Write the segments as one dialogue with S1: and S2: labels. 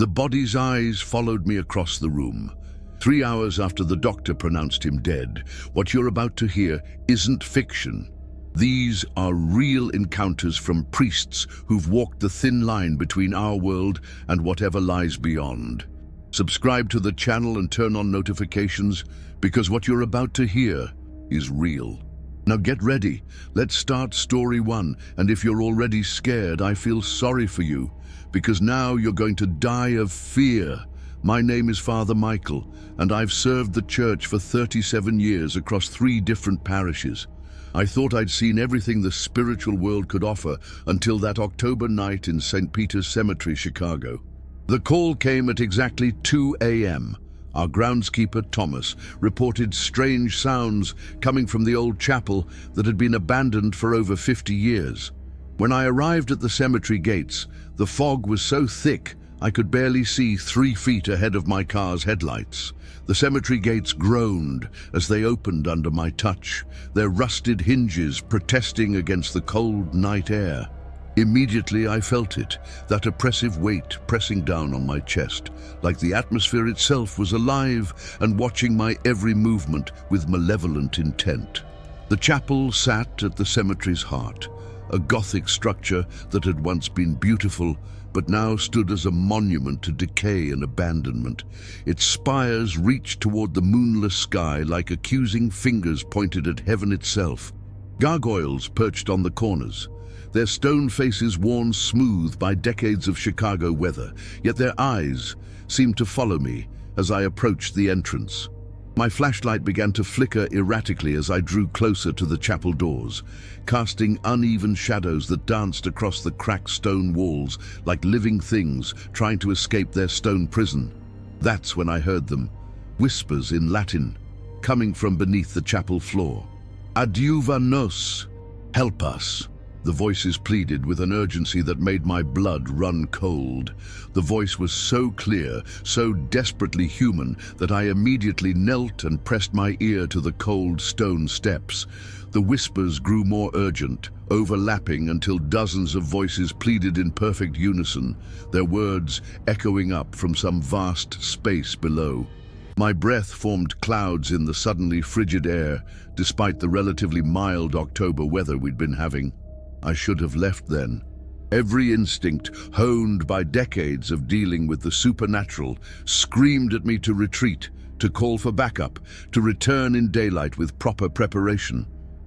S1: The body's eyes followed me across the room. 3 hours after the doctor pronounced him dead, what you're about to hear isn't fiction. These are real encounters from priests who've walked the thin line between our world and whatever lies beyond. Subscribe to the channel and turn on notifications, because what you're about to hear is real. Now get ready, let's start story 1, and if you're already scared, I feel sorry for you, because now you're going to die of fear. My name is Father Michael, and I've served the church for 37 years across 3 different parishes. I thought I'd seen everything the spiritual world could offer until that October night in St. Peter's Cemetery, Chicago. The call came at exactly 2 a.m. Our groundskeeper, Thomas, reported strange sounds coming from the old chapel that had been abandoned for over 50 years. When I arrived at the cemetery gates, the fog was so thick I could barely see 3 feet ahead of my car's headlights. The cemetery gates groaned as they opened under my touch, their rusted hinges protesting against the cold night air. Immediately I felt it, that oppressive weight pressing down on my chest, like the atmosphere itself was alive and watching my every movement with malevolent intent. The chapel sat at the cemetery's heart, a Gothic structure that had once been beautiful, but now stood as a monument to decay and abandonment. Its spires reached toward the moonless sky like accusing fingers pointed at heaven itself. Gargoyles perched on the corners, their stone faces worn smooth by decades of Chicago weather, yet their eyes seemed to follow me as I approached the entrance. My flashlight began to flicker erratically as I drew closer to the chapel doors, casting uneven shadows that danced across the cracked stone walls like living things trying to escape their stone prison. That's when I heard them, whispers in Latin, coming from beneath the chapel floor. "Adiuva nos," help us. The voices pleaded with an urgency that made my blood run cold. The voice was so clear, so desperately human, that I immediately knelt and pressed my ear to the cold stone steps. The whispers grew more urgent, overlapping until dozens of voices pleaded in perfect unison, their words echoing up from some vast space below. My breath formed clouds in the suddenly frigid air, despite the relatively mild October weather we'd been having. I should have left then. Every instinct, honed by decades of dealing with the supernatural, screamed at me to retreat, to call for backup, to return in daylight with proper preparation.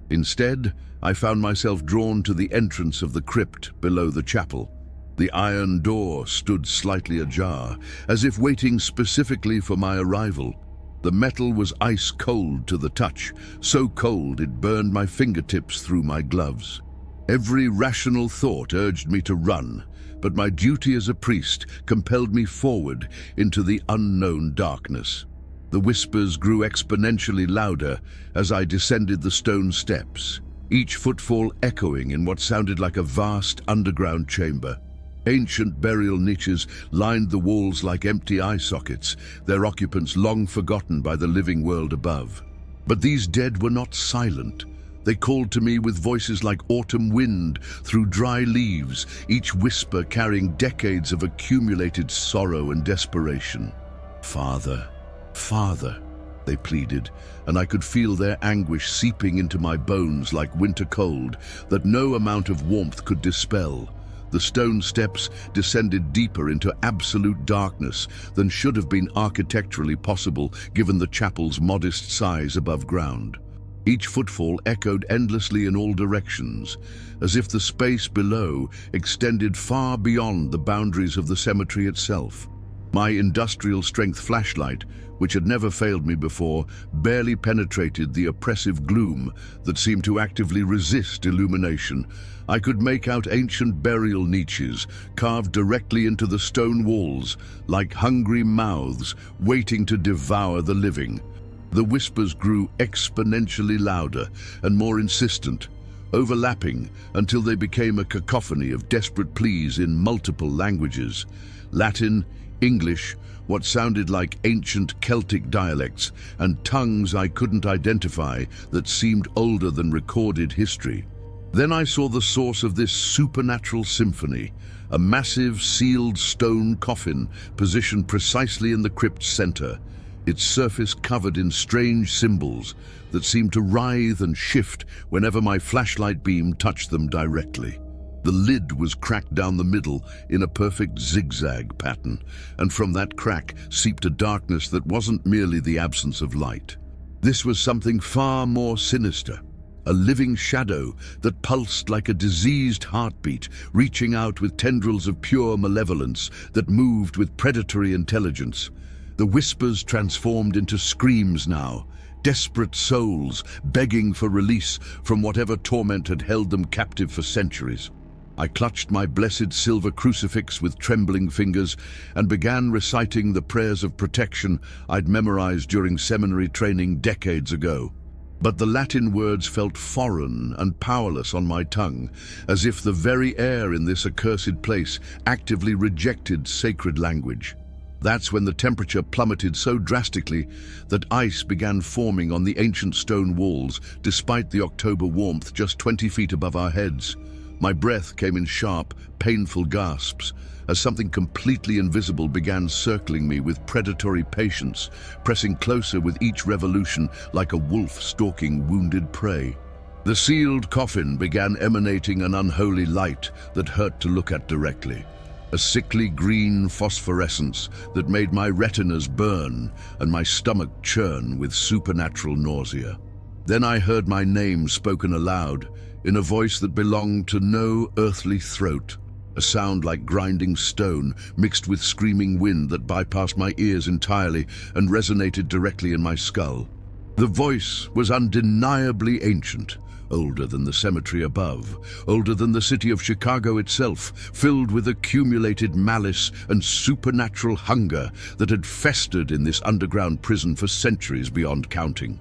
S1: Instead, I found myself drawn to the entrance of the crypt below the chapel. The iron door stood slightly ajar, as if waiting specifically for my arrival. The metal was ice cold to the touch, so cold it burned my fingertips through my gloves. Every rational thought urged me to run, but my duty as a priest compelled me forward into the unknown darkness. The whispers grew exponentially louder as I descended the stone steps, each footfall echoing in what sounded like a vast underground chamber. Ancient burial niches lined the walls like empty eye sockets, their occupants long forgotten by the living world above. But these dead were not silent. They called to me with voices like autumn wind through dry leaves, each whisper carrying decades of accumulated sorrow and desperation. "Father, Father," they pleaded, and I could feel their anguish seeping into my bones like winter cold that no amount of warmth could dispel. The stone steps descended deeper into absolute darkness than should have been architecturally possible given the chapel's modest size above ground. Each footfall echoed endlessly in all directions, as if the space below extended far beyond the boundaries of the cemetery itself. My industrial-strength flashlight, which had never failed me before, barely penetrated the oppressive gloom that seemed to actively resist illumination. I could make out ancient burial niches carved directly into the stone walls, like hungry mouths waiting to devour the living. The whispers grew exponentially louder and more insistent, overlapping until they became a cacophony of desperate pleas in multiple languages: Latin, English, what sounded like ancient Celtic dialects, and tongues I couldn't identify that seemed older than recorded history. Then I saw the source of this supernatural symphony, a massive sealed stone coffin positioned precisely in the crypt's center, its surface covered in strange symbols that seemed to writhe and shift whenever my flashlight beam touched them directly. The lid was cracked down the middle in a perfect zigzag pattern, and from that crack seeped a darkness that wasn't merely the absence of light. This was something far more sinister, a living shadow that pulsed like a diseased heartbeat, reaching out with tendrils of pure malevolence that moved with predatory intelligence. The whispers transformed into screams now, desperate souls begging for release from whatever torment had held them captive for centuries. I clutched my blessed silver crucifix with trembling fingers and began reciting the prayers of protection I'd memorized during seminary training decades ago. But the Latin words felt foreign and powerless on my tongue, as if the very air in this accursed place actively rejected sacred language. That's when the temperature plummeted so drastically that ice began forming on the ancient stone walls, despite the October warmth just 20 feet above our heads. My breath came in sharp, painful gasps, as something completely invisible began circling me with predatory patience, pressing closer with each revolution like a wolf stalking wounded prey. The sealed coffin began emanating an unholy light that hurt to look at directly, a sickly green phosphorescence that made my retinas burn and my stomach churn with supernatural nausea. Then I heard my name spoken aloud, in a voice that belonged to no earthly throat, a sound like grinding stone mixed with screaming wind that bypassed my ears entirely and resonated directly in my skull. The voice was undeniably ancient, older than the cemetery above, older than the city of Chicago itself, filled with accumulated malice and supernatural hunger that had festered in this underground prison for centuries beyond counting.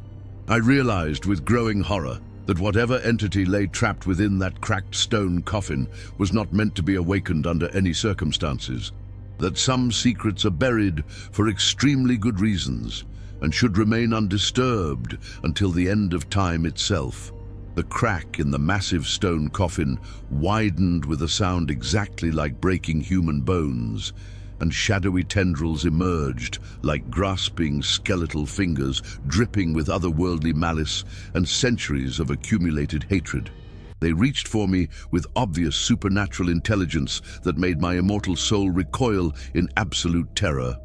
S1: I realized with growing horror that whatever entity lay trapped within that cracked stone coffin was not meant to be awakened under any circumstances, that some secrets are buried for extremely good reasons and should remain undisturbed until the end of time itself. The crack in the massive stone coffin widened with a sound exactly like breaking human bones, and shadowy tendrils emerged like grasping skeletal fingers dripping with otherworldly malice and centuries of accumulated hatred. They reached for me with obvious supernatural intelligence that made my immortal soul recoil in absolute terror.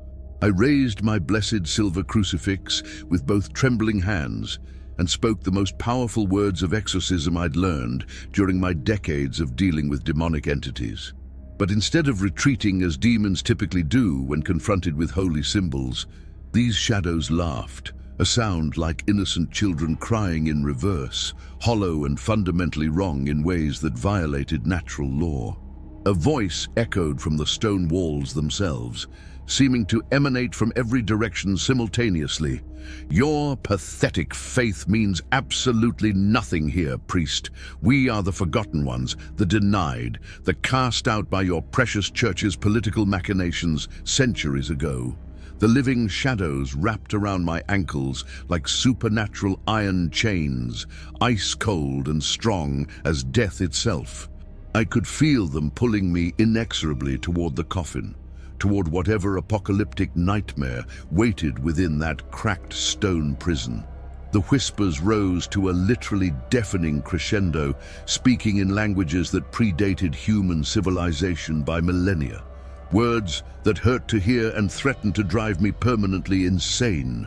S1: I raised my blessed silver crucifix with both trembling hands and spoke the most powerful words of exorcism I'd learned during my decades of dealing with demonic entities. But instead of retreating as demons typically do when confronted with holy symbols, these shadows laughed, a sound like innocent children crying in reverse, hollow and fundamentally wrong in ways that violated natural law. A voice echoed from the stone walls themselves, seeming to emanate from every direction simultaneously. "Your pathetic faith means absolutely nothing here, priest. We are the forgotten ones, the denied, the cast out by your precious church's political machinations centuries ago." The living shadows wrapped around my ankles like supernatural iron chains, ice cold and strong as death itself. I could feel them pulling me inexorably toward the coffin, toward whatever apocalyptic nightmare waited within that cracked stone prison. The whispers rose to a literally deafening crescendo, speaking in languages that predated human civilization by millennia. Words that hurt to hear and threatened to drive me permanently insane.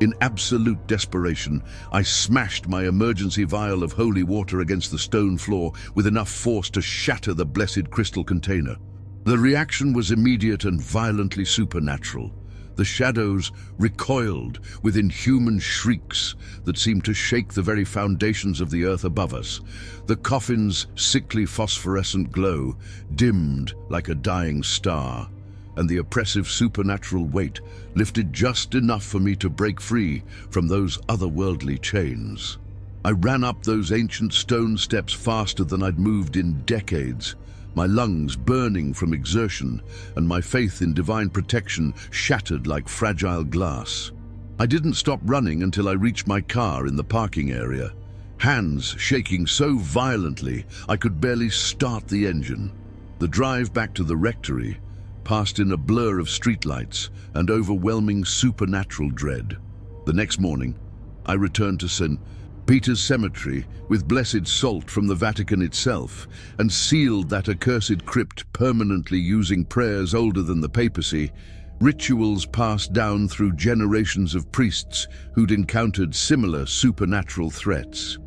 S1: In absolute desperation, I smashed my emergency vial of holy water against the stone floor with enough force to shatter the blessed crystal container. The reaction was immediate and violently supernatural. The shadows recoiled with inhuman shrieks that seemed to shake the very foundations of the earth above us. The coffin's sickly phosphorescent glow dimmed like a dying star, and the oppressive supernatural weight lifted just enough for me to break free from those otherworldly chains. I ran up those ancient stone steps faster than I'd moved in decades, my lungs burning from exertion and my faith in divine protection shattered like fragile glass. I didn't stop running until I reached my car in the parking area, hands shaking so violently I could barely start the engine. The drive back to the rectory passed in a blur of streetlights and overwhelming supernatural dread. The next morning, I returned to St. Peter's Cemetery with blessed salt from the Vatican itself and sealed that accursed crypt permanently using prayers older than the papacy, rituals passed down through generations of priests who'd encountered similar supernatural threats.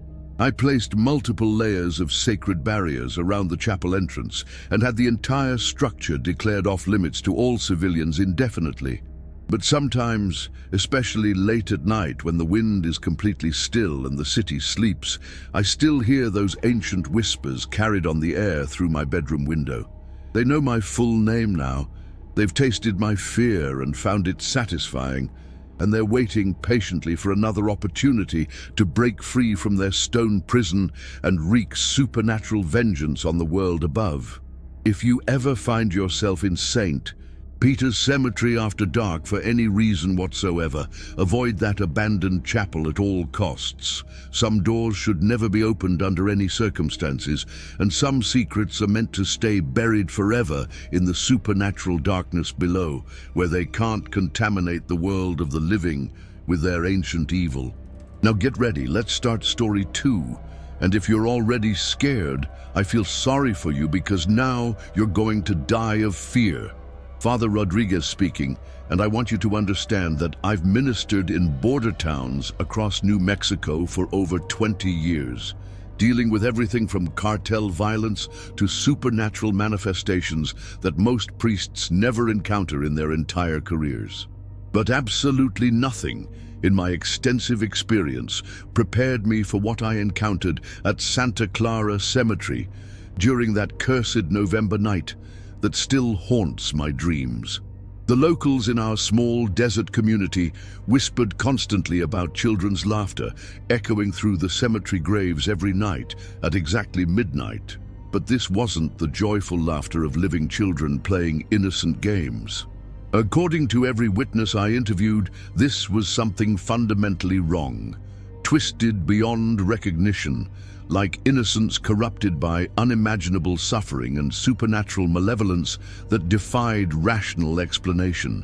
S1: I placed multiple layers of sacred barriers around the chapel entrance and had the entire structure declared off-limits to all civilians indefinitely. But sometimes, especially late at night when the wind is completely still and the city sleeps, I still hear those ancient whispers carried on the air through my bedroom window. They know my full name now. They've tasted my fear and found it satisfying, and they're waiting patiently for another opportunity to break free from their stone prison and wreak supernatural vengeance on the world above. If you ever find yourself in St. Peter's Cemetery after dark for any reason whatsoever, avoid that abandoned chapel at all costs. Some doors should never be opened under any circumstances, and some secrets are meant to stay buried forever in the supernatural darkness below, where they can't contaminate the world of the living with their ancient evil. Now get ready, let's start story 2. And if you're already scared, I feel sorry for you because now you're going to die of fear. Father Rodriguez speaking, and I want you to understand that I've ministered in border towns across New Mexico for over 20 years, dealing with everything from cartel violence to supernatural manifestations that most priests never encounter in their entire careers. But absolutely nothing in my extensive experience prepared me for what I encountered at Santa Clara Cemetery during that cursed November night that still haunts my dreams. The locals in our small desert community whispered constantly about children's laughter echoing through the cemetery graves every night at exactly midnight. But this wasn't the joyful laughter of living children playing innocent games. According to every witness I interviewed, this was something fundamentally wrong, twisted beyond recognition, like innocence corrupted by unimaginable suffering and supernatural malevolence that defied rational explanation.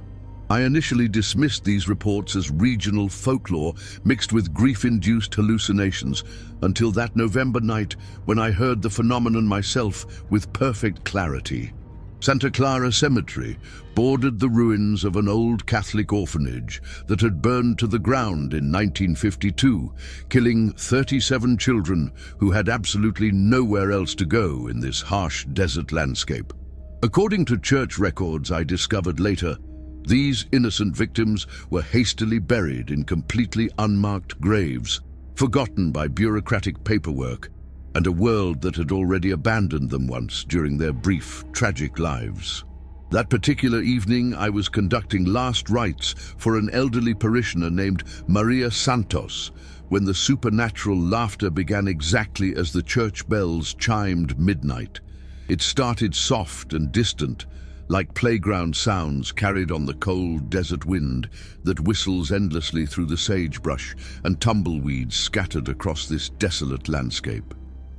S1: I initially dismissed these reports as regional folklore mixed with grief-induced hallucinations until that November night when I heard the phenomenon myself with perfect clarity. Santa Clara Cemetery bordered the ruins of an old Catholic orphanage that had burned to the ground in 1952, killing 37 children who had absolutely nowhere else to go in this harsh desert landscape. According to church records I discovered later, these innocent victims were hastily buried in completely unmarked graves, forgotten by bureaucratic paperwork and a world that had already abandoned them once during their brief, tragic lives. That particular evening, I was conducting last rites for an elderly parishioner named Maria Santos, when the supernatural laughter began exactly as the church bells chimed midnight. It started soft and distant, like playground sounds carried on the cold desert wind that whistles endlessly through the sagebrush and tumbleweeds scattered across this desolate landscape.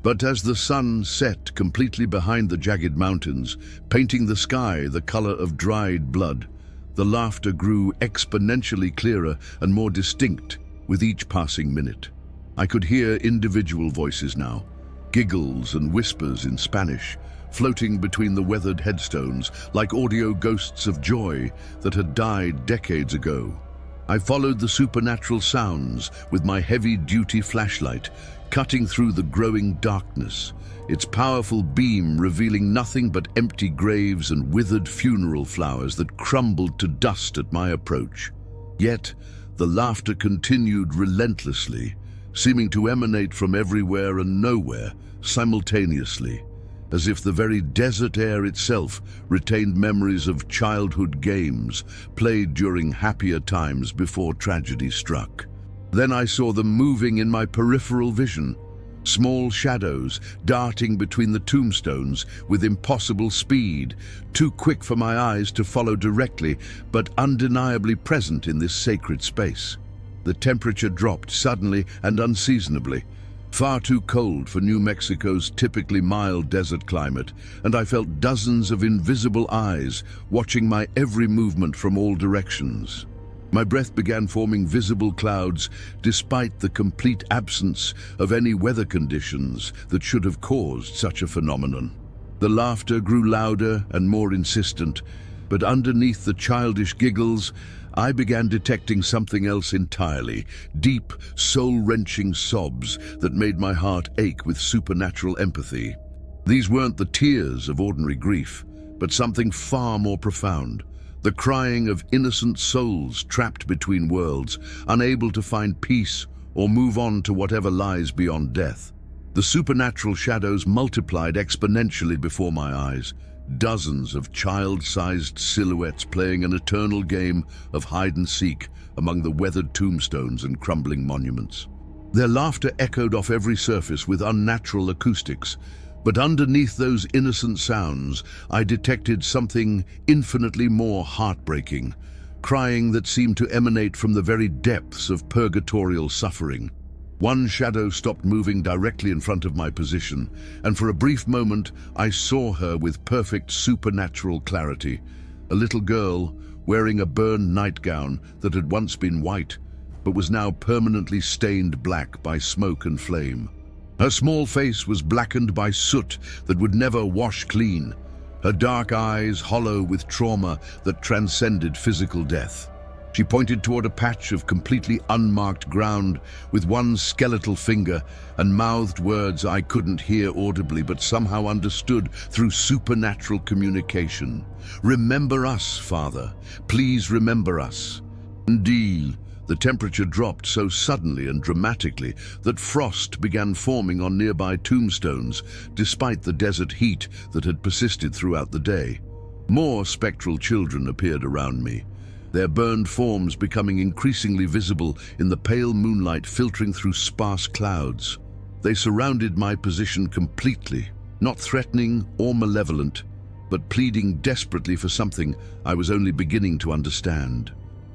S1: But as the sun set completely behind the jagged mountains, painting the sky the color of dried blood, the laughter grew exponentially clearer and more distinct with each passing minute. I could hear individual voices now, giggles and whispers in Spanish, floating between the weathered headstones like audio ghosts of joy that had died decades ago. I followed the supernatural sounds with my heavy-duty flashlight, cutting through the growing darkness, its powerful beam revealing nothing but empty graves and withered funeral flowers that crumbled to dust at my approach. Yet, the laughter continued relentlessly, seeming to emanate from everywhere and nowhere simultaneously, as if the very desert air itself retained memories of childhood games played during happier times before tragedy struck. Then I saw them moving in my peripheral vision, small shadows darting between the tombstones with impossible speed, too quick for my eyes to follow directly, but undeniably present in this sacred space. The temperature dropped suddenly and unseasonably, Far too cold for New Mexico's typically mild desert climate, and I felt dozens of invisible eyes watching my every movement from all directions. My breath began forming visible clouds despite the complete absence of any weather conditions that should have caused such a phenomenon. The laughter grew louder and more insistent, but underneath the childish giggles, I began detecting something else entirely, deep, soul-wrenching sobs that made my heart ache with supernatural empathy. These weren't the tears of ordinary grief, but something far more profound. The crying of innocent souls trapped between worlds, unable to find peace or move on to whatever lies beyond death. The supernatural shadows multiplied exponentially before my eyes, dozens of child-sized silhouettes playing an eternal game of hide-and-seek among the weathered tombstones and crumbling monuments. Their laughter echoed off every surface with unnatural acoustics, but underneath those innocent sounds, I detected something infinitely more heartbreaking, crying that seemed to emanate from the very depths of purgatorial suffering. One shadow stopped moving directly in front of my position, and for a brief moment I saw her with perfect supernatural clarity. A little girl wearing a burned nightgown that had once been white, but was now permanently stained black by smoke and flame. Her small face was blackened by soot that would never wash clean, her dark eyes hollow with trauma that transcended physical death. She pointed toward a patch of completely unmarked ground with one skeletal finger and mouthed words I couldn't hear audibly but somehow understood through supernatural communication. "Remember us, Father. Please remember us." Indeed, the temperature dropped so suddenly and dramatically that frost began forming on nearby tombstones, despite the desert heat that had persisted throughout the day. More spectral children appeared around me, their burned forms becoming increasingly visible in the pale moonlight filtering through sparse clouds. They surrounded my position completely, not threatening or malevolent, but pleading desperately for something I was only beginning to understand.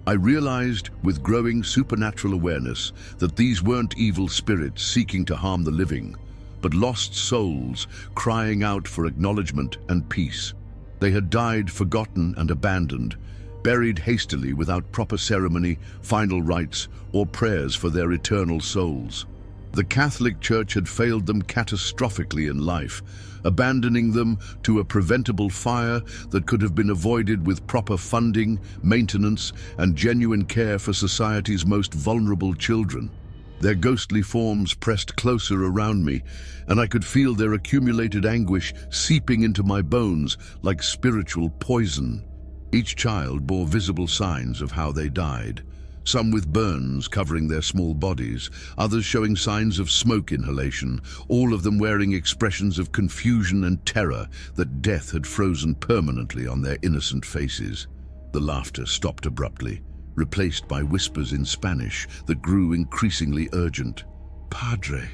S1: I realized with growing supernatural awareness that these weren't evil spirits seeking to harm the living, but lost souls crying out for acknowledgement and peace. They had died forgotten and abandoned, buried hastily without proper ceremony, final rites, or prayers for their eternal souls. The Catholic Church had failed them catastrophically in life, abandoning them to a preventable fire that could have been avoided with proper funding, maintenance, and genuine care for society's most vulnerable children. Their ghostly forms pressed closer around me, and I could feel their accumulated anguish seeping into my bones like spiritual poison. Each child bore visible signs of how they died, some with burns covering their small bodies, others showing signs of smoke inhalation, all of them wearing expressions of confusion and terror that death had frozen permanently on their innocent faces. The laughter stopped abruptly, replaced by whispers in Spanish that grew increasingly urgent. "Padre,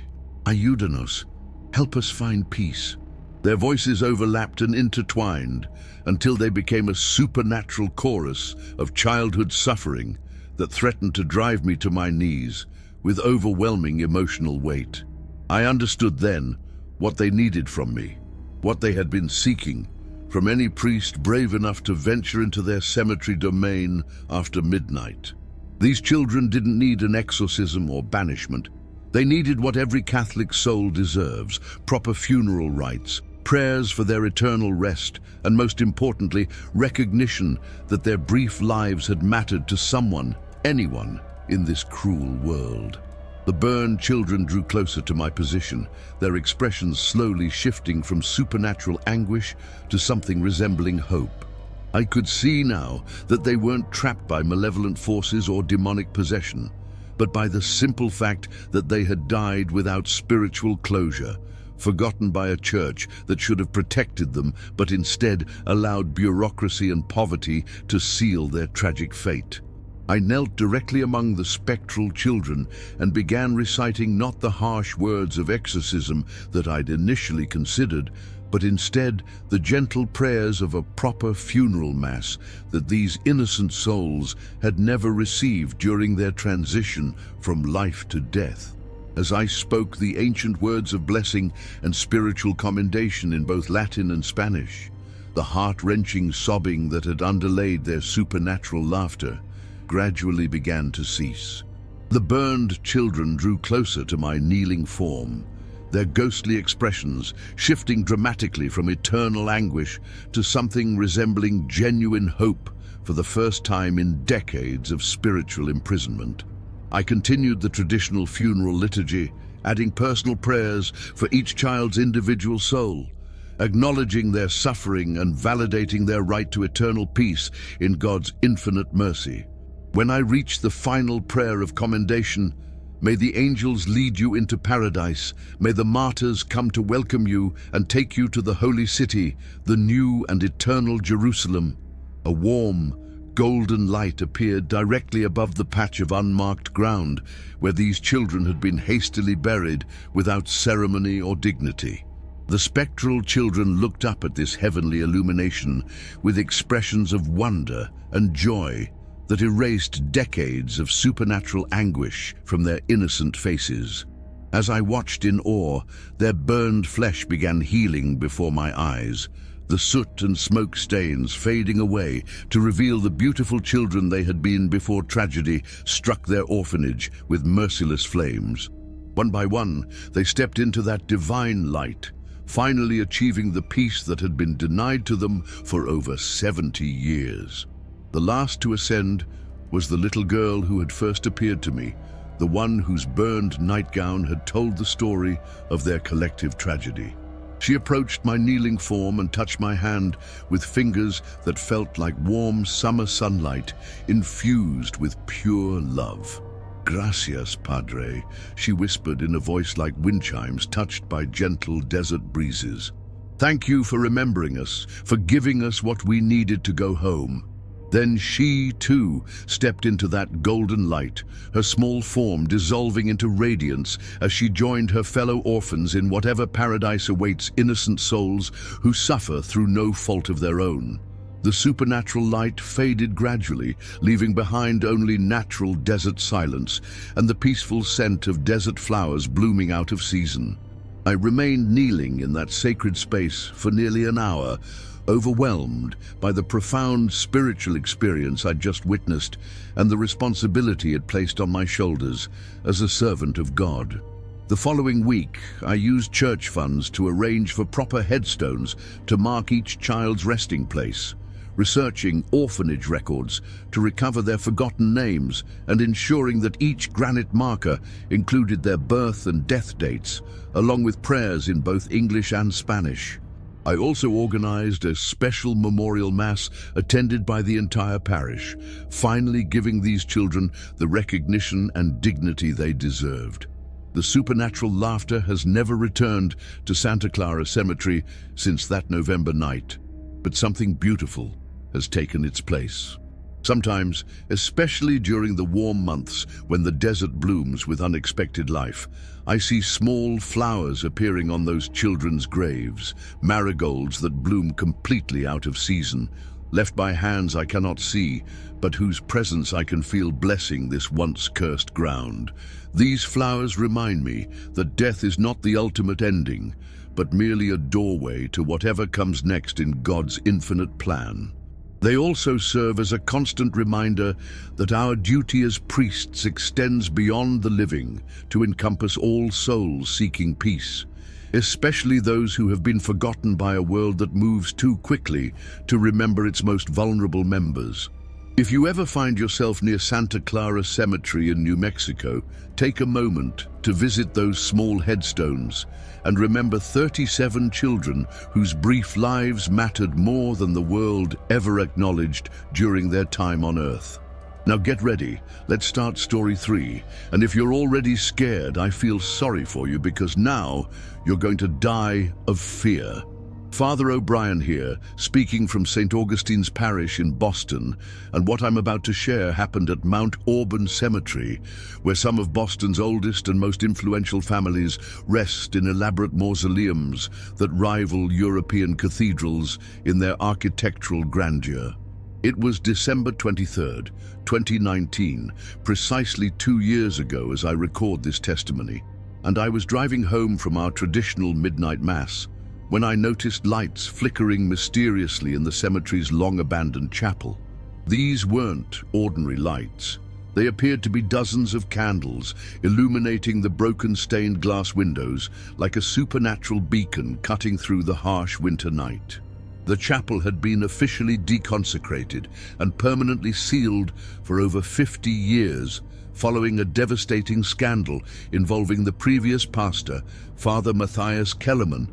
S1: ayúdanos, help us find peace." Their voices overlapped and intertwined until they became a supernatural chorus of childhood suffering that threatened to drive me to my knees with overwhelming emotional weight. I understood then what they needed from me, what they had been seeking from any priest brave enough to venture into their cemetery domain after midnight. These children didn't need an exorcism or banishment. They needed what every Catholic soul deserves: proper funeral rites, prayers for their eternal rest, and most importantly, recognition that their brief lives had mattered to someone, anyone, in this cruel world. The burned children drew closer to my position, their expressions slowly shifting from supernatural anguish to something resembling hope. I could see now that they weren't trapped by malevolent forces or demonic possession, but by the simple fact that they had died without spiritual closure, forgotten by a church that should have protected them, but instead allowed bureaucracy and poverty to seal their tragic fate. I knelt directly among the spectral children and began reciting not the harsh words of exorcism that I'd initially considered, but instead the gentle prayers of a proper funeral mass that these innocent souls had never received during their transition from life to death. as I spoke the ancient words of blessing and spiritual commendation in both Latin and Spanish. The heart-wrenching sobbing that had underlaid their supernatural laughter gradually began to cease. The burned children drew closer to my kneeling form, their ghostly expressions shifting dramatically from eternal anguish to something resembling genuine hope for the first time in decades of spiritual imprisonment. I continued the traditional funeral liturgy, adding personal prayers for each child's individual soul, acknowledging their suffering and validating their right to eternal peace in God's infinite mercy. When I reached the final prayer of commendation, "May the angels lead you into paradise. May the martyrs come to welcome you and take you to the holy city, the new and eternal Jerusalem," a warm, golden light appeared directly above the patch of unmarked ground where these children had been hastily buried without ceremony or dignity. The spectral children looked up at this heavenly illumination with expressions of wonder and joy that erased decades of supernatural anguish from their innocent faces. As I watched in awe, their burned flesh began healing before my eyes, the soot and smoke stains fading away to reveal the beautiful children they had been before tragedy struck their orphanage with merciless flames. One by one, they stepped into that divine light, finally achieving the peace that had been denied to them for over 70 years. The last to ascend was the little girl who had first appeared to me, the one whose burned nightgown had told the story of their collective tragedy. She approached my kneeling form and touched my hand with fingers that felt like warm summer sunlight infused with pure love. "Gracias, Padre," she whispered in a voice like wind chimes touched by gentle desert breezes. "Thank you for remembering us, for giving us what we needed to go home." Then she, too, stepped into that golden light, her small form dissolving into radiance as she joined her fellow orphans in whatever paradise awaits innocent souls who suffer through no fault of their own. The supernatural light faded gradually, leaving behind only natural desert silence and the peaceful scent of desert flowers blooming out of season. I remained kneeling in that sacred space for nearly an hour, overwhelmed by the profound spiritual experience I'd just witnessed and the responsibility it placed on my shoulders as a servant of God. The following week, I used church funds to arrange for proper headstones to mark each child's resting place, researching orphanage records to recover their forgotten names and ensuring that each granite marker included their birth and death dates, along with prayers in both English and Spanish. I also organized a special memorial mass attended by the entire parish, finally giving these children the recognition and dignity they deserved. The supernatural laughter has never returned to Santa Clara Cemetery since that November night, but something beautiful has taken its place. Sometimes, especially during the warm months when the desert blooms with unexpected life, I see small flowers appearing on those children's graves, marigolds that bloom completely out of season, left by hands I cannot see, but whose presence I can feel blessing this once cursed ground. These flowers remind me that death is not the ultimate ending, but merely a doorway to whatever comes next in God's infinite plan. They also serve as a constant reminder that our duty as priests extends beyond the living to encompass all souls seeking peace, especially those who have been forgotten by a world that moves too quickly to remember its most vulnerable members. If you ever find yourself near Santa Clara Cemetery in New Mexico, take a moment to visit those small headstones and remember 37 children whose brief lives mattered more than the world ever acknowledged during their time on Earth. Now get ready, let's start story 3, and if you're already scared, I feel sorry for you because now you're going to die of fear. Father O'Brien here, speaking from St. Augustine's Parish in Boston, and what I'm about to share happened at Mount Auburn Cemetery, where some of Boston's oldest and most influential families rest in elaborate mausoleums that rival European cathedrals in their architectural grandeur. It was December 23rd, 2019, precisely 2 years ago as I record this testimony. and I was driving home from our traditional midnight mass when I noticed lights flickering mysteriously in the cemetery's long-abandoned chapel. These weren't ordinary lights. They appeared to be dozens of candles illuminating the broken stained glass windows like a supernatural beacon cutting through the harsh winter night. The chapel had been officially deconsecrated and permanently sealed for over 50 years, following a devastating scandal involving the previous pastor, Father Matthias Kellerman,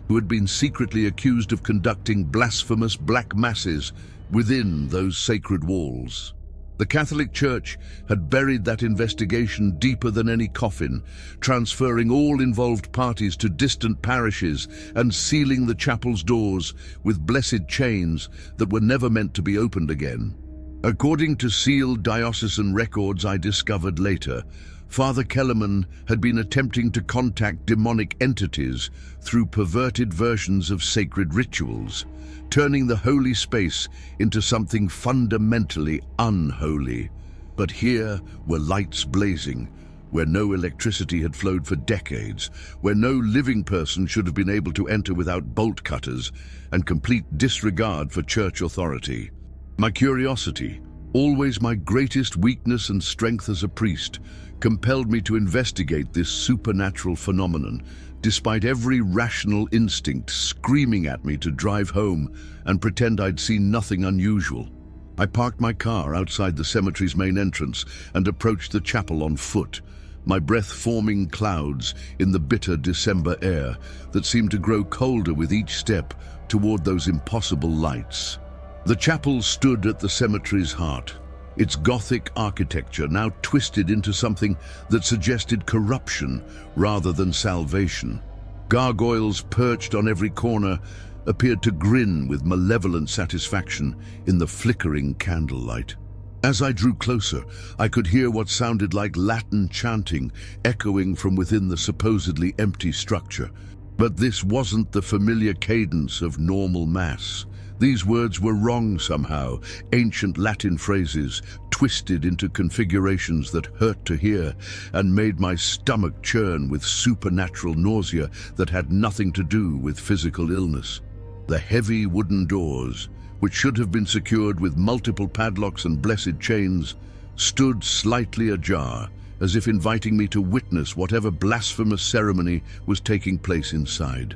S1: who had been secretly accused of conducting blasphemous black masses within those sacred walls. The Catholic Church had buried that investigation deeper than any coffin, transferring all involved parties to distant parishes and sealing the chapel's doors with blessed chains that were never meant to be opened again. According to sealed diocesan records I discovered later, Father Kellerman had been attempting to contact demonic entities through perverted versions of sacred rituals, turning the holy space into something fundamentally unholy. But here were lights blazing, where no electricity had flowed for decades, where no living person should have been able to enter without bolt cutters, and complete disregard for church authority. My curiosity, always my greatest weakness and strength as a priest, compelled me to investigate this supernatural phenomenon, despite every rational instinct screaming at me to drive home and pretend I'd seen nothing unusual. I parked my car outside the cemetery's main entrance and approached the chapel on foot, my breath forming clouds in the bitter December air that seemed to grow colder with each step toward those impossible lights. The chapel stood at the cemetery's heart, its Gothic architecture now twisted into something that suggested corruption rather than salvation. Gargoyles perched on every corner appeared to grin with malevolent satisfaction in the flickering candlelight. As I drew closer, I could hear what sounded like Latin chanting echoing from within the supposedly empty structure. But this wasn't the familiar cadence of normal Mass. These words were wrong somehow, ancient Latin phrases twisted into configurations that hurt to hear and made my stomach churn with supernatural nausea that had nothing to do with physical illness. The heavy wooden doors, which should have been secured with multiple padlocks and blessed chains, stood slightly ajar, as if inviting me to witness whatever blasphemous ceremony was taking place inside.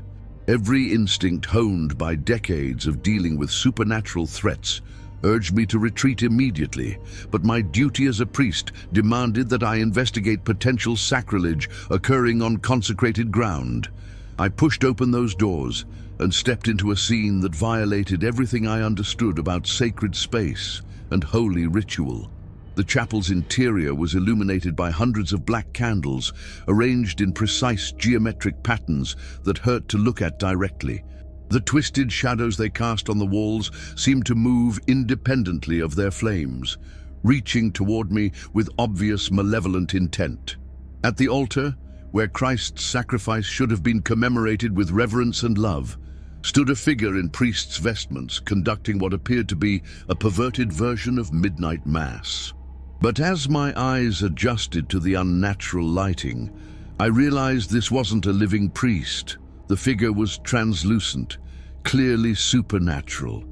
S1: Every instinct honed by decades of dealing with supernatural threats urged me to retreat immediately, but my duty as a priest demanded that I investigate potential sacrilege occurring on consecrated ground. I pushed open those doors and stepped into a scene that violated everything I understood about sacred space and holy ritual. The chapel's interior was illuminated by hundreds of black candles, arranged in precise geometric patterns that hurt to look at directly. The twisted shadows they cast on the walls seemed to move independently of their flames, reaching toward me with obvious malevolent intent. At the altar, where Christ's sacrifice should have been commemorated with reverence and love, stood a figure in priest's vestments conducting what appeared to be a perverted version of midnight mass. But as my eyes adjusted to the unnatural lighting, I realized this wasn't a living priest. The figure was translucent, clearly supernatural,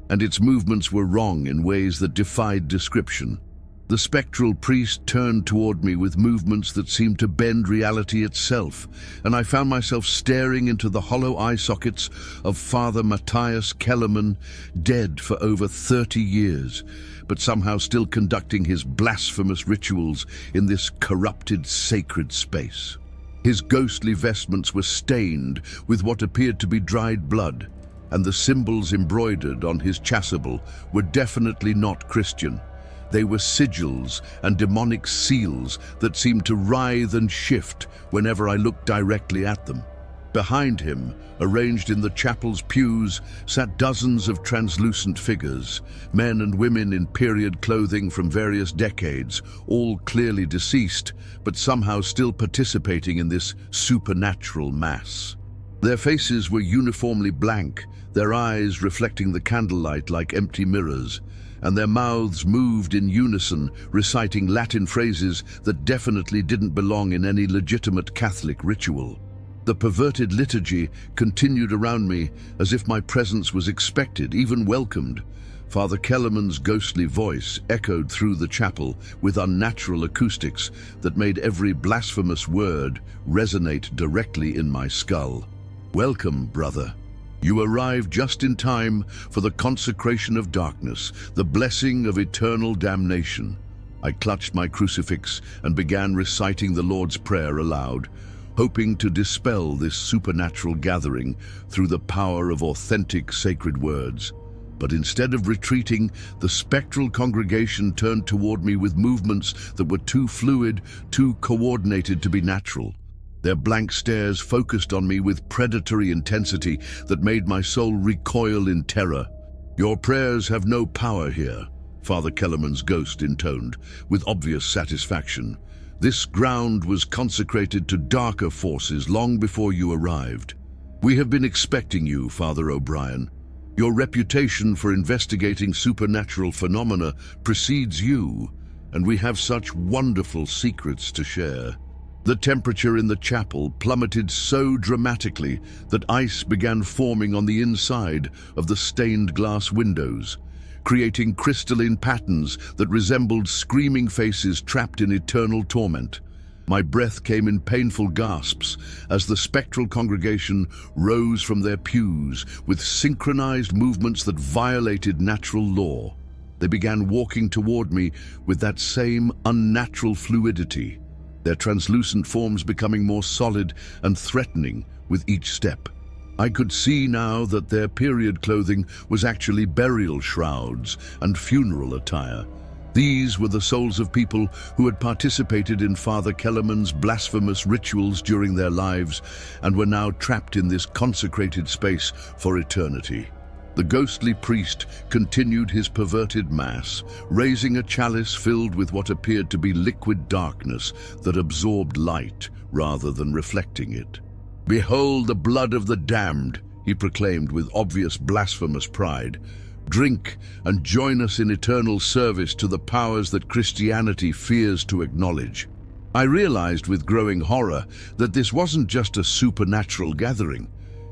S1: and its movements were wrong in ways that defied description. The spectral priest turned toward me with movements that seemed to bend reality itself, and I found myself staring into the hollow eye sockets of Father Matthias Kellerman, dead for over 30 years, but somehow still conducting his blasphemous rituals in this corrupted sacred space. His ghostly vestments were stained with what appeared to be dried blood, and the symbols embroidered on his chasuble were definitely not Christian. They were sigils and demonic seals that seemed to writhe and shift whenever I looked directly at them. Behind him, arranged in the chapel's pews, sat dozens of translucent figures, men and women in period clothing from various decades, all clearly deceased, but somehow still participating in this supernatural mass. Their faces were uniformly blank, their eyes reflecting the candlelight like empty mirrors, and their mouths moved in unison, reciting Latin phrases that definitely didn't belong in any legitimate Catholic ritual. The perverted liturgy continued around me as if my presence was expected, even welcomed. Father Kellerman's ghostly voice echoed through the chapel with unnatural acoustics that made every blasphemous word resonate directly in my skull. "Welcome, brother. You arrived just in time for the consecration of darkness, the blessing of eternal damnation." I clutched my crucifix and began reciting the Lord's Prayer aloud, hoping to dispel this supernatural gathering through the power of authentic sacred words. But instead of retreating, the spectral congregation turned toward me with movements that were too fluid, too coordinated to be natural. Their blank stares focused on me with predatory intensity that made my soul recoil in terror. "Your prayers have no power here," Father Kellerman's ghost intoned, with obvious satisfaction. "This ground was consecrated to darker forces long before you arrived. We have been expecting you, Father O'Brien. Your reputation for investigating supernatural phenomena precedes you, and we have such wonderful secrets to share." The temperature in the chapel plummeted so dramatically that ice began forming on the inside of the stained glass windows, creating crystalline patterns that resembled screaming faces trapped in eternal torment. My breath came in painful gasps as the spectral congregation rose from their pews with synchronized movements that violated natural law. They began walking toward me with that same unnatural fluidity, their translucent forms becoming more solid and threatening with each step. I could see now that their period clothing was actually burial shrouds and funeral attire. These were the souls of people who had participated in Father Kellerman's blasphemous rituals during their lives and were now trapped in this consecrated space for eternity. The ghostly priest continued his perverted mass, raising a chalice filled with what appeared to be liquid darkness that absorbed light rather than reflecting it. "Behold the blood of the damned," he proclaimed with obvious blasphemous pride. "Drink and join us in eternal service to the powers that Christianity fears to acknowledge." I realized with growing horror that this wasn't just a supernatural gathering.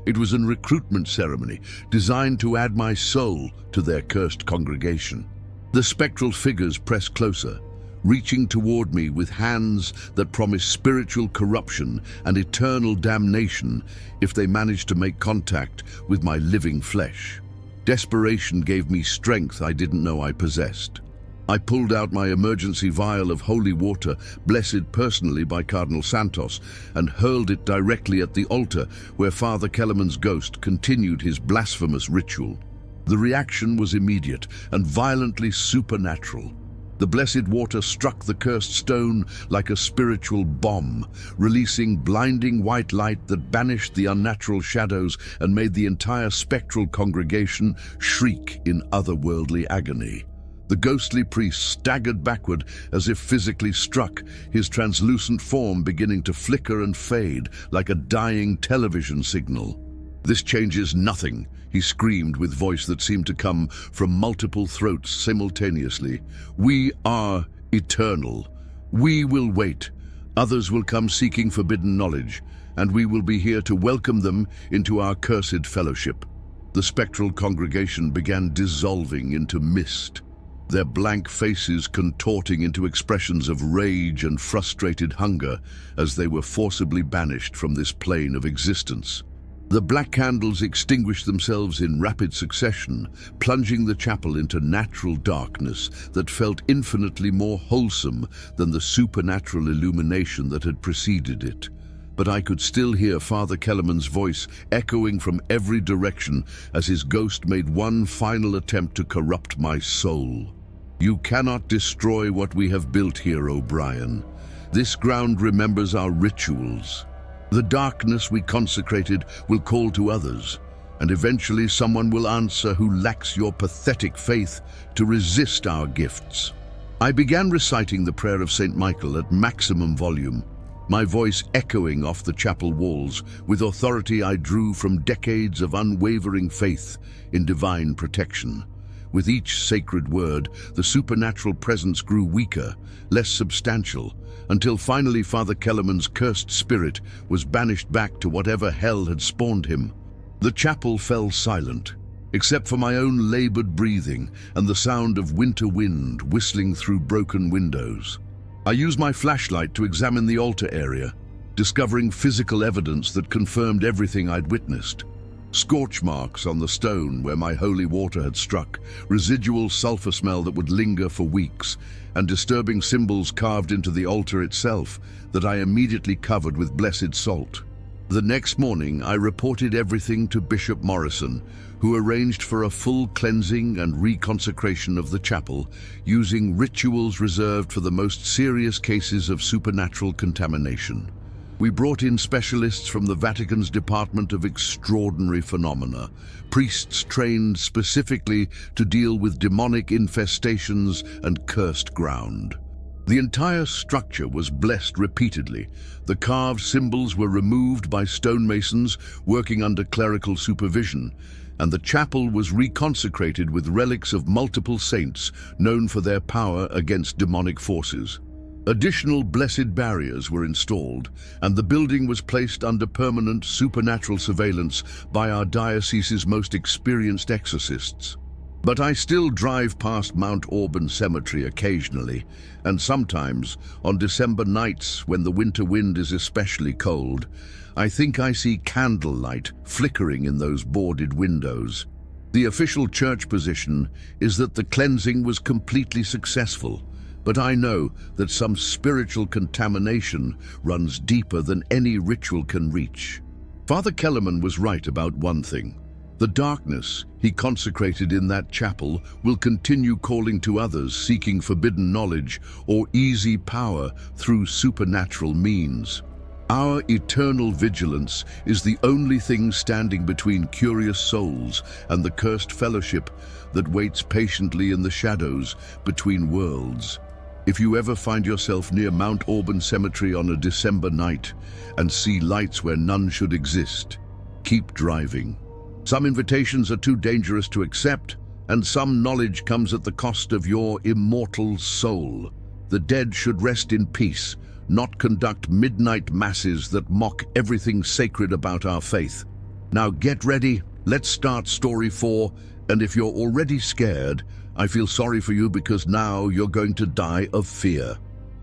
S1: It was a recruitment ceremony designed to add my soul to their cursed congregation. The spectral figures pressed closer, reaching toward me with hands that promised spiritual corruption and eternal damnation if they managed to make contact with my living flesh. Desperation gave me strength I didn't know I possessed. I pulled out my emergency vial of holy water, blessed personally by Cardinal Santos, and hurled it directly at the altar where Father Kellerman's ghost continued his blasphemous ritual. The reaction was immediate and violently supernatural. The blessed water struck the cursed stone like a spiritual bomb, releasing blinding white light that banished the unnatural shadows and made the entire spectral congregation shriek in otherworldly agony. The ghostly priest staggered backward as if physically struck, his translucent form beginning to flicker and fade like a dying television signal. "This changes nothing," he screamed with voice that seemed to come from multiple throats simultaneously. "We are eternal. We will wait. Others will come seeking forbidden knowledge, and we will be here to welcome them into our cursed fellowship." The spectral congregation began dissolving into mist, their blank faces contorting into expressions of rage and frustrated hunger as they were forcibly banished from this plane of existence. The black candles extinguished themselves in rapid succession, plunging the chapel into natural darkness that felt infinitely more wholesome than the supernatural illumination that had preceded it. But I could still hear Father Kellerman's voice echoing from every direction as his ghost made one final attempt to corrupt my soul. "You cannot destroy what we have built here, O'Brien. This ground remembers our rituals. The darkness we consecrated will call to others, and eventually someone will answer who lacks your pathetic faith to resist our gifts." I began reciting the prayer of St. Michael at maximum volume, my voice echoing off the chapel walls with authority I drew from decades of unwavering faith in divine protection. With each sacred word, the supernatural presence grew weaker, less substantial, until finally Father Kellerman's cursed spirit was banished back to whatever hell had spawned him. The chapel fell silent, except for my own labored breathing and the sound of winter wind whistling through broken windows. I used my flashlight to examine the altar area, discovering physical evidence that confirmed everything I'd witnessed. Scorch marks on the stone where my holy water had struck, residual sulfur smell that would linger for weeks, and disturbing symbols carved into the altar itself that I immediately covered with blessed salt. The next morning, I reported everything to Bishop Morrison, who arranged for a full cleansing and reconsecration of the chapel, using rituals reserved for the most serious cases of supernatural contamination. We brought in specialists from the Vatican's Department of Extraordinary Phenomena, priests trained specifically to deal with demonic infestations and cursed ground. The entire structure was blessed repeatedly. The carved symbols were removed by stonemasons working under clerical supervision, and the chapel was reconsecrated with relics of multiple saints known for their power against demonic forces. Additional blessed barriers were installed, and the building was placed under permanent supernatural surveillance by our diocese's most experienced exorcists. But I still drive past Mount Auburn Cemetery occasionally, and sometimes, on December nights when the winter wind is especially cold, I think I see candlelight flickering in those boarded windows. The official church position is that the cleansing was completely successful, but I know that some spiritual contamination runs deeper than any ritual can reach. Father Kellerman was right about one thing. The darkness he consecrated in that chapel will continue calling to others seeking forbidden knowledge or easy power through supernatural means. Our eternal vigilance is the only thing standing between curious souls and the cursed fellowship that waits patiently in the shadows between worlds. If you ever find yourself near Mount Auburn Cemetery on a December night and see lights where none should exist, keep driving. Some invitations are too dangerous to accept, and some knowledge comes at the cost of your immortal soul. The dead should rest in peace, not conduct midnight masses that mock everything sacred about our faith. Now get ready, let's start story 4, and if you're already scared, I feel sorry for you because now you're going to die of fear.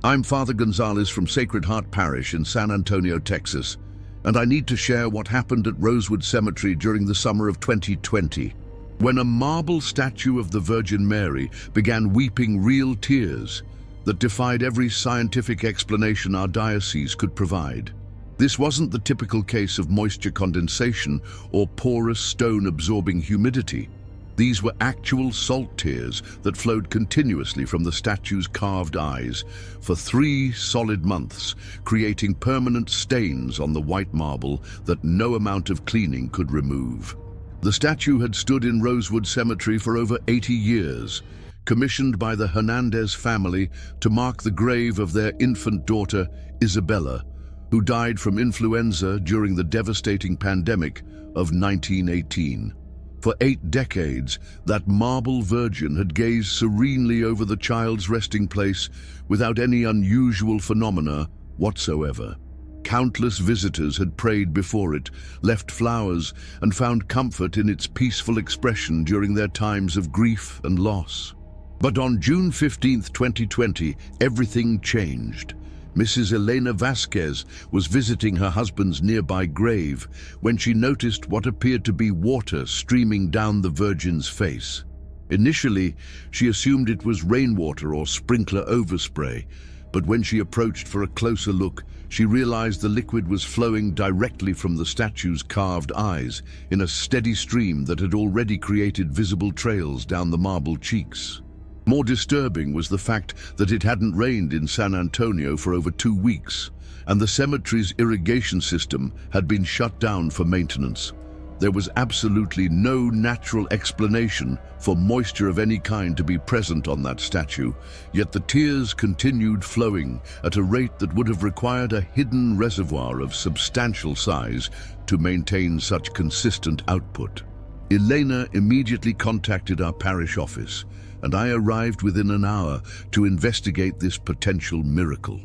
S1: I'm Father Gonzalez from Sacred Heart Parish in San Antonio, Texas, and I need to share what happened at Rosewood Cemetery during the summer of 2020, when a marble statue of the Virgin Mary began weeping real tears that defied every scientific explanation our diocese could provide. This wasn't the typical case of moisture condensation or porous stone-absorbing humidity. These were actual salt tears that flowed continuously from the statue's carved eyes for 3 solid months, creating permanent stains on the white marble that no amount of cleaning could remove. The statue had stood in Rosewood Cemetery for over 80 years, commissioned by the Hernandez family to mark the grave of their infant daughter, Isabella, who died from influenza during the devastating pandemic of 1918. For 8 decades, that marble virgin had gazed serenely over the child's resting place without any unusual phenomena whatsoever. Countless visitors had prayed before it, left flowers, and found comfort in its peaceful expression during their times of grief and loss. But on June 15, 2020, everything changed. Mrs. Elena Vasquez was visiting her husband's nearby grave when she noticed what appeared to be water streaming down the Virgin's face. Initially, she assumed it was rainwater or sprinkler overspray, but when she approached for a closer look, she realized the liquid was flowing directly from the statue's carved eyes in a steady stream that had already created visible trails down the marble cheeks. More disturbing was the fact that it hadn't rained in San Antonio for over 2 weeks, and the cemetery's irrigation system had been shut down for maintenance. There was absolutely no natural explanation for moisture of any kind to be present on that statue, yet the tears continued flowing at a rate that would have required a hidden reservoir of substantial size to maintain such consistent output. Elena immediately contacted our parish office, and I arrived within an hour to investigate this potential miracle.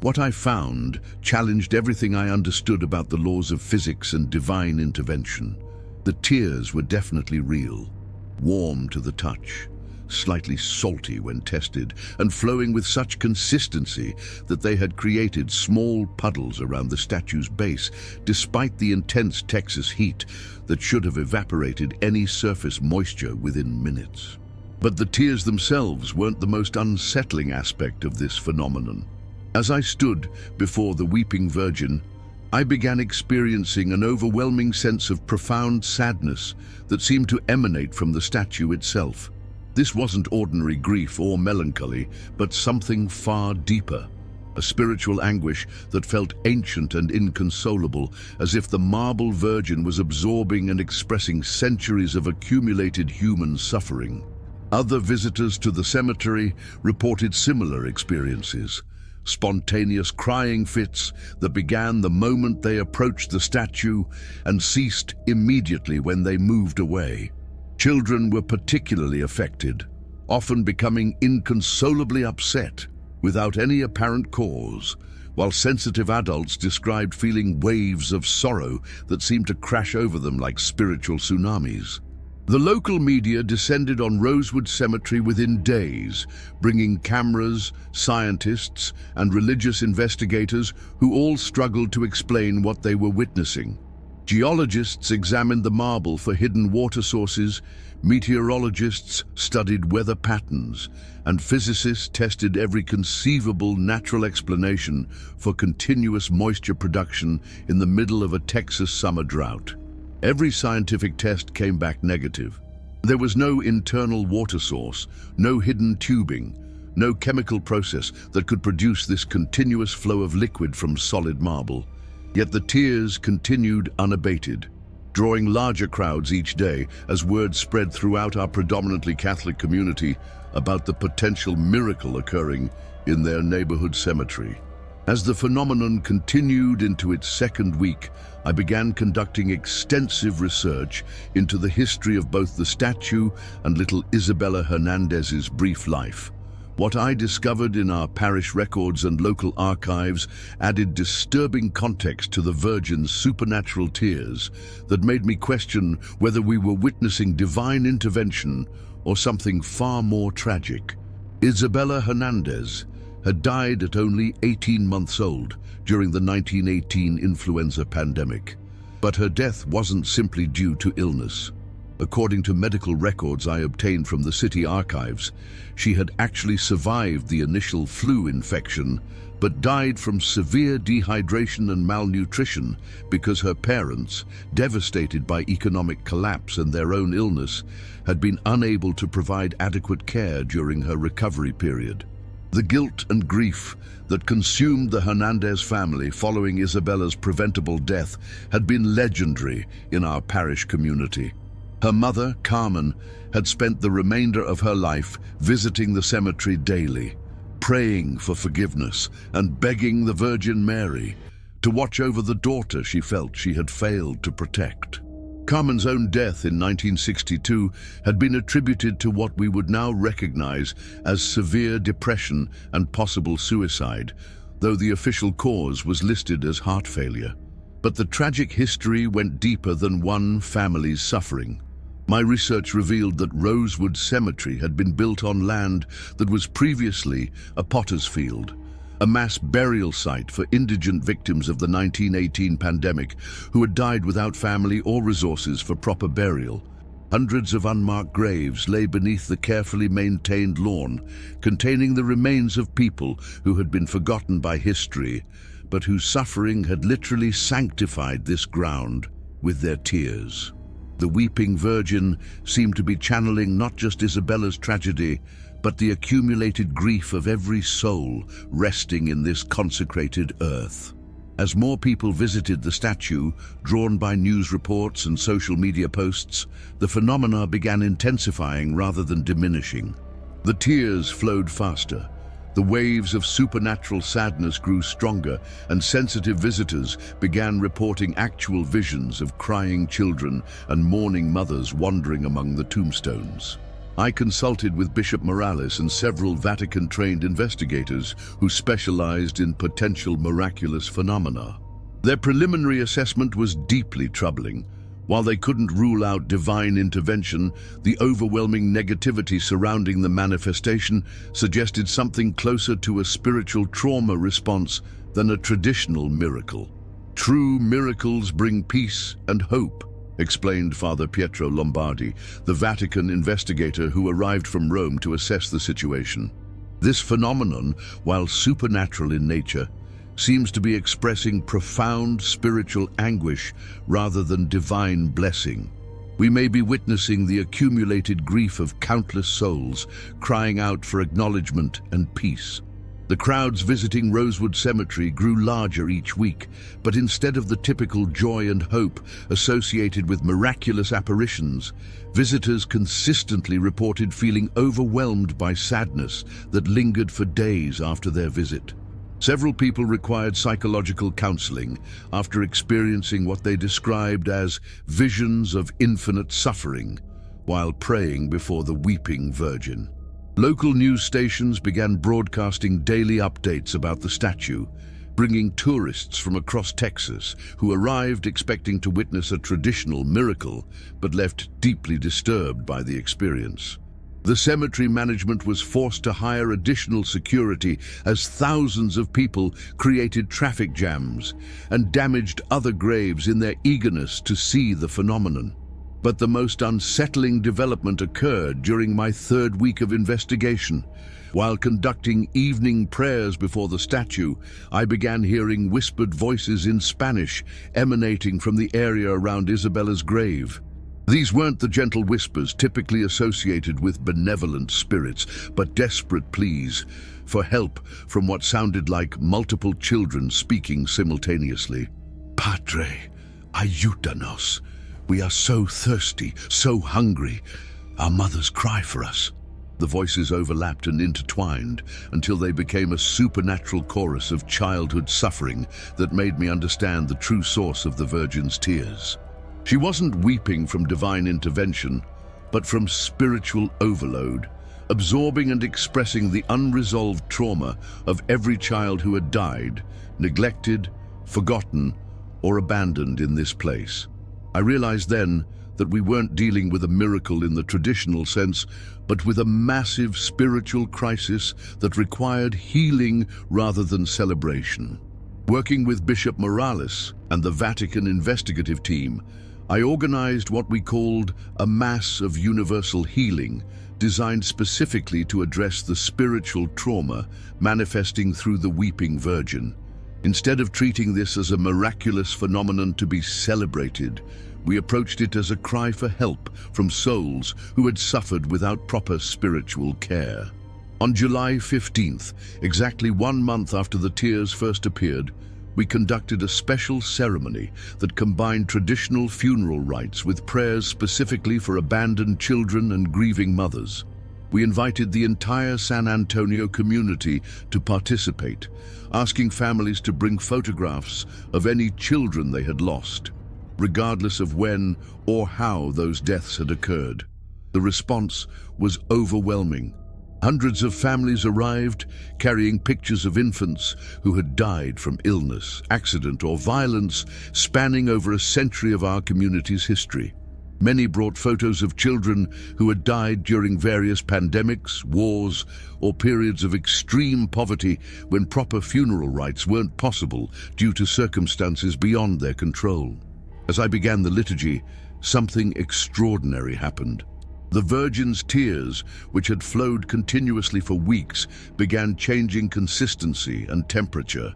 S1: What I found challenged everything I understood about the laws of physics and divine intervention. The tears were definitely real, warm to the touch, slightly salty when tested, and flowing with such consistency that they had created small puddles around the statue's base, despite the intense Texas heat that should have evaporated any surface moisture within minutes. But the tears themselves weren't the most unsettling aspect of this phenomenon. As I stood before the weeping Virgin, I began experiencing an overwhelming sense of profound sadness that seemed to emanate from the statue itself. This wasn't ordinary grief or melancholy, but something far deeper, a spiritual anguish that felt ancient and inconsolable, as if the marble Virgin was absorbing and expressing centuries of accumulated human suffering. Other visitors to the cemetery reported similar experiences. Spontaneous crying fits that began the moment they approached the statue and ceased immediately when they moved away. Children were particularly affected, often becoming inconsolably upset without any apparent cause, while sensitive adults described feeling waves of sorrow that seemed to crash over them like spiritual tsunamis. The local media descended on Rosewood Cemetery within days, bringing cameras, scientists, and religious investigators who all struggled to explain what they were witnessing. Geologists examined the marble for hidden water sources, meteorologists studied weather patterns, and physicists tested every conceivable natural explanation for continuous moisture production in the middle of a Texas summer drought. Every scientific test came back negative. There was no internal water source, no hidden tubing, no chemical process that could produce this continuous flow of liquid from solid marble. Yet the tears continued unabated, drawing larger crowds each day as word spread throughout our predominantly Catholic community about the potential miracle occurring in their neighborhood cemetery. As the phenomenon continued into its second week, I began conducting extensive research into the history of both the statue and little Isabella Hernandez's brief life. What I discovered in our parish records and local archives added disturbing context to the Virgin's supernatural tears that made me question whether we were witnessing divine intervention or something far more tragic. Isabella Hernandez had died at only 18 months old during the 1918 influenza pandemic. But her death wasn't simply due to illness. According to medical records I obtained from the city archives, she had actually survived the initial flu infection, but died from severe dehydration and malnutrition because her parents, devastated by economic collapse and their own illness, had been unable to provide adequate care during her recovery period. The guilt and grief that consumed the Hernandez family following Isabella's preventable death had been legendary in our parish community. Her mother, Carmen, had spent the remainder of her life visiting the cemetery daily, praying for forgiveness and begging the Virgin Mary to watch over the daughter she felt she had failed to protect. Carmen's own death in 1962 had been attributed to what we would now recognize as severe depression and possible suicide, though the official cause was listed as heart failure. But the tragic history went deeper than one family's suffering. My research revealed that Rosewood Cemetery had been built on land that was previously a potter's field, a mass burial site for indigent victims of the 1918 pandemic who had died without family or resources for proper burial. Hundreds of unmarked graves lay beneath the carefully maintained lawn, containing the remains of people who had been forgotten by history, but whose suffering had literally sanctified this ground with their tears. The weeping Virgin seemed to be channeling not just Isabella's tragedy, but the accumulated grief of every soul resting in this consecrated earth. As more people visited the statue, drawn by news reports and social media posts, the phenomena began intensifying rather than diminishing. The tears flowed faster. The waves of supernatural sadness grew stronger, and sensitive visitors began reporting actual visions of crying children and mourning mothers wandering among the tombstones. I consulted with Bishop Morales and several Vatican-trained investigators who specialized in potential miraculous phenomena. Their preliminary assessment was deeply troubling. While they couldn't rule out divine intervention, the overwhelming negativity surrounding the manifestation suggested something closer to a spiritual trauma response than a traditional miracle. True miracles bring peace and hope, explained Father Pietro Lombardi, the Vatican investigator who arrived from Rome to assess the situation. This phenomenon, while supernatural in nature, seems to be expressing profound spiritual anguish rather than divine blessing. We may be witnessing the accumulated grief of countless souls crying out for acknowledgement and peace. The crowds visiting Rosewood Cemetery grew larger each week, but instead of the typical joy and hope associated with miraculous apparitions, visitors consistently reported feeling overwhelmed by sadness that lingered for days after their visit. Several people required psychological counseling after experiencing what they described as visions of infinite suffering while praying before the Weeping Virgin. Local news stations began broadcasting daily updates about the statue, bringing tourists from across Texas who arrived expecting to witness a traditional miracle but left deeply disturbed by the experience. The cemetery management was forced to hire additional security as thousands of people created traffic jams and damaged other graves in their eagerness to see the phenomenon. But the most unsettling development occurred during my third week of investigation. While conducting evening prayers before the statue, I began hearing whispered voices in Spanish emanating from the area around Isabella's grave. These weren't the gentle whispers typically associated with benevolent spirits, but desperate pleas for help from what sounded like multiple children speaking simultaneously. "Padre, ayúdanos. We are so thirsty, so hungry. Our mothers cry for us." The voices overlapped and intertwined until they became a supernatural chorus of childhood suffering that made me understand the true source of the Virgin's tears. She wasn't weeping from divine intervention, but from spiritual overload, absorbing and expressing the unresolved trauma of every child who had died, neglected, forgotten, or abandoned in this place. I realized then that we weren't dealing with a miracle in the traditional sense, but with a massive spiritual crisis that required healing rather than celebration. Working with Bishop Morales and the Vatican investigative team, I organized what we called a Mass of Universal Healing, designed specifically to address the spiritual trauma manifesting through the Weeping Virgin. Instead of treating this as a miraculous phenomenon to be celebrated, we approached it as a cry for help from souls who had suffered without proper spiritual care. On July 15th, exactly 1 month after the tears first appeared, we conducted a special ceremony that combined traditional funeral rites with prayers specifically for abandoned children and grieving mothers. We invited the entire San Antonio community to participate, asking families to bring photographs of any children they had lost, regardless of when or how those deaths had occurred. The response was overwhelming. Hundreds of families arrived, carrying pictures of infants who had died from illness, accident, or violence spanning over a century of our community's history. Many brought photos of children who had died during various pandemics, wars, or periods of extreme poverty when proper funeral rites weren't possible due to circumstances beyond their control. As I began the liturgy, something extraordinary happened. The Virgin's tears, which had flowed continuously for weeks, began changing consistency and temperature.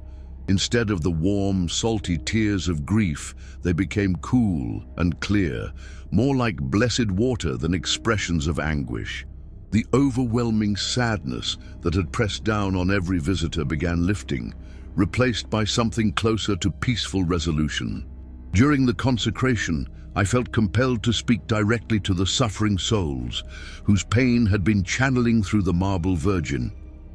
S1: Instead of the warm, salty tears of grief, they became cool and clear, more like blessed water than expressions of anguish. The overwhelming sadness that had pressed down on every visitor began lifting, replaced by something closer to peaceful resolution. During the consecration, I felt compelled to speak directly to the suffering souls, whose pain had been channeling through the marble Virgin.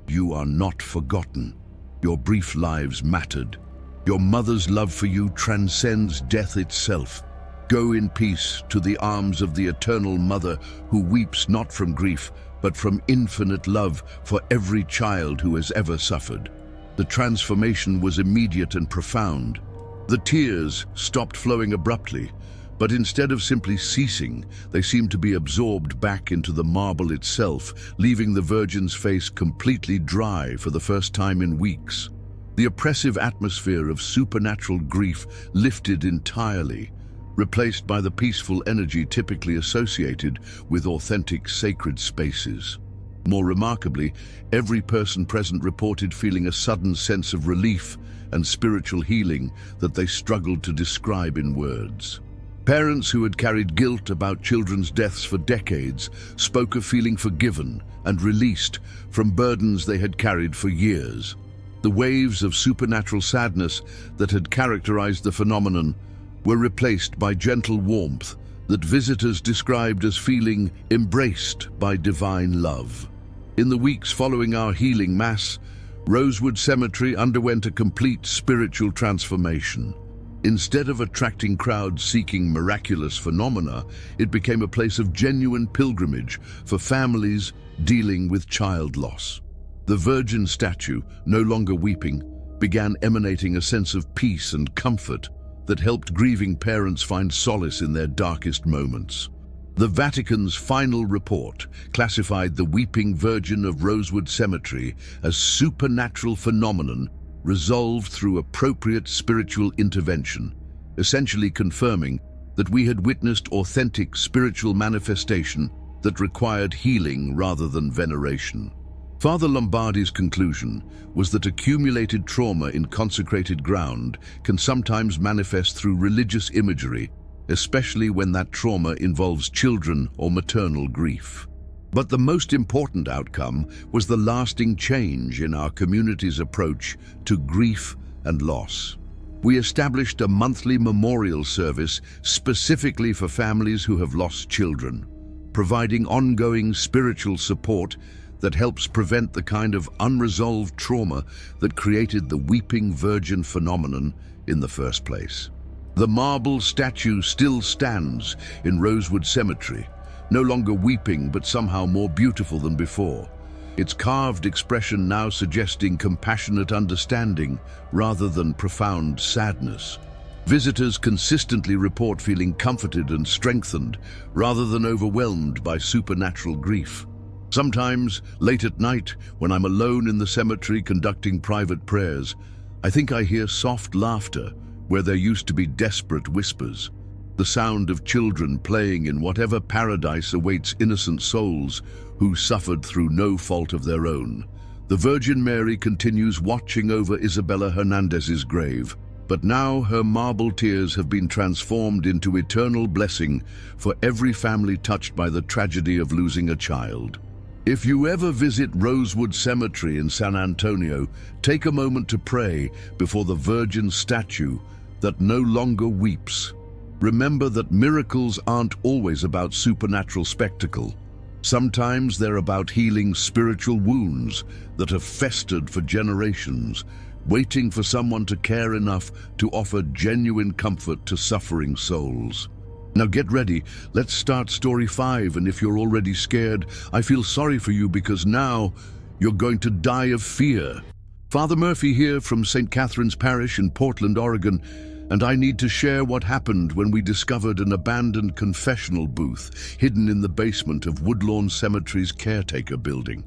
S1: You are not forgotten. Your brief lives mattered. Your mother's love for you transcends death itself. Go in peace to the arms of the eternal Mother, who weeps not from grief, but from infinite love for every child who has ever suffered. The transformation was immediate and profound. The tears stopped flowing abruptly, but instead of simply ceasing, they seemed to be absorbed back into the marble itself, leaving the Virgin's face completely dry for the first time in weeks. The oppressive atmosphere of supernatural grief lifted entirely, replaced by the peaceful energy typically associated with authentic sacred spaces. More remarkably, every person present reported feeling a sudden sense of relief and spiritual healing that they struggled to describe in words. Parents who had carried guilt about children's deaths for decades spoke of feeling forgiven and released from burdens they had carried for years. The waves of supernatural sadness that had characterized the phenomenon were replaced by gentle warmth that visitors described as feeling embraced by divine love. In the weeks following our healing Mass, Rosewood Cemetery underwent a complete spiritual transformation. Instead of attracting crowds seeking miraculous phenomena, it became a place of genuine pilgrimage for families dealing with child loss. The Virgin statue, no longer weeping, began emanating a sense of peace and comfort that helped grieving parents find solace in their darkest moments. The Vatican's final report classified the Weeping Virgin of Rosewood Cemetery as supernatural phenomenon resolved through appropriate spiritual intervention, essentially confirming that we had witnessed authentic spiritual manifestation that required healing rather than veneration. Father Lombardi's conclusion was that accumulated trauma in consecrated ground can sometimes manifest through religious imagery, especially when that trauma involves children or maternal grief. But the most important outcome was the lasting change in our community's approach to grief and loss. We established a monthly memorial service specifically for families who have lost children, providing ongoing spiritual support that helps prevent the kind of unresolved trauma that created the Weeping Virgin phenomenon in the first place. The marble statue still stands in Rosewood Cemetery, no longer weeping but somehow more beautiful than before, its carved expression now suggesting compassionate understanding rather than profound sadness. Visitors consistently report feeling comforted and strengthened rather than overwhelmed by supernatural grief. Sometimes, late at night, when I'm alone in the cemetery conducting private prayers, I think I hear soft laughter where there used to be desperate whispers, the sound of children playing in whatever paradise awaits innocent souls who suffered through no fault of their own. The Virgin Mary continues watching over Isabella Hernandez's grave, but now her marble tears have been transformed into eternal blessing for every family touched by the tragedy of losing a child. If you ever visit Rosewood Cemetery in San Antonio, take a moment to pray before the Virgin statue that no longer weeps. Remember that miracles aren't always about supernatural spectacle. Sometimes they're about healing spiritual wounds that have festered for generations, waiting for someone to care enough to offer genuine comfort to suffering souls. Now get ready, let's start story 5, and if you're already scared, I feel sorry for you because now you're going to die of fear. Father Murphy here from St. Catherine's Parish in Portland, Oregon, and I need to share what happened when we discovered an abandoned confessional booth hidden in the basement of Woodlawn Cemetery's caretaker building.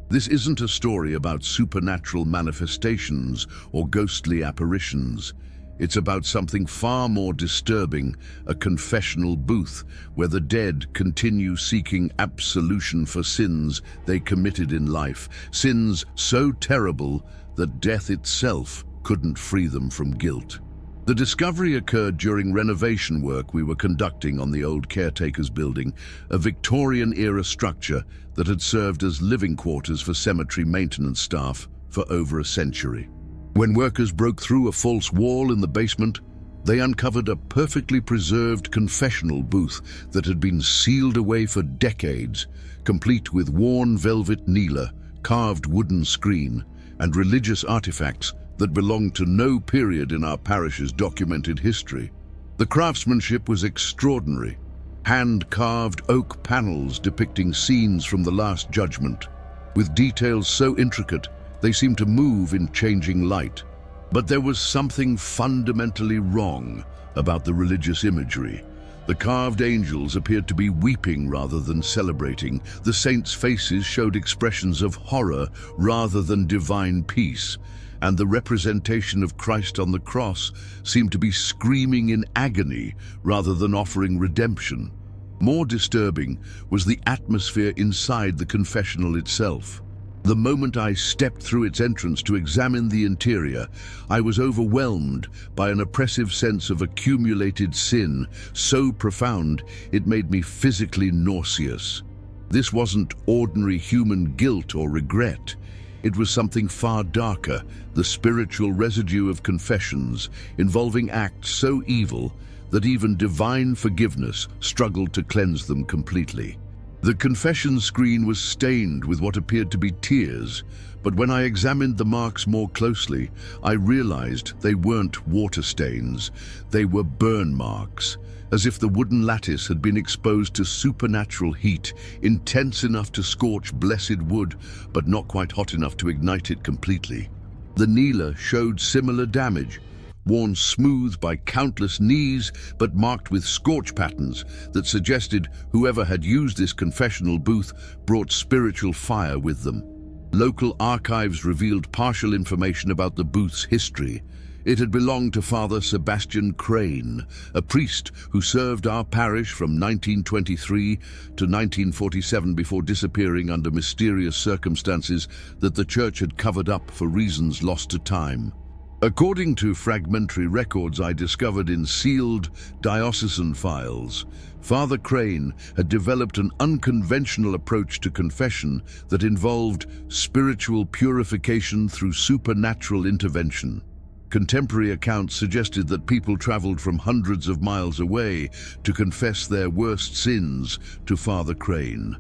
S1: This isn't a story about supernatural manifestations or ghostly apparitions. It's about something far more disturbing, a confessional booth where the dead continue seeking absolution for sins they committed in life, sins so terrible that death itself couldn't free them from guilt. The discovery occurred during renovation work we were conducting on the old caretaker's building, a Victorian-era structure that had served as living quarters for cemetery maintenance staff for over a century. When workers broke through a false wall in the basement, they uncovered a perfectly preserved confessional booth that had been sealed away for decades, complete with worn velvet niela, carved wooden screen, and religious artifacts that belonged to no period in our parish's documented history. The craftsmanship was extraordinary. Hand-carved oak panels depicting scenes from the Last Judgment, with details so intricate they seemed to move in changing light. But there was something fundamentally wrong about the religious imagery. The carved angels appeared to be weeping rather than celebrating. The saints' faces showed expressions of horror rather than divine peace, and the representation of Christ on the cross seemed to be screaming in agony rather than offering redemption. More disturbing was the atmosphere inside the confessional itself. The moment I stepped through its entrance to examine the interior, I was overwhelmed by an oppressive sense of accumulated sin, so profound it made me physically nauseous. This wasn't ordinary human guilt or regret. It was something far darker, the spiritual residue of confessions, involving acts so evil that even divine forgiveness struggled to cleanse them completely. The confession screen was stained with what appeared to be tears, but when I examined the marks more closely, I realized they weren't water stains. They were burn marks, as if the wooden lattice had been exposed to supernatural heat, intense enough to scorch blessed wood, but not quite hot enough to ignite it completely. The niela showed similar damage, worn smooth by countless knees, but marked with scorch patterns that suggested whoever had used this confessional booth brought spiritual fire with them. Local archives revealed partial information about the booth's history. It had belonged to Father Sebastian Crane, a priest who served our parish from 1923 to 1947 before disappearing under mysterious circumstances that the church had covered up for reasons lost to time. According to fragmentary records I discovered in sealed diocesan files, Father Crane had developed an unconventional approach to confession that involved spiritual purification through supernatural intervention. Contemporary accounts suggested that people traveled from hundreds of miles away to confess their worst sins to Father Crane,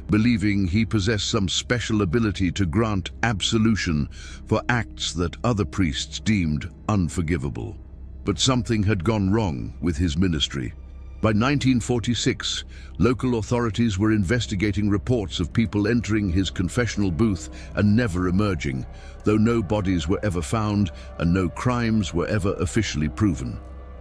S1: believing he possessed some special ability to grant absolution for acts that other priests deemed unforgivable. But something had gone wrong with his ministry. By 1946, local authorities were investigating reports of people entering his confessional booth and never emerging, though no bodies were ever found and no crimes were ever officially proven.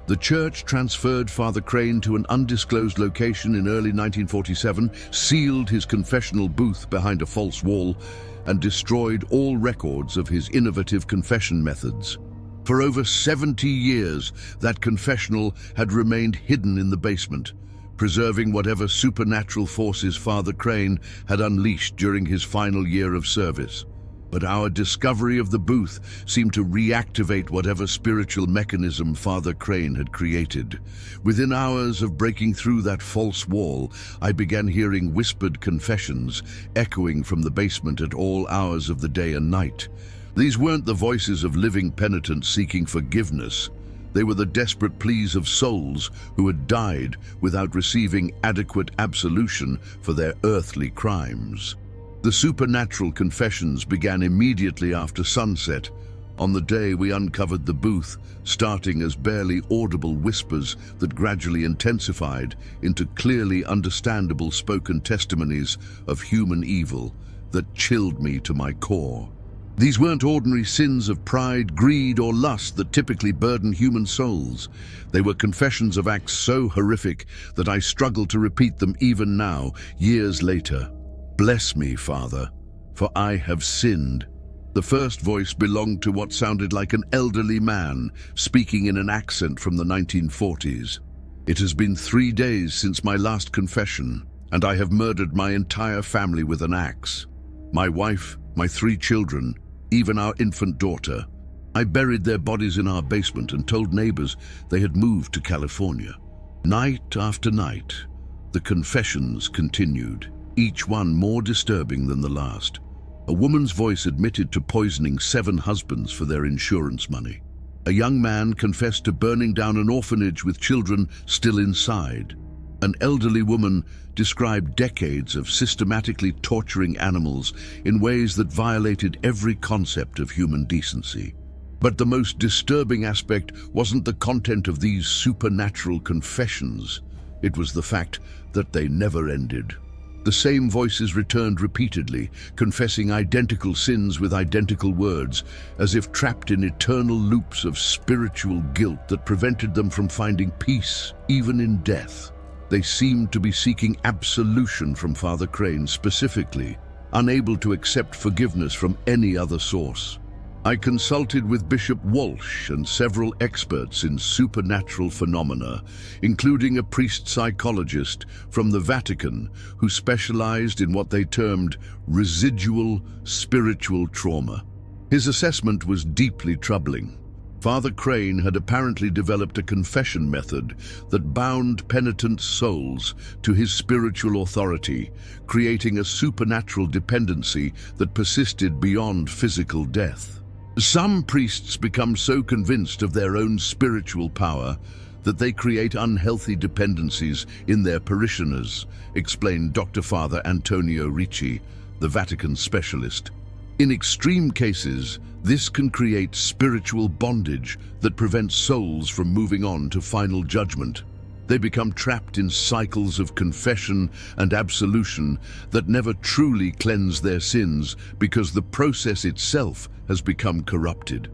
S1: The church transferred Father Crane to an undisclosed location in early 1947, sealed his confessional booth behind a false wall, and destroyed all records of his innovative confession methods. For over 70 years, that confessional had remained hidden in the basement, preserving whatever supernatural forces Father Crane had unleashed during his final year of service. But our discovery of the booth seemed to reactivate whatever spiritual mechanism Father Crane had created. Within hours of breaking through that false wall, I began hearing whispered confessions echoing from the basement at all hours of the day and night. These weren't the voices of living penitents seeking forgiveness. They were the desperate pleas of souls who had died without receiving adequate absolution for their earthly crimes. The supernatural confessions began immediately after sunset, on the day we uncovered the booth, starting as barely audible whispers that gradually intensified into clearly understandable spoken testimonies of human evil that chilled me to my core. These weren't ordinary sins of pride, greed, or lust that typically burden human souls. They were confessions of acts so horrific that I struggle to repeat them even now, years later. "Bless me, Father, for I have sinned." The first voice belonged to what sounded like an elderly man, speaking in an accent from the 1940s. "It has been 3 days since my last confession, and I have murdered my entire family with an axe. My wife, my 3 children, even our infant daughter. I buried their bodies in our basement and told neighbors they had moved to California." Night after night, the confessions continued, each one more disturbing than the last. A woman's voice admitted to poisoning 7 husbands for their insurance money. A young man confessed to burning down an orphanage with children still inside. An elderly woman described decades of systematically torturing animals in ways that violated every concept of human decency. But the most disturbing aspect wasn't the content of these supernatural confessions. It was the fact that they never ended. The same voices returned repeatedly, confessing identical sins with identical words, as if trapped in eternal loops of spiritual guilt that prevented them from finding peace, even in death. They seemed to be seeking absolution from Father Crane specifically, unable to accept forgiveness from any other source. I consulted with Bishop Walsh and several experts in supernatural phenomena, including a priest psychologist from the Vatican who specialized in what they termed residual spiritual trauma. His assessment was deeply troubling. Father Crane had apparently developed a confession method that bound penitent souls to his spiritual authority, creating a supernatural dependency that persisted beyond physical death. Some priests become so convinced of their own spiritual power that they create unhealthy dependencies in their parishioners, explained Dr. Father Antonio Ricci, the Vatican specialist. In extreme cases, this can create spiritual bondage that prevents souls from moving on to final judgment. They become trapped in cycles of confession and absolution that never truly cleanse their sins because the process itself has become corrupted.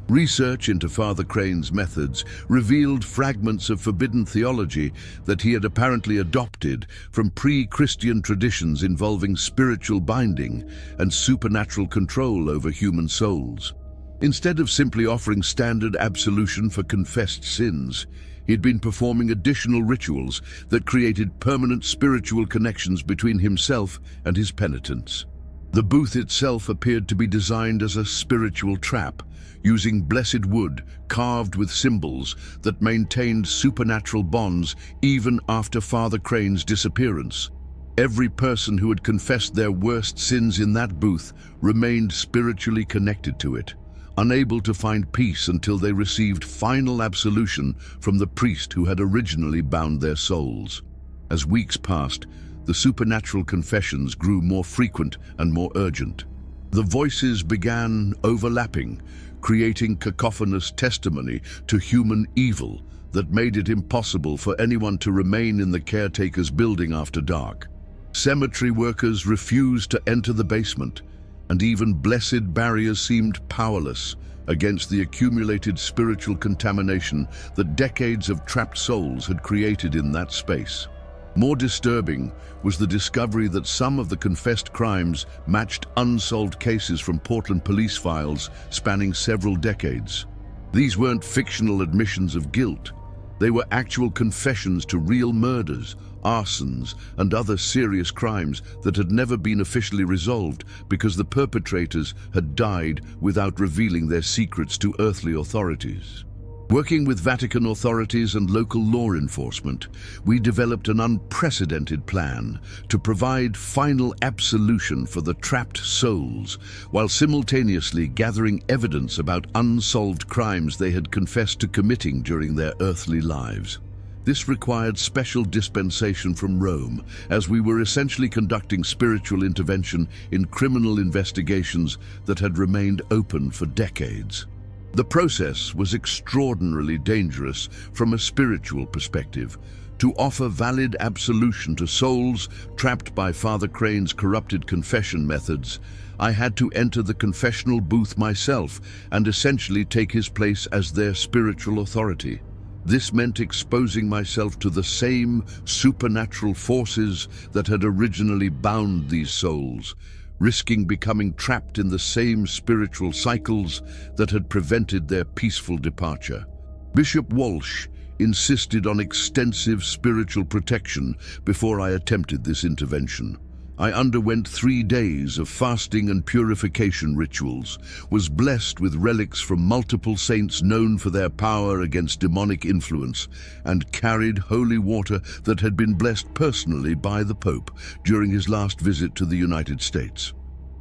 S1: Research into Father Crane's methods revealed fragments of forbidden theology that he had apparently adopted from pre-Christian traditions involving spiritual binding and supernatural control over human souls. Instead of simply offering standard absolution for confessed sins, he'd been performing additional rituals that created permanent spiritual connections between himself and his penitents. The booth itself appeared to be designed as a spiritual trap, using blessed wood carved with symbols that maintained supernatural bonds even after Father Crane's disappearance. Every person who had confessed their worst sins in that booth remained spiritually connected to it, unable to find peace until they received final absolution from the priest who had originally bound their souls. As weeks passed, the supernatural confessions grew more frequent and more urgent. The voices began overlapping, creating cacophonous testimony to human evil that made it impossible for anyone to remain in the caretaker's building after dark. Cemetery workers refused to enter the basement, and even blessed barriers seemed powerless against the accumulated spiritual contamination that decades of trapped souls had created in that space. More disturbing was the discovery that some of the confessed crimes matched unsolved cases from Portland police files spanning several decades. These weren't fictional admissions of guilt. They were actual confessions to real murders, arsons, and other serious crimes that had never been officially resolved because the perpetrators had died without revealing their secrets to earthly authorities. Working with Vatican authorities and local law enforcement, we developed an unprecedented plan to provide final absolution for the trapped souls, while simultaneously gathering evidence about unsolved crimes they had confessed to committing during their earthly lives. This required special dispensation from Rome, as we were essentially conducting spiritual intervention in criminal investigations that had remained open for decades. The process was extraordinarily dangerous from a spiritual perspective. To offer valid absolution to souls trapped by Father Crane's corrupted confession methods, I had to enter the confessional booth myself and essentially take his place as their spiritual authority. This meant exposing myself to the same supernatural forces that had originally bound these souls, risking becoming trapped in the same spiritual cycles that had prevented their peaceful departure. Bishop Walsh insisted on extensive spiritual protection before I attempted this intervention. I underwent 3 days of fasting and purification rituals, was blessed with relics from multiple saints known for their power against demonic influence, and carried holy water that had been blessed personally by the Pope during his last visit to the United States.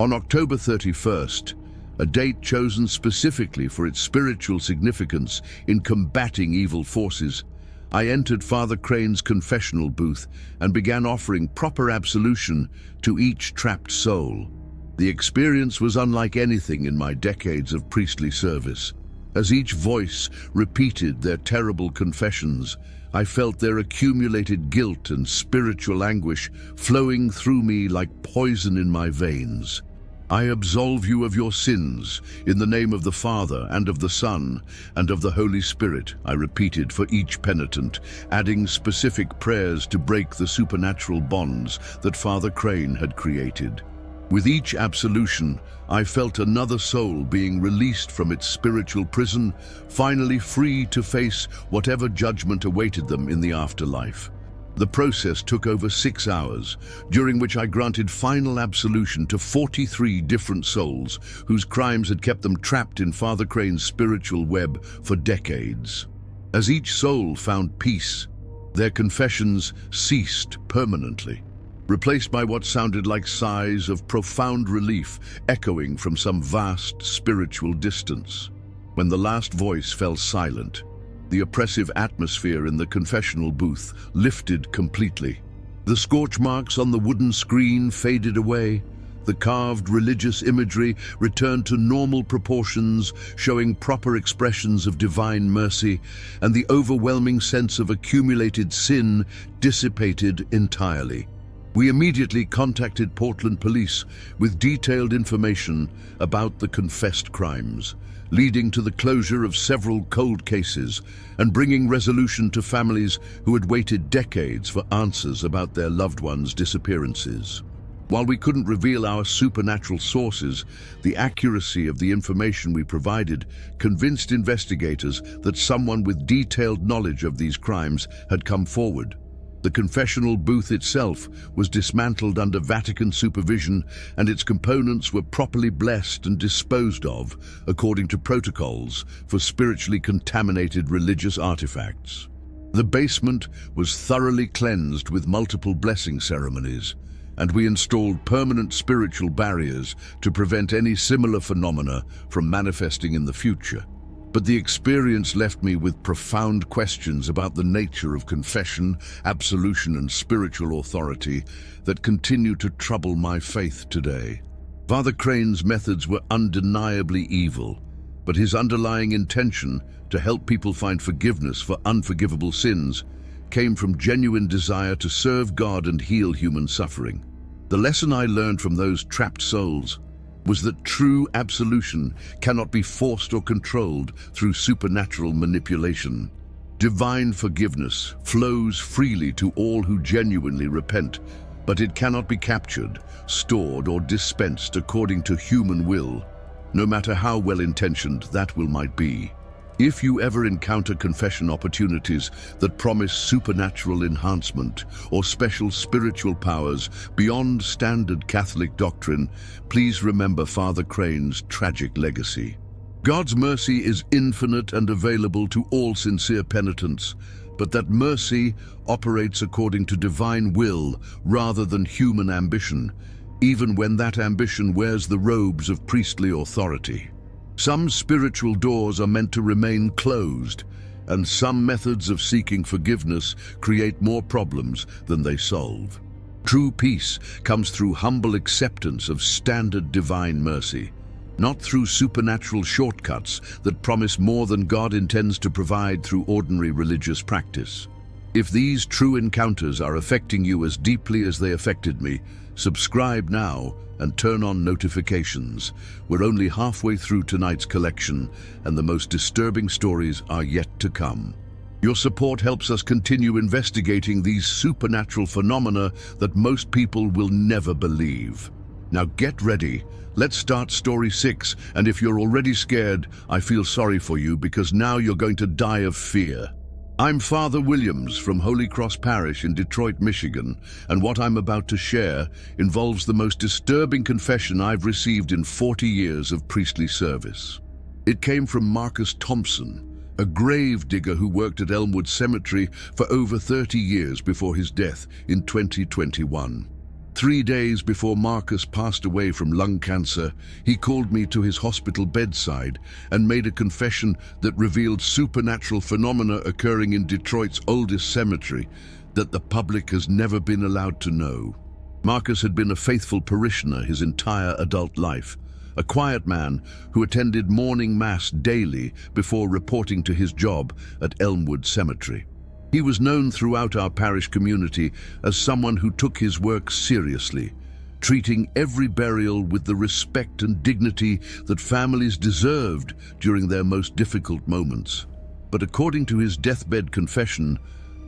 S1: On October 31st, a date chosen specifically for its spiritual significance in combating evil forces, I entered Father Crane's confessional booth and began offering proper absolution to each trapped soul. The experience was unlike anything in my decades of priestly service. As each voice repeated their terrible confessions, I felt their accumulated guilt and spiritual anguish flowing through me like poison in my veins. I absolve you of your sins, in the name of the Father, and of the Son, and of the Holy Spirit, I repeated for each penitent, adding specific prayers to break the supernatural bonds that Father Crane had created. With each absolution, I felt another soul being released from its spiritual prison, finally free to face whatever judgment awaited them in the afterlife. The process took over 6 hours, during which I granted final absolution to 43 different souls whose crimes had kept them trapped in Father Crane's spiritual web for decades. As each soul found peace, their confessions ceased permanently, replaced by what sounded like sighs of profound relief echoing from some vast spiritual distance. When the last voice fell silent, the oppressive atmosphere in the confessional booth lifted completely. The scorch marks on the wooden screen faded away. The carved religious imagery returned to normal proportions, showing proper expressions of divine mercy, and the overwhelming sense of accumulated sin dissipated entirely. We immediately contacted Portland Police with detailed information about the confessed crimes, leading to the closure of several cold cases and bringing resolution to families who had waited decades for answers about their loved ones' disappearances. While we couldn't reveal our supernatural sources, the accuracy of the information we provided convinced investigators that someone with detailed knowledge of these crimes had come forward. The confessional booth itself was dismantled under Vatican supervision, and its components were properly blessed and disposed of according to protocols for spiritually contaminated religious artifacts. The basement was thoroughly cleansed with multiple blessing ceremonies, and we installed permanent spiritual barriers to prevent any similar phenomena from manifesting in the future. But the experience left me with profound questions about the nature of confession, absolution, and spiritual authority that continue to trouble my faith today. Father Crane's methods were undeniably evil, but his underlying intention to help people find forgiveness for unforgivable sins came from genuine desire to serve God and heal human suffering. The lesson I learned from those trapped souls was that true absolution cannot be forced or controlled through supernatural manipulation. Divine forgiveness flows freely to all who genuinely repent, but it cannot be captured, stored, or dispensed according to human will, no matter how well-intentioned that will might be. If you ever encounter confession opportunities that promise supernatural enhancement or special spiritual powers beyond standard Catholic doctrine, please remember Father Crane's tragic legacy. God's mercy is infinite and available to all sincere penitents, but that mercy operates according to divine will rather than human ambition, even when that ambition wears the robes of priestly authority. Some spiritual doors are meant to remain closed, and some methods of seeking forgiveness create more problems than they solve. True peace comes through humble acceptance of standard divine mercy, not through supernatural shortcuts that promise more than God intends to provide through ordinary religious practice. If these true encounters are affecting you as deeply as they affected me, subscribe now and turn on notifications. We're only halfway through tonight's collection, and the most disturbing stories are yet to come. Your support helps us continue investigating these supernatural phenomena that most people will never believe. Now get ready. Let's start story 6, and if you're already scared, I feel sorry for you because now you're going to die of fear. I'm Father Williams from Holy Cross Parish in Detroit, Michigan, and what I'm about to share involves the most disturbing confession I've received in 40 years of priestly service. It came from Marcus Thompson, a grave digger who worked at Elmwood Cemetery for over 30 years before his death in 2021. 3 days before Marcus passed away from lung cancer, he called me to his hospital bedside and made a confession that revealed supernatural phenomena occurring in Detroit's oldest cemetery that the public has never been allowed to know. Marcus had been a faithful parishioner his entire adult life, a quiet man who attended morning mass daily before reporting to his job at Elmwood Cemetery. He was known throughout our parish community as someone who took his work seriously, treating every burial with the respect and dignity that families deserved during their most difficult moments. But according to his deathbed confession,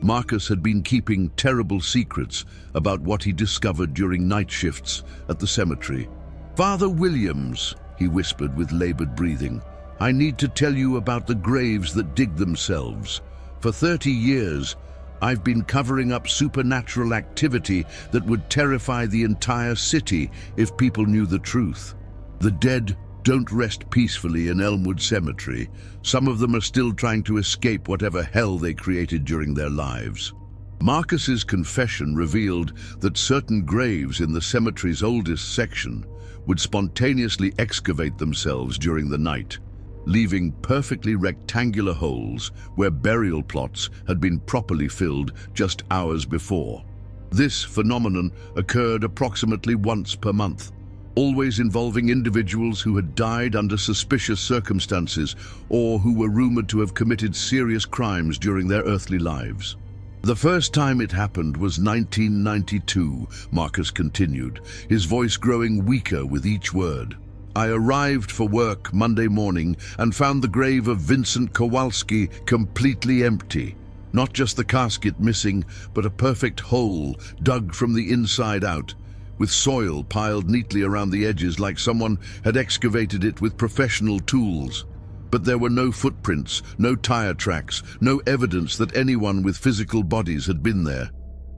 S1: Marcus had been keeping terrible secrets about what he discovered during night shifts at the cemetery. "Father Williams," he whispered with labored breathing, "I need to tell you about the graves that dig themselves. For 30 years, I've been covering up supernatural activity that would terrify the entire city if people knew the truth. The dead don't rest peacefully in Elmwood Cemetery. Some of them are still trying to escape whatever hell they created during their lives." Marcus's confession revealed that certain graves in the cemetery's oldest section would spontaneously excavate themselves during the night, leaving perfectly rectangular holes where burial plots had been properly filled just hours before. This phenomenon occurred approximately once per month, always involving individuals who had died under suspicious circumstances or who were rumored to have committed serious crimes during their earthly lives. "The first time it happened was 1992, Marcus continued, his voice growing weaker with each word. "I arrived for work Monday morning and found the grave of Vincent Kowalski completely empty. Not just the casket missing, but a perfect hole dug from the inside out, with soil piled neatly around the edges like someone had excavated it with professional tools. But there were no footprints, no tire tracks, no evidence that anyone with physical bodies had been there."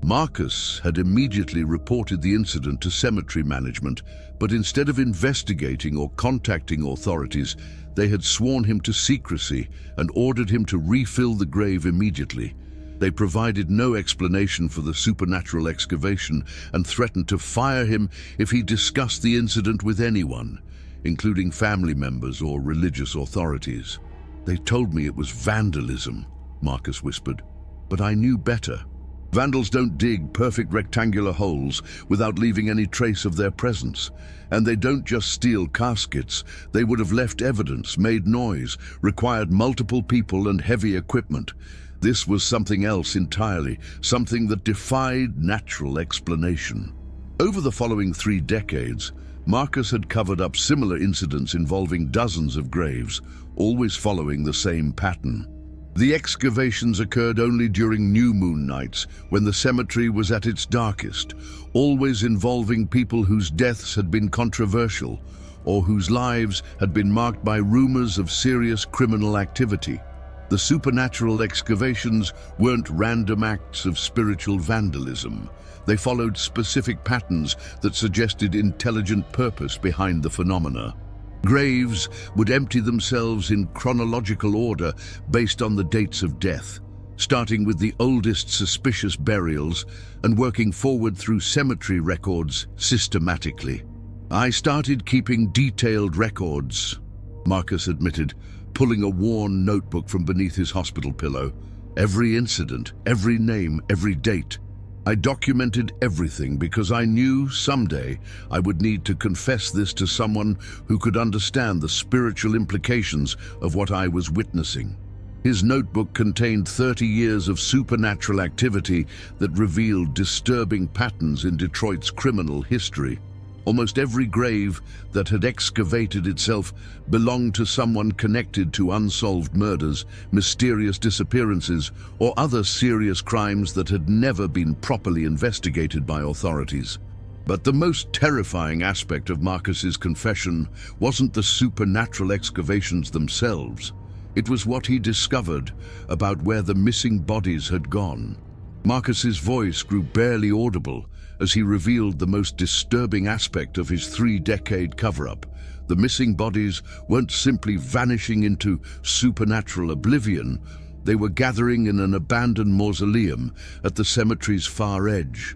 S1: Marcus had immediately reported the incident to cemetery management, but instead of investigating or contacting authorities, they had sworn him to secrecy and ordered him to refill the grave immediately. They provided no explanation for the supernatural excavation and threatened to fire him if he discussed the incident with anyone, including family members or religious authorities. "They told me it was vandalism," Marcus whispered, "but I knew better. Vandals don't dig perfect rectangular holes without leaving any trace of their presence. And they don't just steal caskets. They would have left evidence, made noise, required multiple people and heavy equipment. This was something else entirely, something that defied natural explanation." Over the following 3 decades, Marcus had covered up similar incidents involving dozens of graves, always following the same pattern. The excavations occurred only during new moon nights, when the cemetery was at its darkest, always involving people whose deaths had been controversial or whose lives had been marked by rumors of serious criminal activity. The supernatural excavations weren't random acts of spiritual vandalism. They followed specific patterns that suggested intelligent purpose behind the phenomena. Graves would empty themselves in chronological order based on the dates of death, starting with the oldest suspicious burials and working forward through cemetery records systematically. "I started keeping detailed records," Marcus admitted, pulling a worn notebook from beneath his hospital pillow. "Every incident, every name, every date. I documented everything because I knew someday I would need to confess this to someone who could understand the spiritual implications of what I was witnessing." His notebook contained 30 years of supernatural activity that revealed disturbing patterns in Detroit's criminal history. Almost every grave that had excavated itself belonged to someone connected to unsolved murders, mysterious disappearances, or other serious crimes that had never been properly investigated by authorities. But the most terrifying aspect of Marcus's confession wasn't the supernatural excavations themselves. It was what he discovered about where the missing bodies had gone. Marcus's voice grew barely audible as he revealed the most disturbing aspect of his 3-decade cover-up. The missing bodies weren't simply vanishing into supernatural oblivion. They were gathering in an abandoned mausoleum at the cemetery's far edge.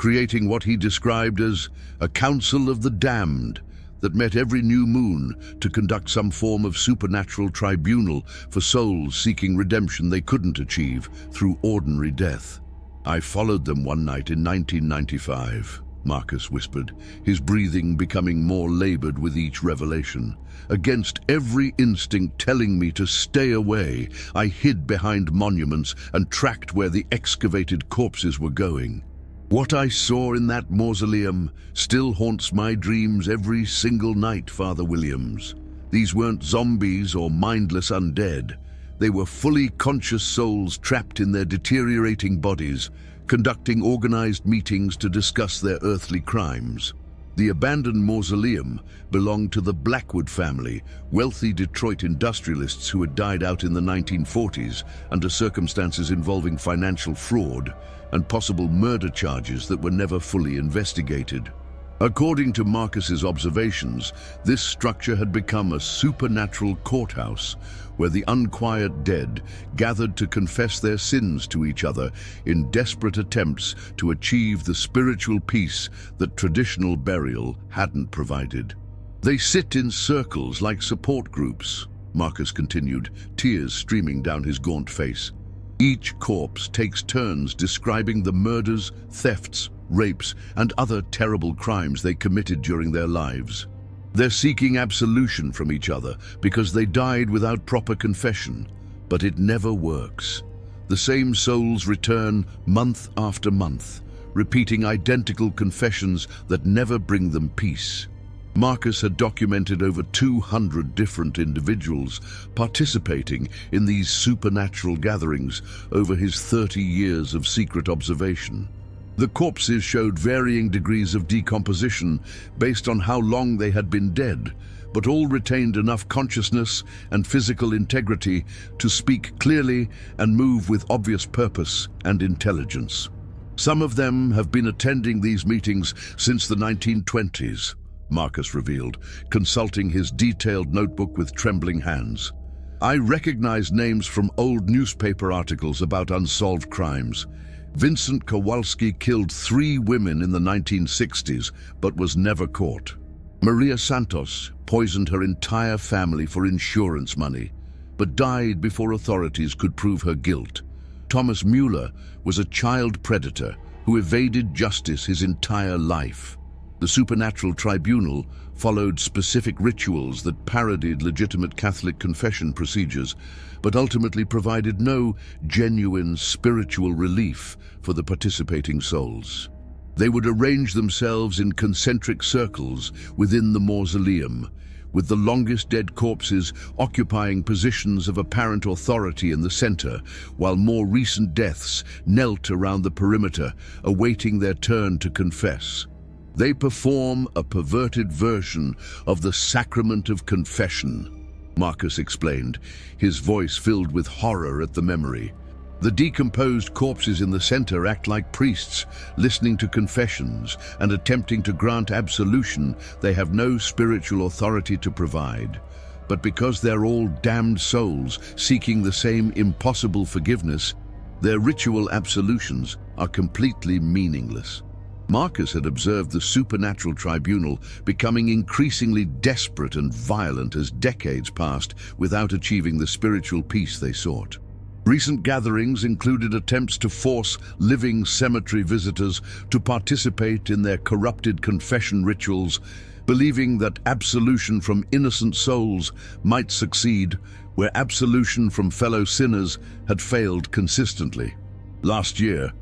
S1: creating what he described as a council of the damned that met every new moon to conduct some form of supernatural tribunal for souls seeking redemption they couldn't achieve through ordinary death. "I followed them one night in 1995, Marcus whispered, his breathing becoming more labored with each revelation. "Against every instinct telling me to stay away, I hid behind monuments and tracked where the excavated corpses were going. What I saw in that mausoleum still haunts my dreams every single night, Father Williams. These weren't zombies or mindless undead. They were fully conscious souls trapped in their deteriorating bodies, conducting organized meetings to discuss their earthly crimes. The abandoned mausoleum belonged to the Blackwood family, wealthy Detroit industrialists who had died out in the 1940s under circumstances involving financial fraud and possible murder charges that were never fully investigated. According to Marcus's observations, this structure had become a supernatural courthouse where the unquiet dead gathered to confess their sins to each other in desperate attempts to achieve the spiritual peace that traditional burial hadn't provided. "They sit in circles like support groups," Marcus continued, tears streaming down his gaunt face. "Each corpse takes turns describing the murders, thefts, rapes, and other terrible crimes they committed during their lives. They're seeking absolution from each other because they died without proper confession, but it never works. The same souls return month after month, repeating identical confessions that never bring them peace." Marcus had documented over 200 different individuals participating in these supernatural gatherings over his 30 years of secret observation. The corpses showed varying degrees of decomposition based on how long they had been dead, but all retained enough consciousness and physical integrity to speak clearly and move with obvious purpose and intelligence. "Some of them have been attending these meetings since the 1920s, Marcus revealed, consulting his detailed notebook with trembling hands. "I recognize names from old newspaper articles about unsolved crimes. Vincent Kowalski killed 3 women in the 1960s, but was never caught. Maria Santos poisoned her entire family for insurance money, but died before authorities could prove her guilt. Thomas Mueller was a child predator who evaded justice his entire life. The supernatural tribunal followed specific rituals that parodied legitimate Catholic confession procedures, but ultimately provided no genuine spiritual relief for the participating souls. They would arrange themselves in concentric circles within the mausoleum, with the longest dead corpses occupying positions of apparent authority in the center, while more recent deaths knelt around the perimeter, awaiting their turn to confess. They perform a perverted version of the sacrament of confession," Marcus explained, his voice filled with horror at the memory. "The decomposed corpses in the center act like priests, listening to confessions and attempting to grant absolution they have no spiritual authority to provide. But because they're all damned souls seeking the same impossible forgiveness, their ritual absolutions are completely meaningless." Marcus had observed the supernatural tribunal becoming increasingly desperate and violent as decades passed without achieving the spiritual peace they sought. Recent gatherings included attempts to force living cemetery visitors to participate in their corrupted confession rituals, believing that absolution from innocent souls might succeed where absolution from fellow sinners had failed consistently. Last year,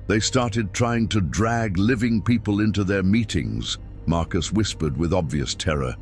S1: they started trying to drag living people into their meetings, Marcus whispered with obvious terror.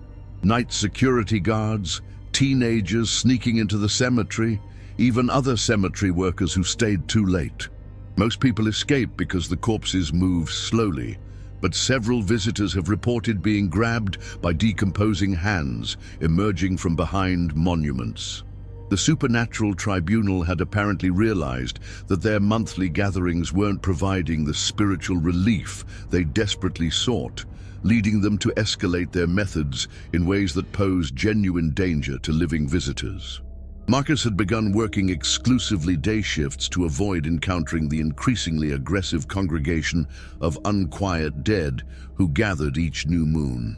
S1: Night security guards, teenagers sneaking into the cemetery, even other cemetery workers who stayed too late. Most people escape because the corpses move slowly, but several visitors have reported being grabbed by decomposing hands emerging from behind monuments. The supernatural tribunal had apparently realized that their monthly gatherings weren't providing the spiritual relief they desperately sought, leading them to escalate their methods in ways that pose genuine danger to living visitors. Marcus had begun working exclusively day shifts to avoid encountering the increasingly aggressive congregation of unquiet dead who gathered each new moon.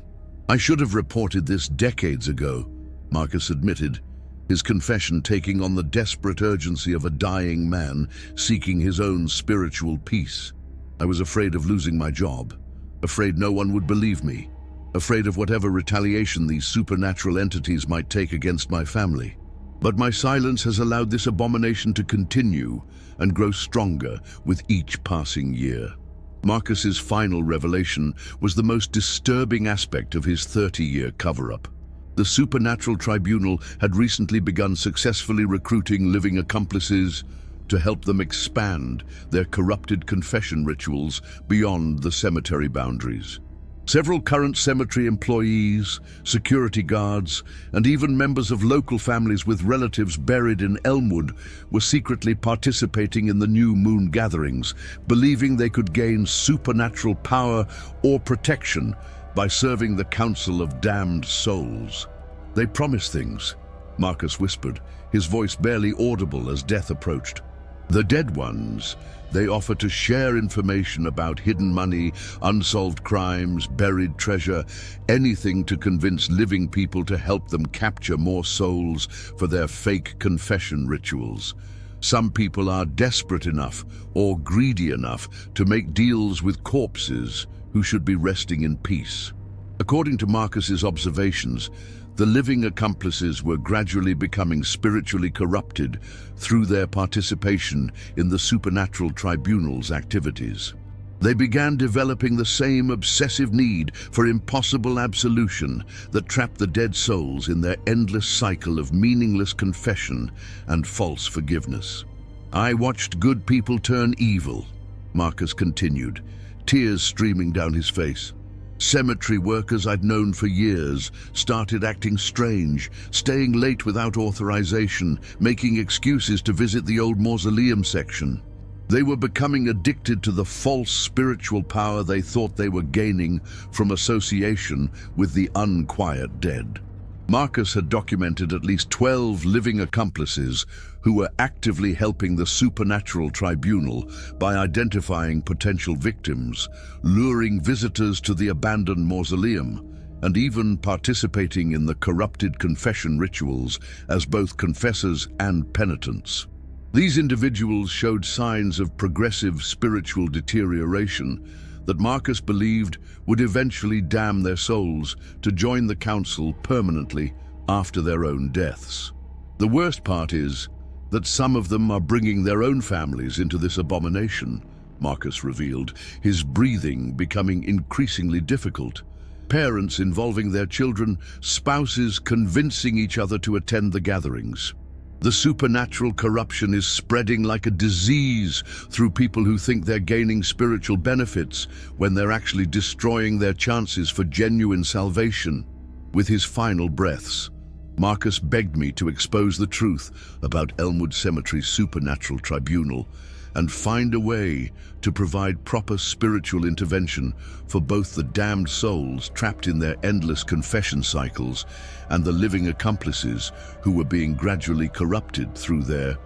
S1: "I should have reported this decades ago," Marcus admitted, his confession taking on the desperate urgency of a dying man seeking his own spiritual peace. "I was afraid of losing my job, afraid no one would believe me, afraid of whatever retaliation these supernatural entities might take against my family. But my silence has allowed this abomination to continue and grow stronger with each passing year." Marcus's final revelation was the most disturbing aspect of his 30-year cover-up. The Supernatural Tribunal had recently begun successfully recruiting living accomplices to help them expand their corrupted confession rituals beyond the cemetery boundaries. Several current cemetery employees, security guards, and even members of local families with relatives buried in Elmwood were secretly participating in the new moon gatherings, believing they could gain supernatural power or protection by serving the Council of Damned Souls. "They promise things," Marcus whispered, his voice barely audible as death approached. "The dead ones, they offer to share information about hidden money, unsolved crimes, buried treasure, anything to convince living people to help them capture more souls for their fake confession rituals. Some people are desperate enough or greedy enough to make deals with corpses who should be resting in peace." According to Marcus's observations, the living accomplices were gradually becoming spiritually corrupted through their participation in the Supernatural Tribunal's activities. They began developing the same obsessive need for impossible absolution that trapped the dead souls in their endless cycle of meaningless confession and false forgiveness. "I watched good people turn evil," Marcus continued, tears streaming down his face. "Cemetery workers I'd known for years started acting strange, staying late without authorization, making excuses to visit the old mausoleum section. They were becoming addicted to the false spiritual power they thought they were gaining from association with the unquiet dead." Marcus had documented at least 12 living accomplices who were actively helping the Supernatural Tribunal by identifying potential victims, luring visitors to the abandoned mausoleum, and even participating in the corrupted confession rituals as both confessors and penitents. These individuals showed signs of progressive spiritual deterioration that Marcus believed would eventually damn their souls to join the council permanently after their own deaths. The worst part is that some of them are bringing their own families into this abomination, Marcus revealed, his breathing becoming increasingly difficult. Parents involving their children, spouses convincing each other to attend the gatherings. The supernatural corruption is spreading like a disease through people who think they're gaining spiritual benefits when they're actually destroying their chances for genuine salvation. With his final breaths, Marcus begged me to expose the truth about Elmwood Cemetery's Supernatural Tribunal and find a way to provide proper spiritual intervention for both the damned souls trapped in their endless confession cycles and the living accomplices who were being gradually corrupted through their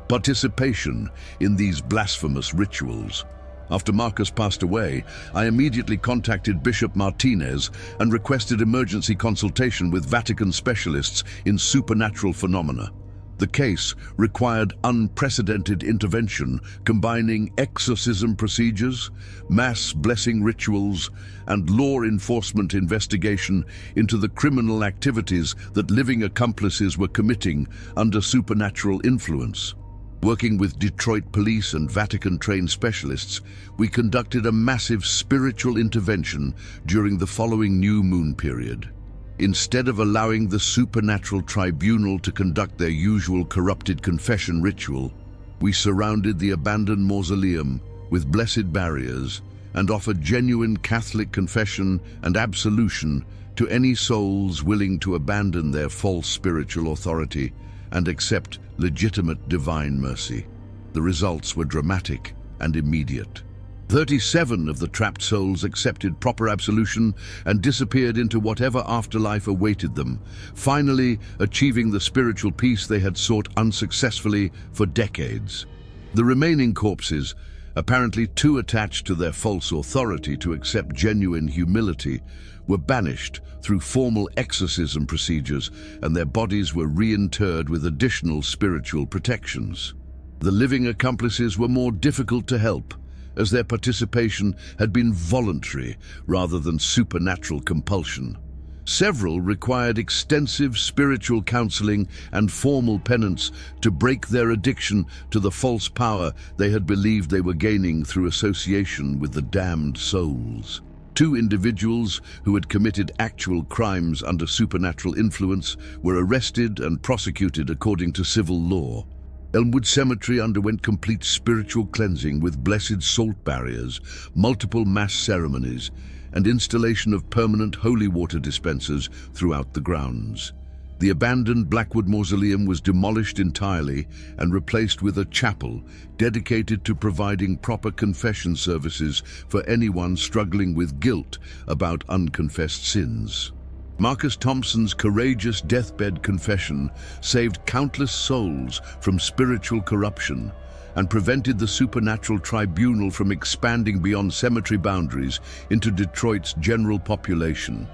S1: participation in these blasphemous rituals. After Marcus passed away, I immediately contacted Bishop Martinez and requested emergency consultation with Vatican specialists in supernatural phenomena. The case required unprecedented intervention, combining exorcism procedures, mass blessing rituals, and law enforcement investigation into the criminal activities that living accomplices were committing under supernatural influence. Working with Detroit police and Vatican-trained specialists, we conducted a massive spiritual intervention during the following new moon period. Instead of allowing the Supernatural Tribunal to conduct their usual corrupted confession ritual, we surrounded the abandoned mausoleum with blessed barriers and offered genuine Catholic confession and absolution to any souls willing to abandon their false spiritual authority and accept legitimate divine mercy. The results were dramatic and immediate. 37 of the trapped souls accepted proper absolution and disappeared into whatever afterlife awaited them, finally achieving the spiritual peace they had sought unsuccessfully for decades. The remaining corpses, apparently too attached to their false authority to accept genuine humility, were banished through formal exorcism procedures, and their bodies were reinterred with additional spiritual protections. The living accomplices were more difficult to help, as their participation had been voluntary rather than supernatural compulsion. Several required extensive spiritual counseling and formal penance to break their addiction to the false power they had believed they were gaining through association with the damned souls. 2 individuals who had committed actual crimes under supernatural influence were arrested and prosecuted according to civil law. Elmwood Cemetery underwent complete spiritual cleansing with blessed salt barriers, multiple mass ceremonies, and installation of permanent holy water dispensers throughout the grounds. The abandoned Blackwood Mausoleum was demolished entirely and replaced with a chapel dedicated to providing proper confession services for anyone struggling with guilt about unconfessed sins. Marcus Thompson's courageous deathbed confession saved countless souls from spiritual corruption and prevented the supernatural tribunal from expanding beyond cemetery boundaries into Detroit's general population.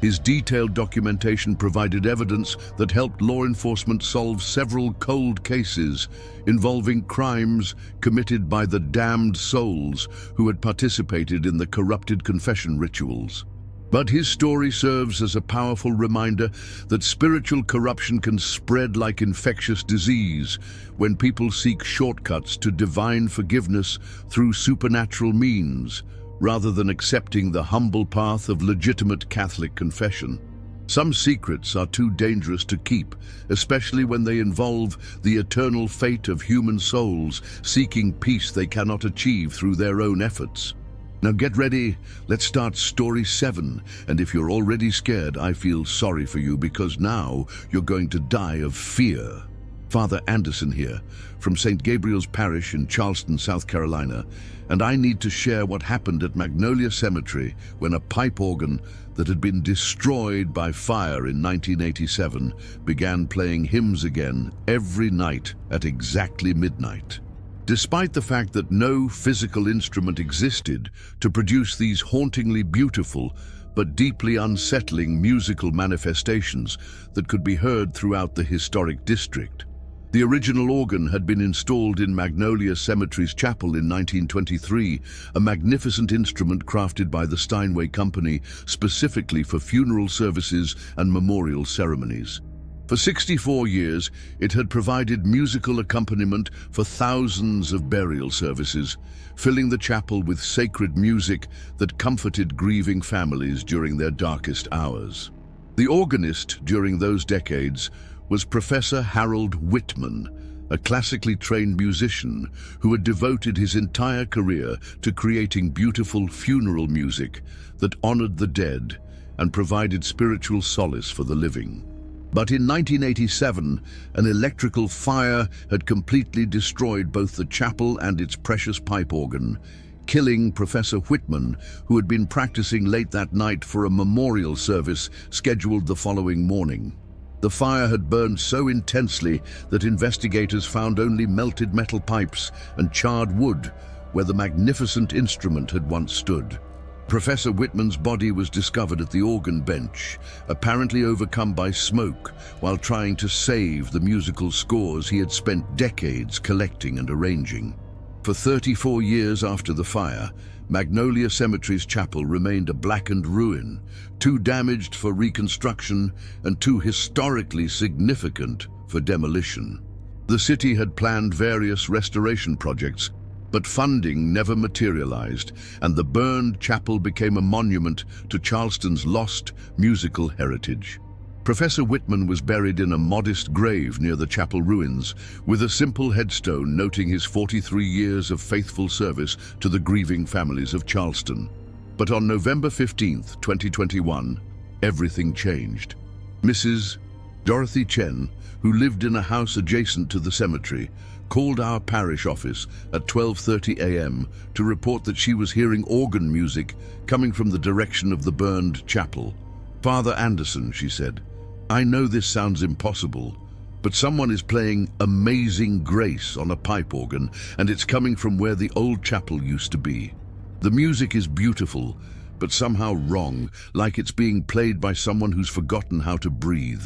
S1: His detailed documentation provided evidence that helped law enforcement solve several cold cases involving crimes committed by the damned souls who had participated in the corrupted confession rituals. But his story serves as a powerful reminder that spiritual corruption can spread like infectious disease when people seek shortcuts to divine forgiveness through supernatural means, rather than accepting the humble path of legitimate Catholic confession. Some secrets are too dangerous to keep, especially when they involve the eternal fate of human souls seeking peace they cannot achieve through their own efforts. Now get ready, let's start story 7, and if you're already scared, I feel sorry for you because now you're going to die of fear. Father Anderson here, from St. Gabriel's Parish in Charleston, South Carolina, and I need to share what happened at Magnolia Cemetery when a pipe organ that had been destroyed by fire in 1987 began playing hymns again every night at exactly midnight. Despite the fact that no physical instrument existed to produce these hauntingly beautiful but deeply unsettling musical manifestations that could be heard throughout the historic district. The original organ had been installed in Magnolia Cemetery's chapel in 1923, a magnificent instrument crafted by the Steinway Company specifically for funeral services and memorial ceremonies. For 64 years, it had provided musical accompaniment for thousands of burial services, filling the chapel with sacred music that comforted grieving families during their darkest hours. The organist during those decades was Professor Harold Whitman, a classically trained musician who had devoted his entire career to creating beautiful funeral music that honored the dead and provided spiritual solace for the living. But in 1987, an electrical fire had completely destroyed both the chapel and its precious pipe organ, killing Professor Whitman, who had been practicing late that night for a memorial service scheduled the following morning. The fire had burned so intensely that investigators found only melted metal pipes and charred wood where the magnificent instrument had once stood. Professor Whitman's body was discovered at the organ bench, apparently overcome by smoke, while trying to save the musical scores he had spent decades collecting and arranging. For 34 years after the fire, Magnolia Cemetery's chapel remained a blackened ruin, too damaged for reconstruction and too historically significant for demolition. The city had planned various restoration projects, but funding never materialized, and the burned chapel became a monument to Charleston's lost musical heritage. Professor Whitman was buried in a modest grave near the chapel ruins, with a simple headstone noting his 43 years of faithful service to the grieving families of Charleston. But on November 15, 2021, everything changed. Mrs. Dorothy Chen, who lived in a house adjacent to the cemetery, called our parish office at 12:30 a.m. to report that she was hearing organ music coming from the direction of the burned chapel. "Father Anderson," she said, "I know this sounds impossible, but someone is playing Amazing Grace on a pipe organ, and it's coming from where the old chapel used to be. The music is beautiful, but somehow wrong, like it's being played by someone who's forgotten how to breathe."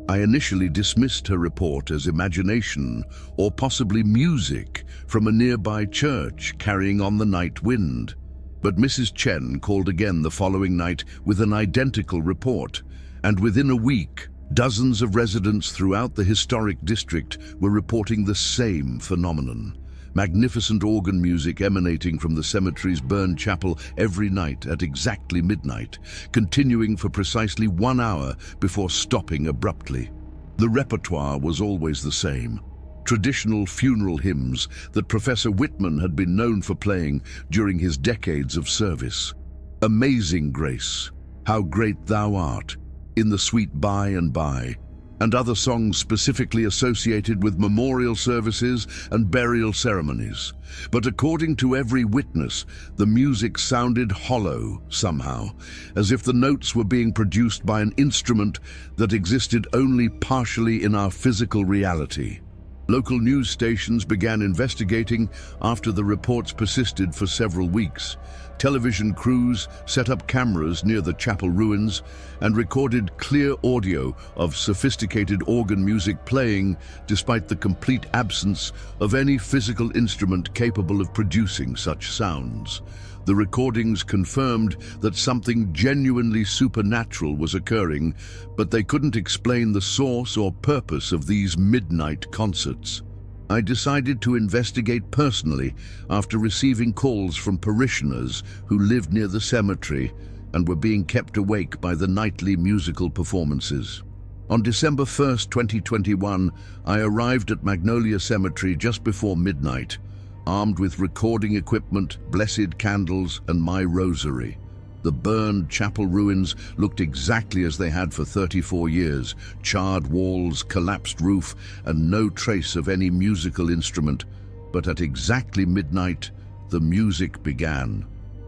S1: I initially dismissed her report as imagination or possibly music from a nearby church carrying on the night wind. But Mrs. Chen called again the following night with an identical report, and within a week, dozens of residents throughout the historic district were reporting the same phenomenon. Magnificent organ music emanating from the cemetery's burned chapel every night at exactly midnight, continuing for precisely 1 hour before stopping abruptly. The repertoire was always the same. Traditional funeral hymns that Professor Whitman had been known for playing during his decades of service. Amazing Grace, How Great Thou Art, In the Sweet By and By, and other songs specifically associated with memorial services and burial ceremonies. But according to every witness, the music sounded hollow somehow, as if the notes were being produced by an instrument that existed only partially in our physical reality. Local news stations began investigating after the reports persisted for several weeks. Television crews set up cameras near the chapel ruins and recorded clear audio of sophisticated organ music playing despite the complete absence of any physical instrument capable of producing such sounds. The recordings confirmed that something genuinely supernatural was occurring, but they couldn't explain the source or purpose of these midnight concerts. I decided to investigate personally after receiving calls from parishioners who lived near the cemetery and were being kept awake by the nightly musical performances. On December 1st, 2021, I arrived at Magnolia Cemetery just before midnight, armed with recording equipment, blessed candles, and my rosary. The burned chapel ruins looked exactly as they had for 34 years, charred walls, collapsed roof, and no trace of any musical instrument. But at exactly midnight, the music began.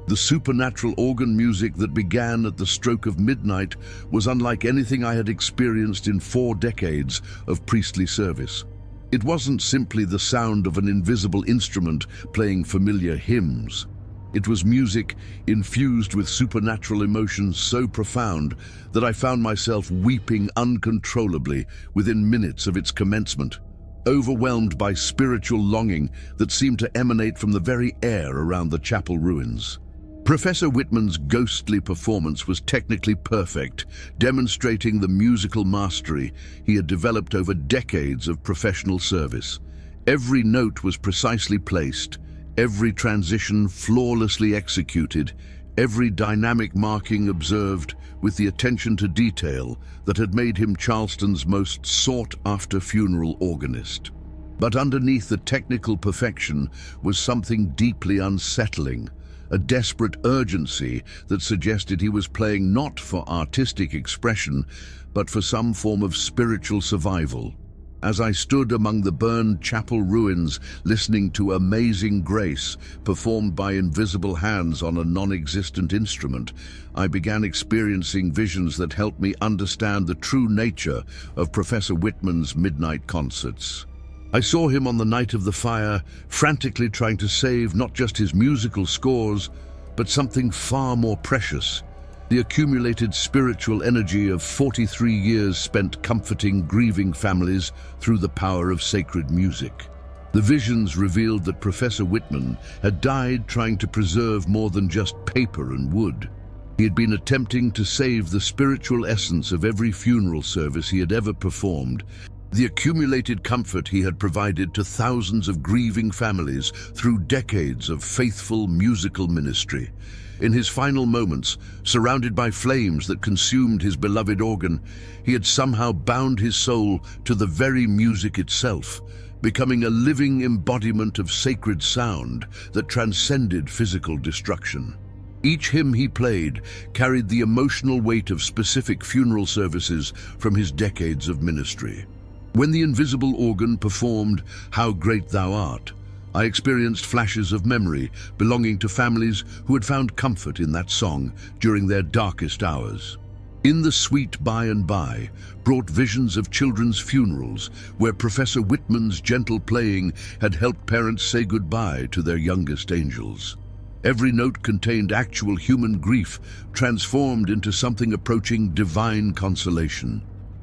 S1: The supernatural organ music that began at the stroke of midnight was unlike anything I had experienced in 4 decades of priestly service. It wasn't simply the sound of an invisible instrument playing familiar hymns. It was music infused with supernatural emotions so profound that I found myself weeping uncontrollably within minutes of its commencement, overwhelmed by spiritual longing that seemed to emanate from the very air around the chapel ruins. Professor Whitman's ghostly performance was technically perfect, demonstrating the musical mastery he had developed over decades of professional service. Every note was precisely placed, every transition flawlessly executed, every dynamic marking observed with the attention to detail that had made him Charleston's most sought-after funeral organist. But underneath the technical perfection was something deeply unsettling, a desperate urgency that suggested he was playing not for artistic expression, but for some form of spiritual survival. As I stood among the burned chapel ruins, listening to Amazing Grace, performed by invisible hands on a non-existent instrument, I began experiencing visions that helped me understand the true nature of Professor Whitman's midnight concerts. I saw him on the night of the fire, frantically trying to save not just his musical scores, but something far more precious: the accumulated spiritual energy of 43 years spent comforting grieving families through the power of sacred music. The visions revealed that Professor Whitman had died trying to preserve more than just paper and wood. He had been attempting to save the spiritual essence of every funeral service he had ever performed, the accumulated comfort he had provided to thousands of grieving families through decades of faithful musical ministry. In his final moments, surrounded by flames that consumed his beloved organ, he had somehow bound his soul to the very music itself, becoming a living embodiment of sacred sound that transcended physical destruction. Each hymn he played carried the emotional weight of specific funeral services from his decades of ministry. When the invisible organ performed "How Great Thou Art," I experienced flashes of memory belonging to families who had found comfort in that song during their darkest hours. "In the Sweet By and By" brought visions of children's funerals where Professor Whitman's gentle playing had helped parents say goodbye to their youngest angels. Every note contained actual human grief transformed into something approaching divine consolation.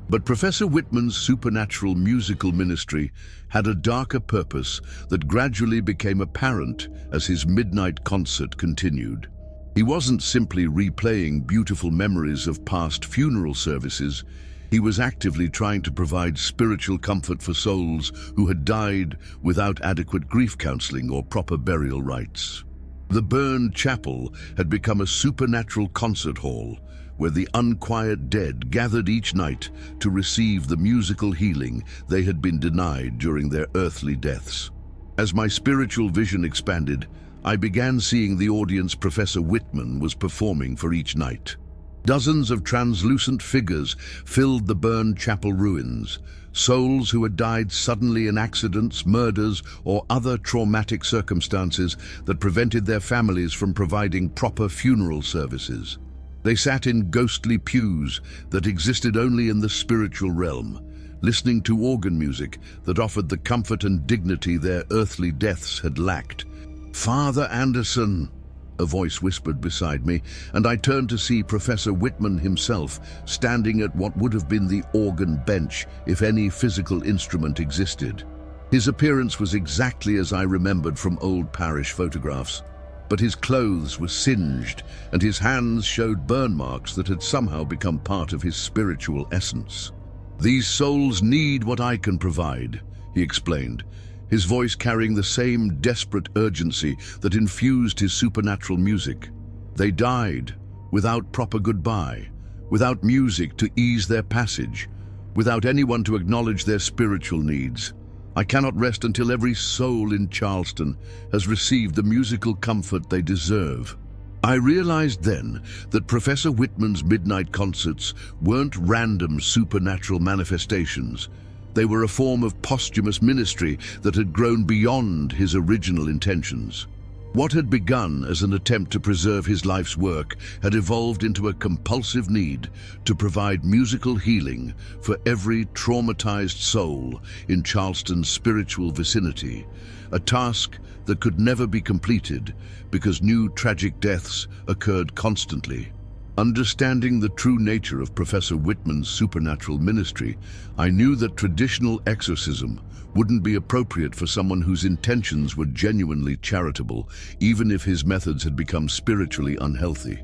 S1: But Professor Whitman's supernatural musical ministry had a darker purpose that gradually became apparent as his midnight concert continued. He wasn't simply replaying beautiful memories of past funeral services. He was actively trying to provide spiritual comfort for souls who had died without adequate grief counseling or proper burial rites. The burned chapel had become a supernatural concert hall where the unquiet dead gathered each night to receive the musical healing they had been denied during their earthly deaths. As my spiritual vision expanded, I began seeing the audience Professor Whitman was performing for each night. Dozens of translucent figures filled the burned chapel ruins, souls who had died suddenly in accidents, murders, or other traumatic circumstances that prevented their families from providing proper funeral services. They sat in ghostly pews that existed only in the spiritual realm, listening to organ music that offered the comfort and dignity their earthly deaths had lacked. "Father Anderson," a voice whispered beside me, and I turned to see Professor Whitman himself standing at what would have been the organ bench if any physical instrument existed. His appearance was exactly as I remembered from old parish photographs, but his clothes were singed and his hands showed burn marks that had somehow become part of his spiritual essence. "These souls need what I can provide," he explained, his voice carrying the same desperate urgency that infused his supernatural music. "They died without proper goodbye, without music to ease their passage, without anyone to acknowledge their spiritual needs. I cannot rest until every soul in Charleston has received the musical comfort they deserve." I realized then that Professor Whitman's midnight concerts weren't random supernatural manifestations. They were a form of posthumous ministry that had grown beyond his original intentions. What had begun as an attempt to preserve his life's work had evolved into a compulsive need to provide musical healing for every traumatized soul in Charleston's spiritual vicinity, a task that could never be completed because new tragic deaths occurred constantly. Understanding the true nature of Professor Whitman's supernatural ministry, I knew that traditional exorcism wouldn't be appropriate for someone whose intentions were genuinely charitable, even if his methods had become spiritually unhealthy.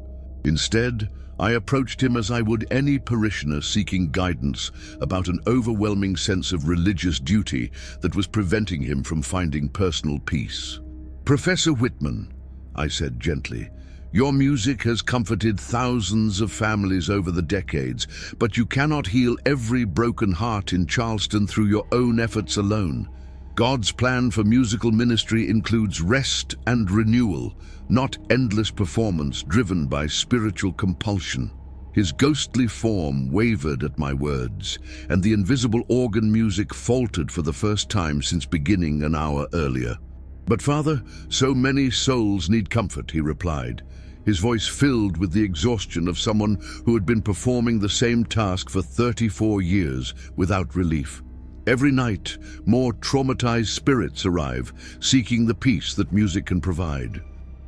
S1: Instead, I approached him as I would any parishioner seeking guidance about an overwhelming sense of religious duty that was preventing him from finding personal peace. "Professor Whitman," I said gently, "your music has comforted thousands of families over the decades, but you cannot heal every broken heart in Charleston through your own efforts alone. God's plan for musical ministry includes rest and renewal, not endless performance driven by spiritual compulsion." His ghostly form wavered at my words, and the invisible organ music faltered for the first time since beginning an hour earlier. "But Father, so many souls need comfort," he replied, his voice filled with the exhaustion of someone who had been performing the same task for 34 years without relief. "Every night, more traumatized spirits arrive, seeking the peace that music can provide.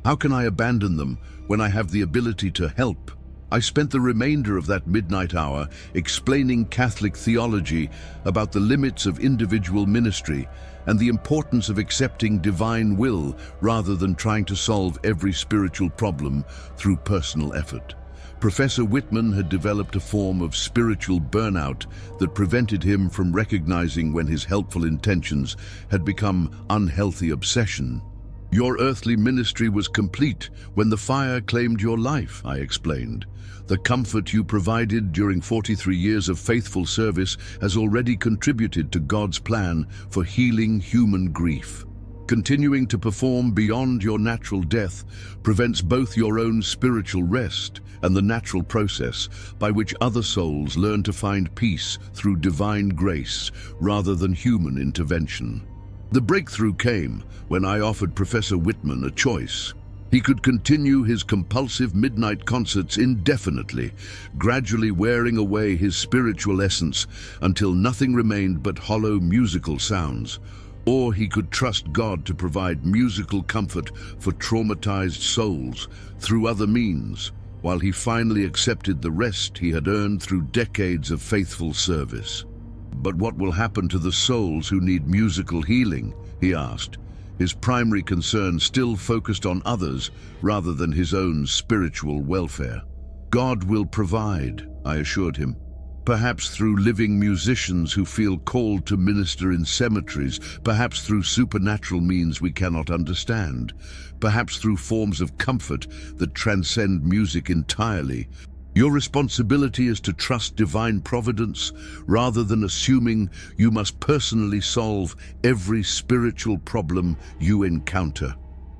S1: How can I abandon them when I have the ability to help?" I spent the remainder of that midnight hour explaining Catholic theology about the limits of individual ministry and the importance of accepting divine will rather than trying to solve every spiritual problem through personal effort. Professor Whitman had developed a form of spiritual burnout that prevented him from recognizing when his helpful intentions had become unhealthy obsession. "Your earthly ministry was complete when the fire claimed your life," I explained. "The comfort you provided during 43 years of faithful service has already contributed to God's plan for healing human grief." Continuing to perform beyond your natural death prevents both your own spiritual rest and the natural process by which other souls learn to find peace through divine grace rather than human intervention. The breakthrough came when I offered Professor Whitman a choice. He could continue his compulsive midnight concerts indefinitely, gradually wearing away his spiritual essence until nothing remained but hollow musical sounds. Or he could trust God to provide musical comfort for traumatized souls through other means, while he finally accepted the rest he had earned through decades of faithful service. "But what will happen to the souls who need musical healing?" he asked, his primary concern still focused on others rather than his own spiritual welfare. "God will provide," I assured him. "Perhaps through living musicians who feel called to minister in cemeteries, perhaps through supernatural means we cannot understand, perhaps through forms of comfort that transcend music entirely. Your responsibility is to trust divine providence rather than assuming you must personally solve every spiritual problem you encounter."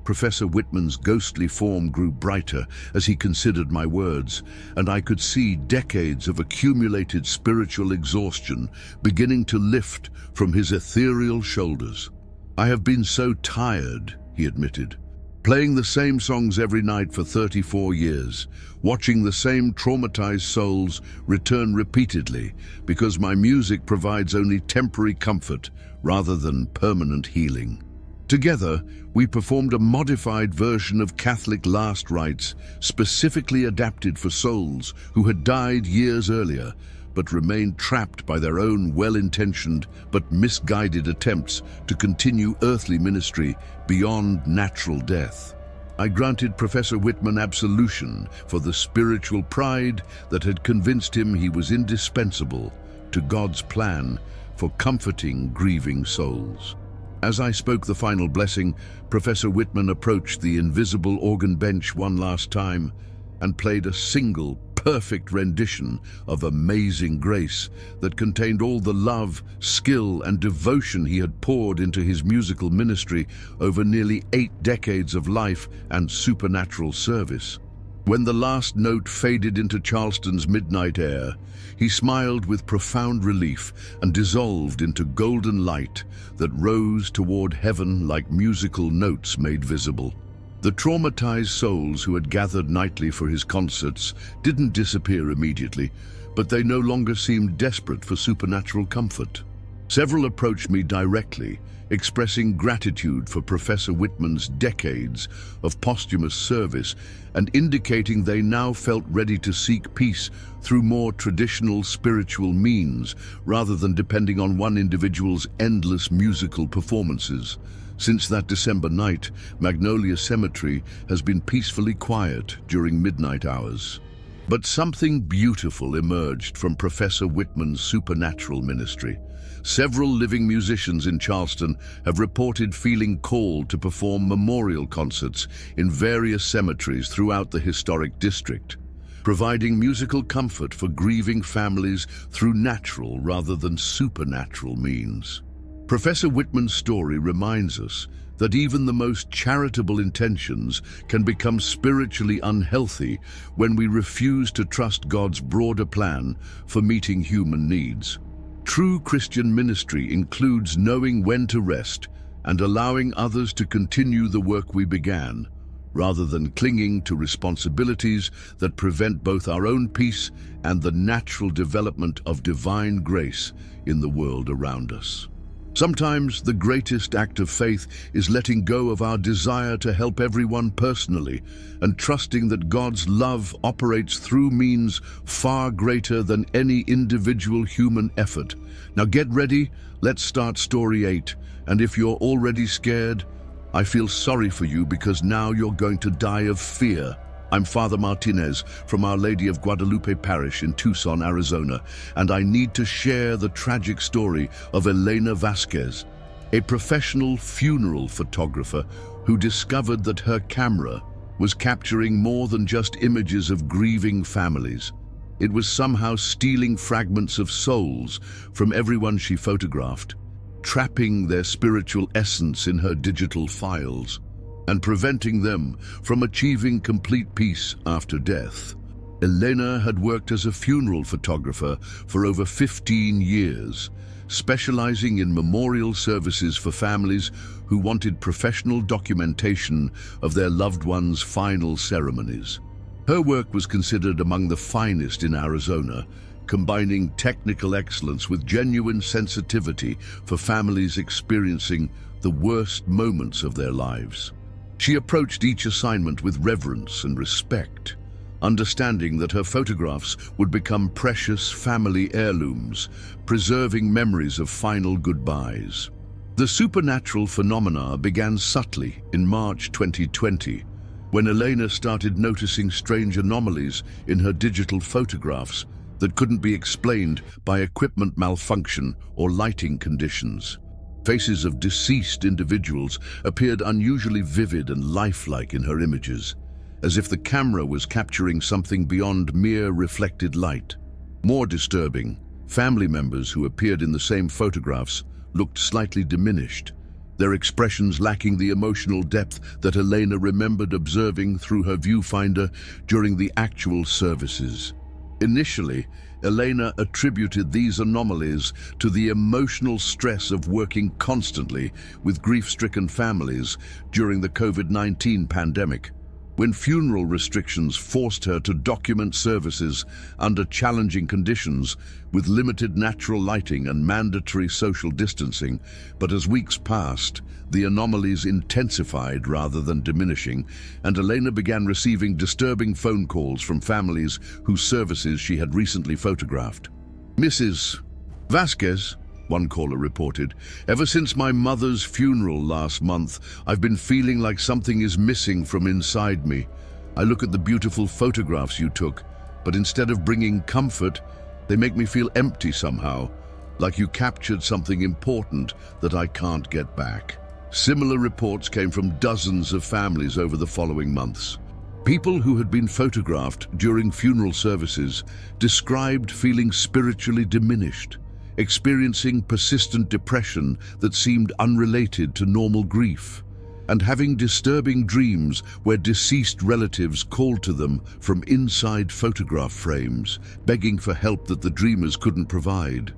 S1: Professor Whitman's ghostly form grew brighter as he considered my words, and I could see decades of accumulated spiritual exhaustion beginning to lift from his ethereal shoulders. "I have been so tired," he admitted, "playing the same songs every night for 34 years, watching the same traumatized souls return repeatedly because my music provides only temporary comfort rather than permanent healing." Together, we performed a modified version of Catholic last rites specifically adapted for souls who had died years earlier but remained trapped by their own well-intentioned but misguided attempts to continue earthly ministry beyond natural death. I granted Professor Whitman absolution for the spiritual pride that had convinced him he was indispensable to God's plan for comforting grieving souls. As I spoke the final blessing, Professor Whitman approached the invisible organ bench one last time and played a single, perfect rendition of Amazing Grace that contained all the love, skill, and devotion he had poured into his musical ministry over nearly 8 decades of life and supernatural service. When the last note faded into Charleston's midnight air, he smiled with profound relief and dissolved into golden light that rose toward heaven like musical notes made visible. The traumatized souls who had gathered nightly for his concerts didn't disappear immediately, but they no longer seemed desperate for supernatural comfort. Several approached me directly, expressing gratitude for Professor Whitman's decades of posthumous service and indicating they now felt ready to seek peace through more traditional spiritual means rather than depending on one individual's endless musical performances. Since that December night, Magnolia Cemetery has been peacefully quiet during midnight hours. But something beautiful emerged from Professor Whitman's supernatural ministry. Several living musicians in Charleston have reported feeling called to perform memorial concerts in various cemeteries throughout the historic district, providing musical comfort for grieving families through natural rather than supernatural means. Professor Whitman's story reminds us that even the most charitable intentions can become spiritually unhealthy when we refuse to trust God's broader plan for meeting human needs. True Christian ministry includes knowing when to rest and allowing others to continue the work we began, rather than clinging to responsibilities that prevent both our own peace and the natural development of divine grace in the world around us. Sometimes the greatest act of faith is letting go of our desire to help everyone personally and trusting that God's love operates through means far greater than any individual human effort. Now get ready, let's start story 8. And if you're already scared, I feel sorry for you because now you're going to die of fear. I'm Father Martinez from Our Lady of Guadalupe Parish in Tucson, Arizona, and I need to share the tragic story of Elena Vasquez, a professional funeral photographer who discovered that her camera was capturing more than just images of grieving families. It was somehow stealing fragments of souls from everyone she photographed. trapping their spiritual essence in her digital files and preventing them from achieving complete peace after death. Elena had worked as a funeral photographer for over 15 years, specializing in memorial services for families who wanted professional documentation of their loved ones' final ceremonies. Her work was considered among the finest in Arizona, combining technical excellence with genuine sensitivity for families experiencing the worst moments of their lives. She approached each assignment with reverence and respect, understanding that her photographs would become precious family heirlooms, preserving memories of final goodbyes. The supernatural phenomena began subtly in March 2020, when Elena started noticing strange anomalies in her digital photographs that couldn't be explained by equipment malfunction or lighting conditions. Faces of deceased individuals appeared unusually vivid and lifelike in her images, as if the camera was capturing something beyond mere reflected light. More disturbing, family members who appeared in the same photographs looked slightly diminished, their expressions lacking the emotional depth that Elena remembered observing through her viewfinder during the actual services. Initially, Elena attributed these anomalies to the emotional stress of working constantly with grief-stricken families during the COVID-19 pandemic, when funeral restrictions forced her to document services under challenging conditions with limited natural lighting and mandatory social distancing. But as weeks passed, the anomalies intensified rather than diminishing, and Elena began receiving disturbing phone calls from families whose services she had recently photographed. "Mrs. Vasquez," one caller reported, "ever since my mother's funeral last month, I've been feeling like something is missing from inside me. I look at the beautiful photographs you took, but instead of bringing comfort, they make me feel empty somehow, like you captured something important that I can't get back." Similar reports came from dozens of families over the following months. People who had been photographed during funeral services described feeling spiritually diminished, experiencing persistent depression that seemed unrelated to normal grief, and having disturbing dreams where deceased relatives called to them from inside photograph frames, begging for help that the dreamers couldn't provide.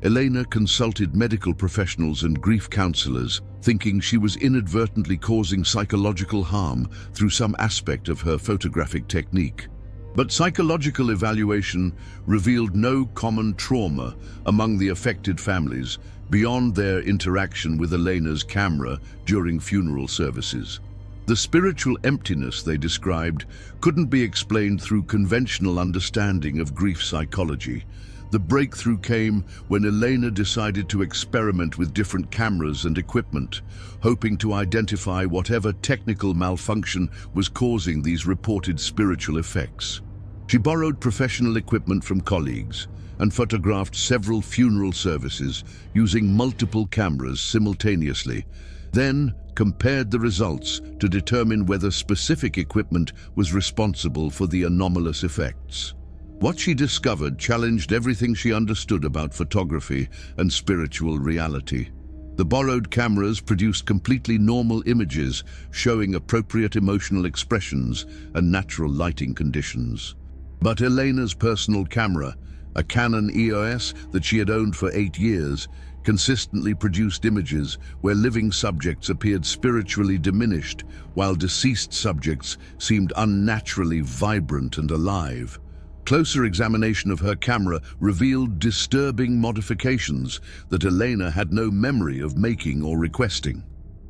S1: Elena consulted medical professionals and grief counselors, thinking she was inadvertently causing psychological harm through some aspect of her photographic technique. But psychological evaluation revealed no common trauma among the affected families beyond their interaction with Elena's camera during funeral services. The spiritual emptiness they described couldn't be explained through conventional understanding of grief psychology. The breakthrough came when Elena decided to experiment with different cameras and equipment, hoping to identify whatever technical malfunction was causing these reported spiritual effects. She borrowed professional equipment from colleagues and photographed several funeral services using multiple cameras simultaneously, then compared the results to determine whether specific equipment was responsible for the anomalous effects. What she discovered challenged everything she understood about photography and spiritual reality. The borrowed cameras produced completely normal images showing appropriate emotional expressions and natural lighting conditions. But Elena's personal camera, a Canon EOS that she had owned for 8 years, consistently produced images where living subjects appeared spiritually diminished, while deceased subjects seemed unnaturally vibrant and alive. Closer examination of her camera revealed disturbing modifications that Elena had no memory of making or requesting.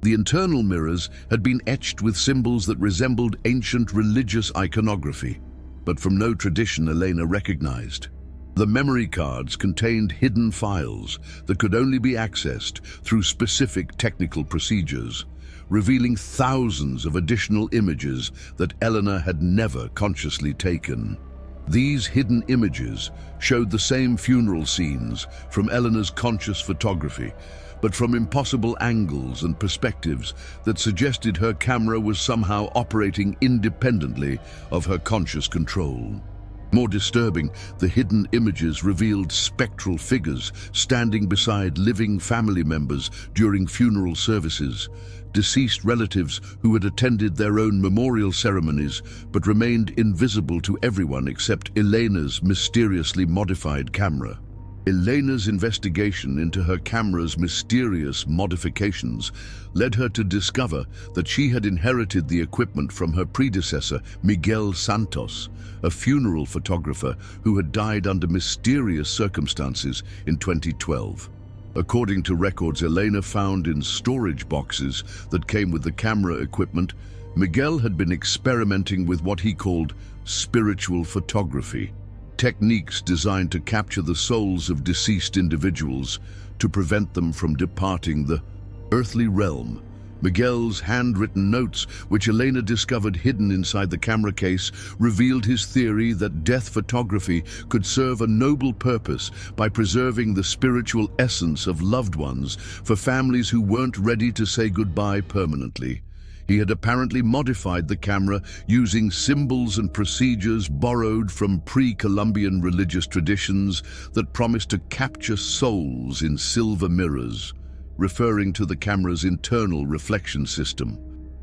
S1: The internal mirrors had been etched with symbols that resembled ancient religious iconography, but from no tradition Elena recognized. The memory cards contained hidden files that could only be accessed through specific technical procedures, revealing thousands of additional images that Elena had never consciously taken. These hidden images showed the same funeral scenes from Elena's conscious photography, but from impossible angles and perspectives that suggested her camera was somehow operating independently of her conscious control. More disturbing, the hidden images revealed spectral figures standing beside living family members during funeral services, deceased relatives who had attended their own memorial ceremonies but remained invisible to everyone except Elena's mysteriously modified camera. Elena's investigation into her camera's mysterious modifications led her to discover that she had inherited the equipment from her predecessor, Miguel Santos, a funeral photographer who had died under mysterious circumstances in 2012. According to records Elena found in storage boxes that came with the camera equipment, Miguel had been experimenting with what he called spiritual photography, techniques designed to capture the souls of deceased individuals to prevent them from departing the earthly realm. Miguel's handwritten notes, which Elena discovered hidden inside the camera case, revealed his theory that death photography could serve a noble purpose by preserving the spiritual essence of loved ones for families who weren't ready to say goodbye permanently. He had apparently modified the camera using symbols and procedures borrowed from pre-Columbian religious traditions that promised to capture souls in silver mirrors, referring to the camera's internal reflection system.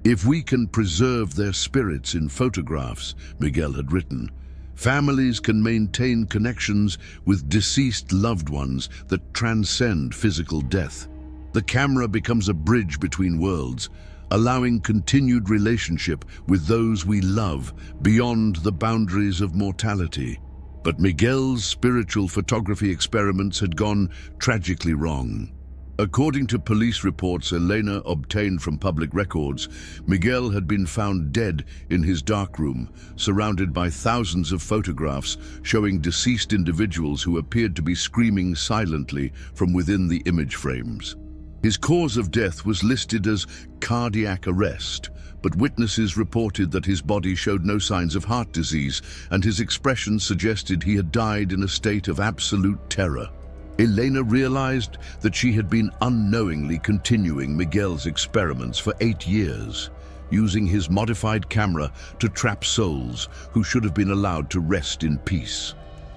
S1: "If we can preserve their spirits in photographs," Miguel had written, "families can maintain connections with deceased loved ones that transcend physical death. The camera becomes a bridge between worlds, allowing continued relationship with those we love beyond the boundaries of mortality." But Miguel's spiritual photography experiments had gone tragically wrong. According to police reports Elena obtained from public records, Miguel had been found dead in his darkroom, surrounded by thousands of photographs showing deceased individuals who appeared to be screaming silently from within the image frames. His cause of death was listed as cardiac arrest, but witnesses reported that his body showed no signs of heart disease, and his expression suggested he had died in a state of absolute terror. Elena realized that she had been unknowingly continuing Miguel's experiments for 8 years, using his modified camera to trap souls who should have been allowed to rest in peace.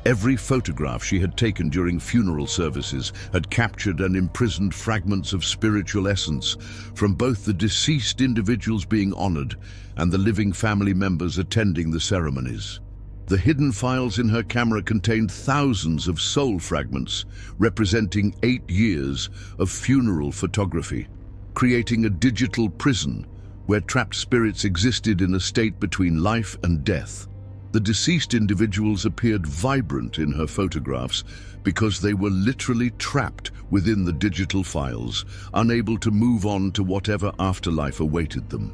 S1: Every photograph she had taken during funeral services had captured and imprisoned fragments of spiritual essence from both the deceased individuals being honored and the living family members attending the ceremonies. The hidden files in her camera contained thousands of soul fragments, representing 8 years of funeral photography, creating a digital prison where trapped spirits existed in a state between life and death. The deceased individuals appeared vibrant in her photographs because they were literally trapped within the digital files, unable to move on to whatever afterlife awaited them.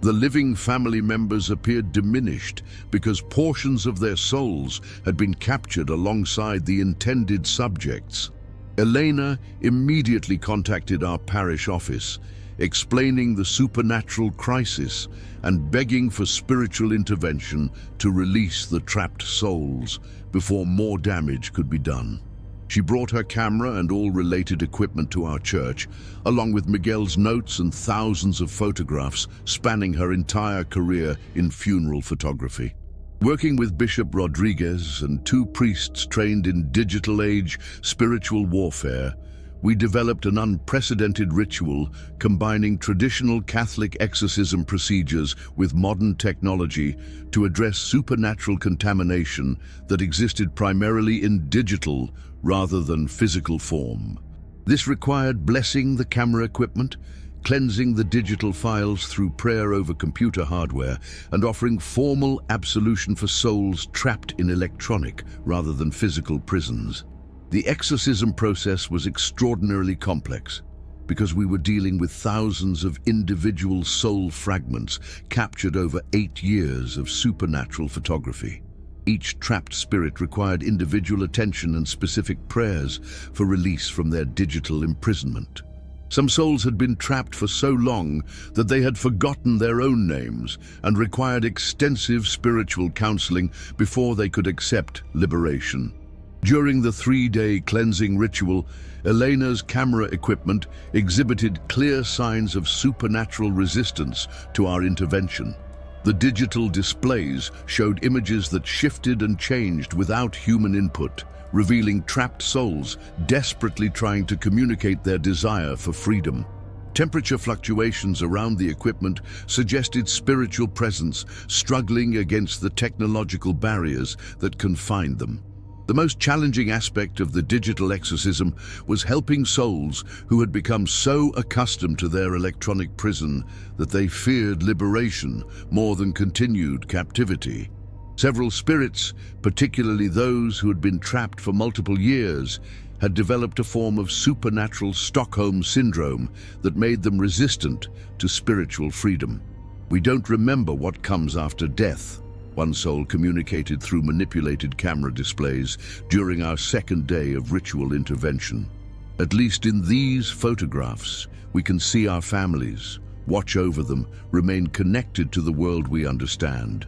S1: The living family members appeared diminished because portions of their souls had been captured alongside the intended subjects. Elena immediately contacted our parish office, explaining the supernatural crisis and begging for spiritual intervention to release the trapped souls before more damage could be done. She brought her camera and all related equipment to our church, along with Miguel's notes and thousands of photographs spanning her entire career in funeral photography. Working with Bishop Rodriguez and 2 priests trained in digital age spiritual warfare, we developed an unprecedented ritual combining traditional Catholic exorcism procedures with modern technology to address supernatural contamination that existed primarily in digital rather than physical form. This required blessing the camera equipment, cleansing the digital files through prayer over computer hardware, and offering formal absolution for souls trapped in electronic rather than physical prisons. The exorcism process was extraordinarily complex because we were dealing with thousands of individual soul fragments captured over 8 years of supernatural photography. Each trapped spirit required individual attention and specific prayers for release from their digital imprisonment. Some souls had been trapped for so long that they had forgotten their own names and required extensive spiritual counseling before they could accept liberation. During the 3-day cleansing ritual, Elena's camera equipment exhibited clear signs of supernatural resistance to our intervention. The digital displays showed images that shifted and changed without human input, revealing trapped souls desperately trying to communicate their desire for freedom. Temperature fluctuations around the equipment suggested spiritual presence struggling against the technological barriers that confined them. The most challenging aspect of the digital exorcism was helping souls who had become so accustomed to their electronic prison that they feared liberation more than continued captivity. Several spirits, particularly those who had been trapped for multiple years, had developed a form of supernatural Stockholm syndrome that made them resistant to spiritual freedom. "We don't remember what comes after death," one soul communicated through manipulated camera displays during our second day of ritual intervention. "At least in these photographs, we can see our families, watch over them, remain connected to the world we understand.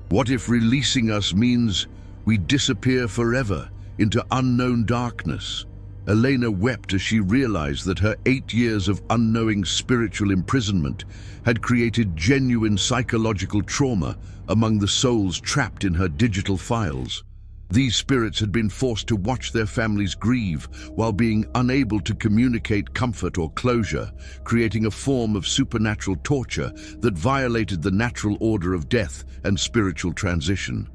S1: What if releasing us means we disappear forever into unknown darkness?" Elena wept as she realized that her 8 years of unknowing spiritual imprisonment had created genuine psychological trauma among the souls trapped in her digital files. These spirits had been forced to watch their families grieve while being unable to communicate comfort or closure, creating a form of supernatural torture that violated the natural order of death and spiritual transition.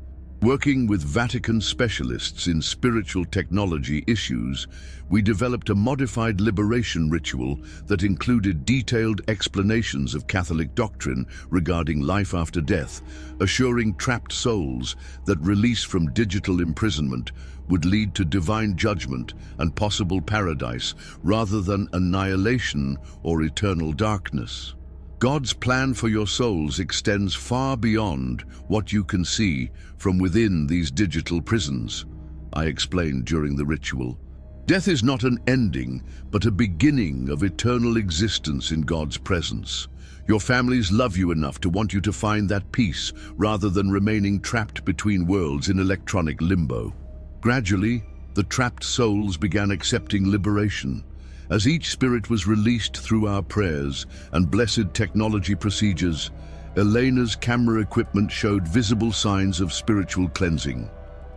S1: Working with Vatican specialists in spiritual technology issues, we developed a modified liberation ritual that included detailed explanations of Catholic doctrine regarding life after death, assuring trapped souls that release from digital imprisonment would lead to divine judgment and possible paradise rather than annihilation or eternal darkness. God's plan for your souls extends far beyond what you can see from within these digital prisons, I explained during the ritual. Death is not an ending, but a beginning of eternal existence in God's presence. Your families love you enough to want you to find that peace rather than remaining trapped between worlds in electronic limbo. Gradually, the trapped souls began accepting liberation. As each spirit was released through our prayers and blessed technology procedures, Elena's camera equipment showed visible signs of spiritual cleansing.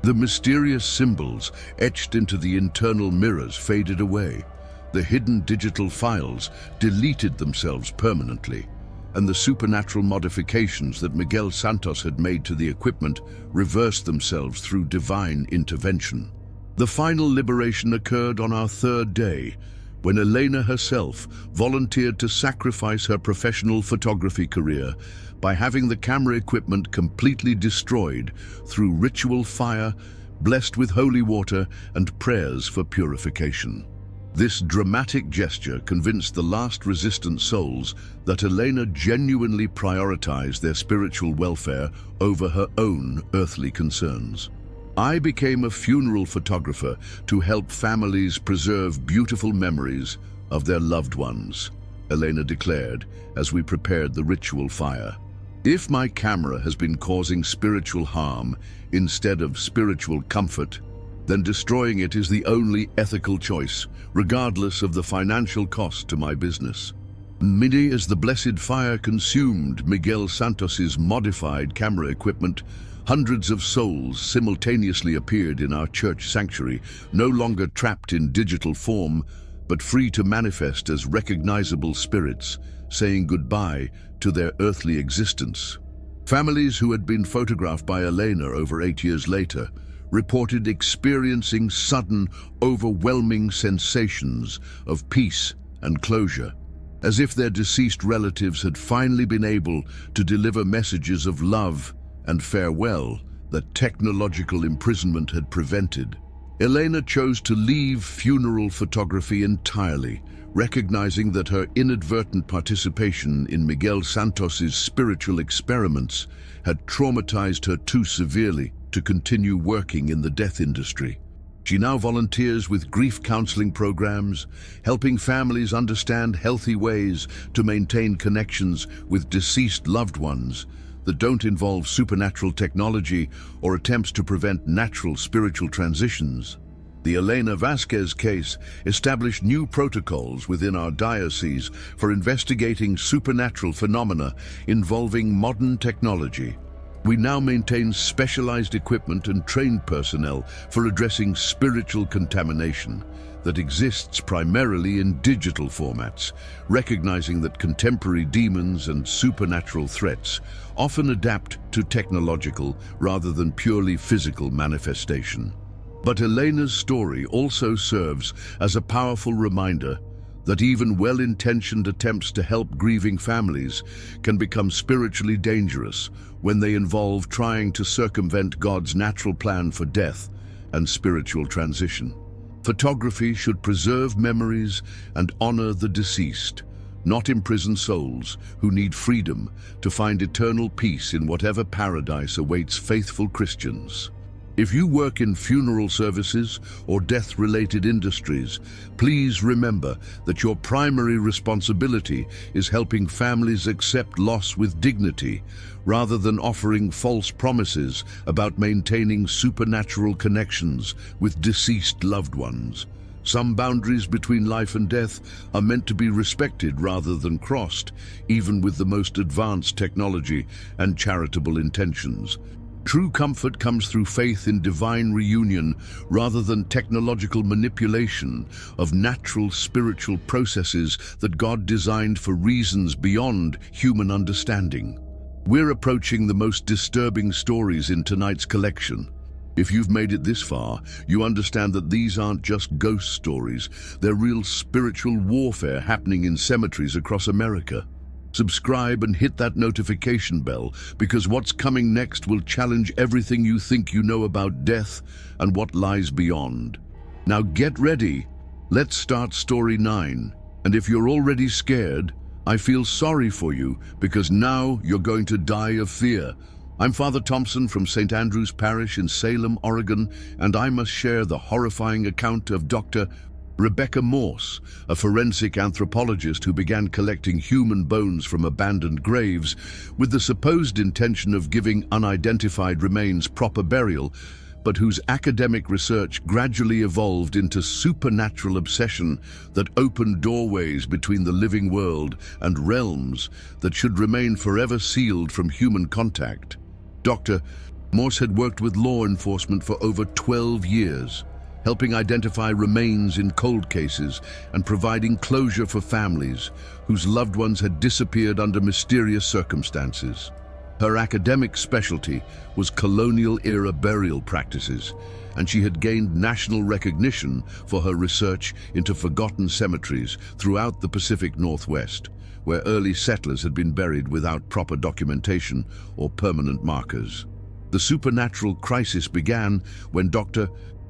S1: The mysterious symbols etched into the internal mirrors faded away. The hidden digital files deleted themselves permanently, and the supernatural modifications that Miguel Santos had made to the equipment reversed themselves through divine intervention. The final liberation occurred on our third day, when Elena herself volunteered to sacrifice her professional photography career by having the camera equipment completely destroyed through ritual fire, blessed with holy water and prayers for purification. This dramatic gesture convinced the last resistant souls that Elena genuinely prioritized their spiritual welfare over her own earthly concerns. I became a funeral photographer to help families preserve beautiful memories of their loved ones, Elena declared as we prepared the ritual fire. If my camera has been causing spiritual harm instead of spiritual comfort, then destroying it is the only ethical choice, regardless of the financial cost to my business. Many as the blessed fire consumed Miguel Santos's modified camera equipment, hundreds of souls simultaneously appeared in our church sanctuary, no longer trapped in digital form, but free to manifest as recognizable spirits, saying goodbye to their earthly existence. Families who had been photographed by Elena over 8 years later reported experiencing sudden, overwhelming sensations of peace and closure, as if their deceased relatives had finally been able to deliver messages of love and farewell that technological imprisonment had prevented. Elena chose to leave funeral photography entirely, recognizing that her inadvertent participation in Miguel Santos's spiritual experiments had traumatized her too severely to continue working in the death industry. She now volunteers with grief counseling programs, helping families understand healthy ways to maintain connections with deceased loved ones that don't involve supernatural technology or attempts to prevent natural spiritual transitions. The Elena Vasquez case established new protocols within our diocese for investigating supernatural phenomena involving modern technology. We now maintain specialized equipment and trained personnel for addressing spiritual contamination that exists primarily in digital formats, recognizing that contemporary demons and supernatural threats often adapt to technological rather than purely physical manifestation. But Elena's story also serves as a powerful reminder that even well-intentioned attempts to help grieving families can become spiritually dangerous when they involve trying to circumvent God's natural plan for death and spiritual transition. Photography should preserve memories and honor the deceased, not imprison souls who need freedom to find eternal peace in whatever paradise awaits faithful Christians. If you work in funeral services or death-related industries, please remember that your primary responsibility is helping families accept loss with dignity, rather than offering false promises about maintaining supernatural connections with deceased loved ones. Some boundaries between life and death are meant to be respected rather than crossed, even with the most advanced technology and charitable intentions. True comfort comes through faith in divine reunion rather than technological manipulation of natural spiritual processes that God designed for reasons beyond human understanding. We're approaching the most disturbing stories in tonight's collection. If you've made it this far, you understand that these aren't just ghost stories, they're real spiritual warfare happening in cemeteries across America. Subscribe and hit that notification bell, because what's coming next will challenge everything you think you know about death and what lies beyond. Now get ready. Let's start story 9. And if you're already scared, I feel sorry for you, because now you're going to die of fear. I'm Father Thompson from St. Andrew's Parish in Salem, Oregon, and I must share the horrifying account of Dr. Rebecca Morse, a forensic anthropologist who began collecting human bones from abandoned graves with the supposed intention of giving unidentified remains proper burial, but whose academic research gradually evolved into supernatural obsession that opened doorways between the living world and realms that should remain forever sealed from human contact. Dr. Morse had worked with law enforcement for over 12 years, helping identify remains in cold cases and providing closure for families whose loved ones had disappeared under mysterious circumstances. Her academic specialty was colonial-era burial practices, and she had gained national recognition for her research into forgotten cemeteries throughout the Pacific Northwest, where early settlers had been buried without proper documentation or permanent markers. The supernatural crisis began when Dr.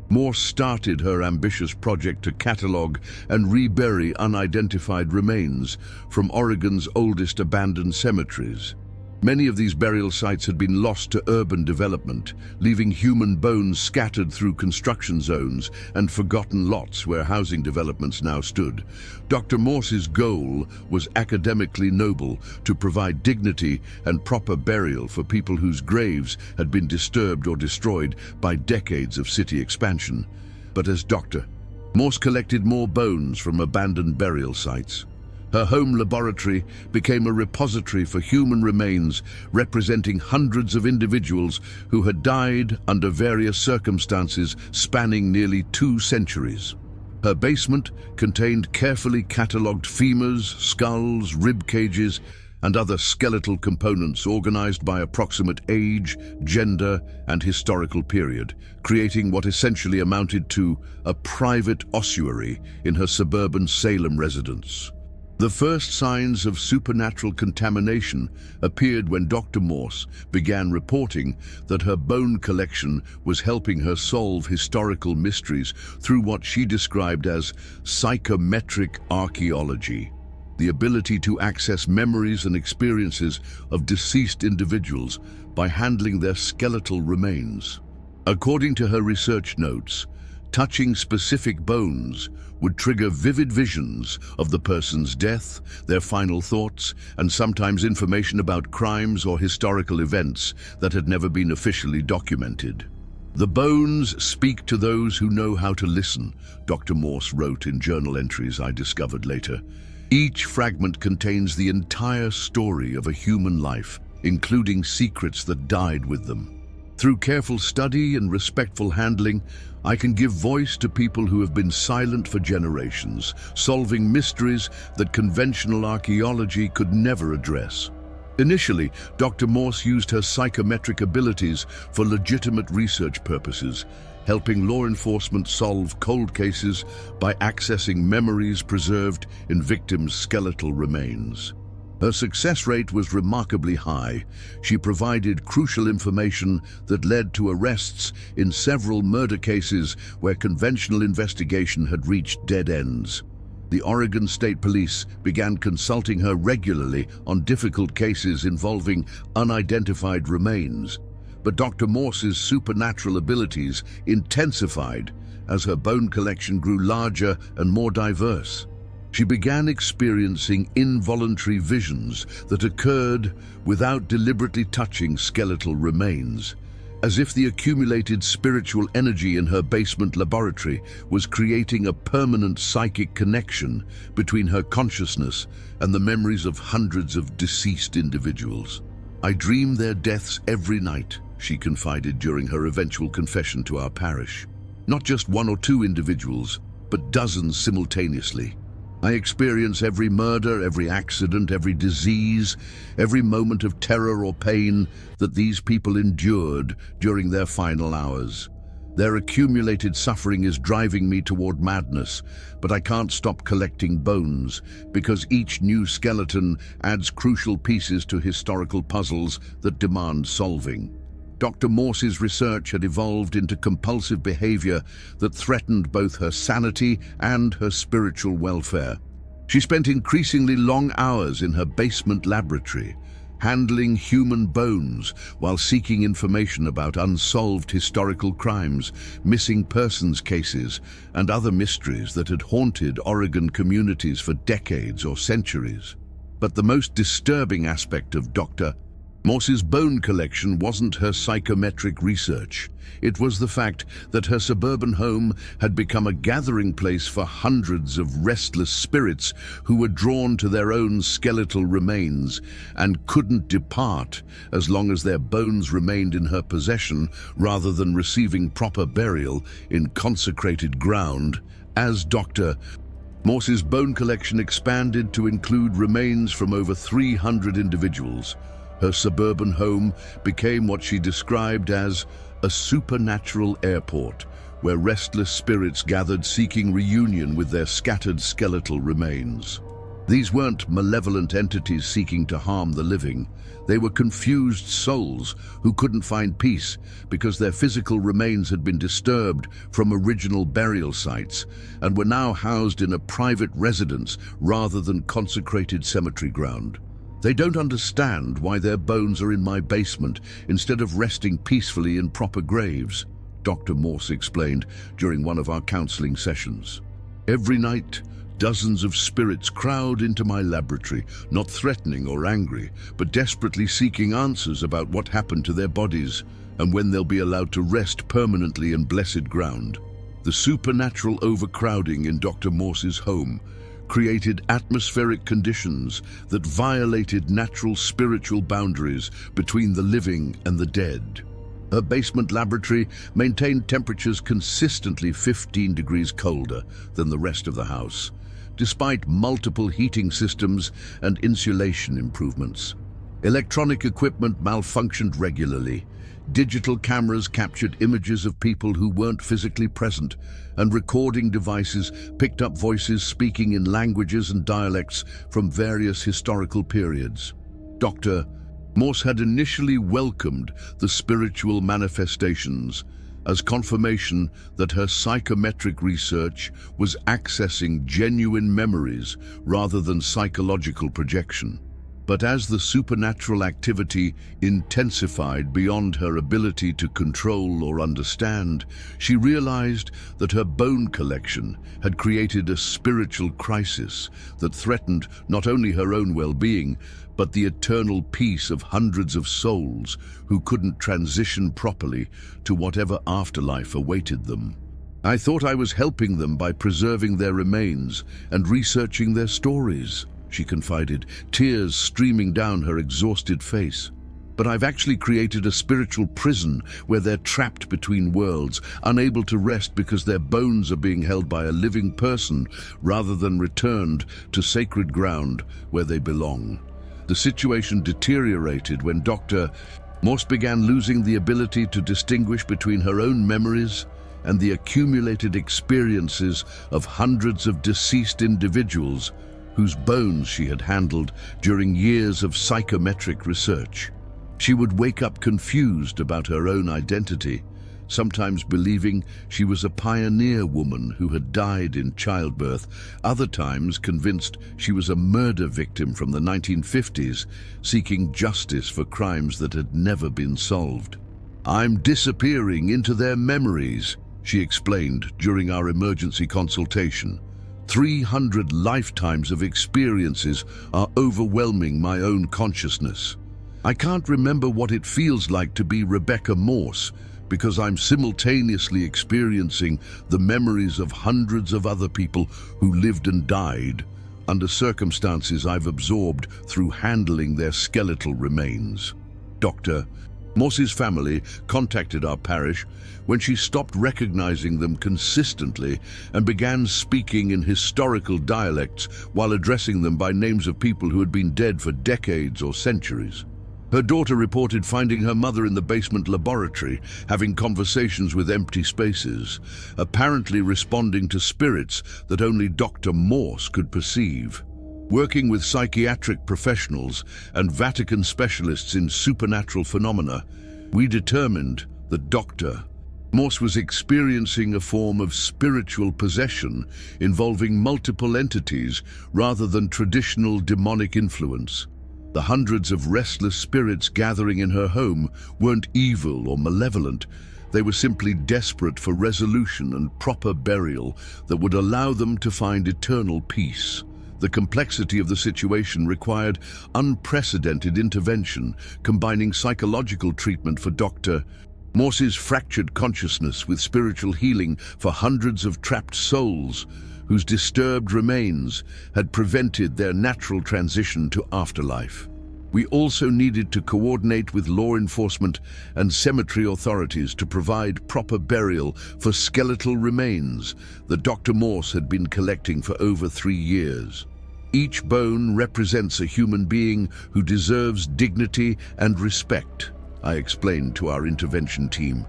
S1: Morse started her ambitious project to catalog and rebury unidentified remains from Oregon's oldest abandoned cemeteries. Many of these burial sites had been lost to urban development, leaving human bones scattered through construction zones and forgotten lots where housing developments now stood. Dr. Morse's goal was academically noble: to provide dignity and proper burial for people whose graves had been disturbed or destroyed by decades of city expansion. But as Dr. Morse collected more bones from abandoned burial sites, her home laboratory became a repository for human remains representing hundreds of individuals who had died under various circumstances spanning nearly 2 centuries. Her basement contained carefully catalogued femurs, skulls, rib cages, and other skeletal components organized by approximate age, gender, and historical period, creating what essentially amounted to a private ossuary in her suburban Salem residence. The first signs of supernatural contamination appeared when Dr. Morse began reporting that her bone collection was helping her solve historical mysteries through what she described as psychometric archaeology, the ability to access memories and experiences of deceased individuals by handling their skeletal remains. According to her research notes, touching specific bones would trigger vivid visions of the person's death, their final thoughts, and sometimes information about crimes or historical events that had never been officially documented. "The bones speak to those who know how to listen," Dr. Morse wrote in journal entries I discovered later. Each fragment contains the entire story of a human life, including secrets that died with them. Through careful study and respectful handling, I can give voice to people who have been silent for generations, solving mysteries that conventional archaeology could never address. Initially, Dr. Morse used her psychometric abilities for legitimate research purposes, helping law enforcement solve cold cases by accessing memories preserved in victims' skeletal remains. Her success rate was remarkably high. She provided crucial information that led to arrests in several murder cases where conventional investigation had reached dead ends. The Oregon State Police began consulting her regularly on difficult cases involving unidentified remains. But Dr. Morse's supernatural abilities intensified as her bone collection grew larger and more diverse. She began experiencing involuntary visions that occurred without deliberately touching skeletal remains, as if the accumulated spiritual energy in her basement laboratory was creating a permanent psychic connection between her consciousness and the memories of hundreds of deceased individuals. "I dream their deaths every night," she confided during her eventual confession to our parish. "Not just one or two individuals, but dozens simultaneously. I experience every murder, every accident, every disease, every moment of terror or pain that these people endured during their final hours. Their accumulated suffering is driving me toward madness, but I can't stop collecting bones because each new skeleton adds crucial pieces to historical puzzles that demand solving." Dr. Morse's research had evolved into compulsive behavior that threatened both her sanity and her spiritual welfare. She spent increasingly long hours in her basement laboratory, handling human bones while seeking information about unsolved historical crimes, missing persons cases, and other mysteries that had haunted Oregon communities for decades or centuries. But the most disturbing aspect of Dr. Morse's bone collection wasn't her psychometric research. It was the fact that her suburban home had become a gathering place for hundreds of restless spirits who were drawn to their own skeletal remains and couldn't depart as long as their bones remained in her possession rather than receiving proper burial in consecrated ground. As Dr. Morse's bone collection expanded to include remains from over 300 individuals, her suburban home became what she described as a supernatural airport, where restless spirits gathered seeking reunion with their scattered skeletal remains. These weren't malevolent entities seeking to harm the living. They were confused souls who couldn't find peace because their physical remains had been disturbed from original burial sites and were now housed in a private residence rather than consecrated cemetery ground. "They don't understand why their bones are in my basement instead of resting peacefully in proper graves," Dr. Morse explained during one of our counseling sessions. "Every night, dozens of spirits crowd into my laboratory, not threatening or angry, but desperately seeking answers about what happened to their bodies and when they'll be allowed to rest permanently in blessed ground." The supernatural overcrowding in Dr. Morse's home created atmospheric conditions that violated natural spiritual boundaries between the living and the dead. Her basement laboratory maintained temperatures consistently 15 degrees colder than the rest of the house, despite multiple heating systems and insulation improvements. Electronic equipment malfunctioned regularly. Digital cameras captured images of people who weren't physically present, and recording devices picked up voices speaking in languages and dialects from various historical periods. Dr. Morse had initially welcomed the spiritual manifestations as confirmation that her psychometric research was accessing genuine memories rather than psychological projection. But as the supernatural activity intensified beyond her ability to control or understand, she realized that her bone collection had created a spiritual crisis that threatened not only her own well-being, but the eternal peace of hundreds of souls who couldn't transition properly to whatever afterlife awaited them. I thought I was helping them by preserving their remains and researching their stories, she confided, tears streaming down her exhausted face. But I've actually created a spiritual prison where they're trapped between worlds, unable to rest because their bones are being held by a living person rather than returned to sacred ground where they belong. The situation deteriorated when Dr. Morse began losing the ability to distinguish between her own memories and the accumulated experiences of hundreds of deceased individuals whose bones she had handled during years of psychometric research. She would wake up confused about her own identity, sometimes believing she was a pioneer woman who had died in childbirth, other times convinced she was a murder victim from the 1950s, seeking justice for crimes that had never been solved. "I'm disappearing into their memories," she explained during our emergency consultation. 300 lifetimes of experiences are overwhelming my own consciousness. I can't remember what it feels like to be Rebecca Morse because I'm simultaneously experiencing the memories of hundreds of other people who lived and died under circumstances I've absorbed through handling their skeletal remains. Dr. Morse's family contacted our parish when she stopped recognizing them consistently and began speaking in historical dialects while addressing them by names of people who had been dead for decades or centuries. Her daughter reported finding her mother in the basement laboratory, having conversations with empty spaces, apparently responding to spirits that only Dr. Morse could perceive. Working with psychiatric professionals and Vatican specialists in supernatural phenomena, we determined that Dr. Morse was experiencing a form of spiritual possession involving multiple entities rather than traditional demonic influence. The hundreds of restless spirits gathering in her home weren't evil or malevolent. They were simply desperate for resolution and proper burial that would allow them to find eternal peace. The complexity of the situation required unprecedented intervention, combining psychological treatment for Dr. Morse's fractured consciousness with spiritual healing for hundreds of trapped souls whose disturbed remains had prevented their natural transition to afterlife. We also needed to coordinate with law enforcement and cemetery authorities to provide proper burial for skeletal remains that Dr. Morse had been collecting for over 3 years. Each bone represents a human being who deserves dignity and respect, I explained to our intervention team.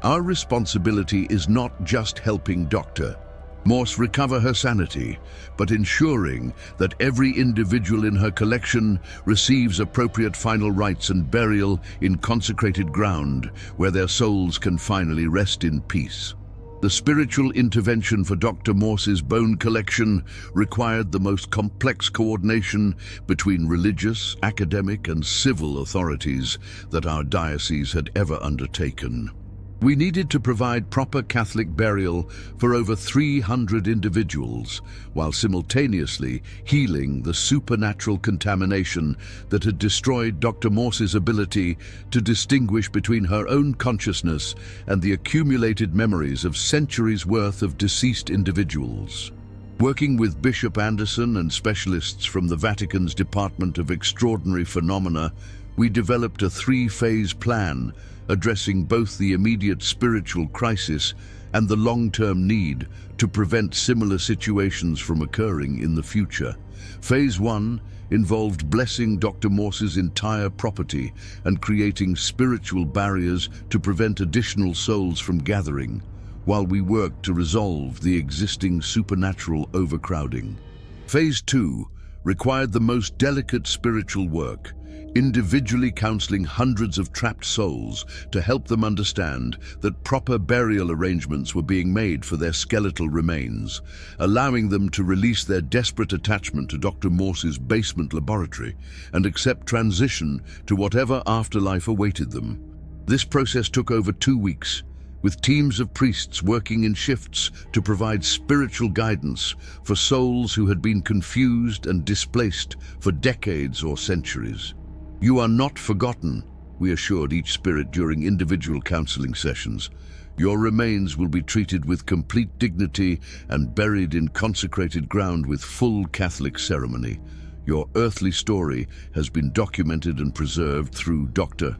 S1: Our responsibility is not just helping Dr. Morse recover her sanity, but ensuring that every individual in her collection receives appropriate final rites and burial in consecrated ground where their souls can finally rest in peace. The spiritual intervention for Dr. Morse's bone collection required the most complex coordination between religious, academic, and civil authorities that our diocese had ever undertaken. We needed to provide proper Catholic burial for over 300 individuals, while simultaneously healing the supernatural contamination that had destroyed Dr. Morse's ability to distinguish between her own consciousness and the accumulated memories of centuries' worth of deceased individuals. Working with Bishop Anderson and specialists from the Vatican's Department of Extraordinary Phenomena, we developed a 3-phase plan addressing both the immediate spiritual crisis and the long-term need to prevent similar situations from occurring in the future. Phase 1 involved blessing Dr. Morse's entire property and creating spiritual barriers to prevent additional souls from gathering, while we worked to resolve the existing supernatural overcrowding. Phase 2 required the most delicate spiritual work, individually counseling hundreds of trapped souls to help them understand that proper burial arrangements were being made for their skeletal remains, allowing them to release their desperate attachment to Dr. Morse's basement laboratory and accept transition to whatever afterlife awaited them. This process took over 2 weeks, with teams of priests working in shifts to provide spiritual guidance for souls who had been confused and displaced for decades or centuries. "You are not forgotten," we assured each spirit during individual counseling sessions. "Your remains will be treated with complete dignity and buried in consecrated ground with full Catholic ceremony. Your earthly story has been documented and preserved through Dr.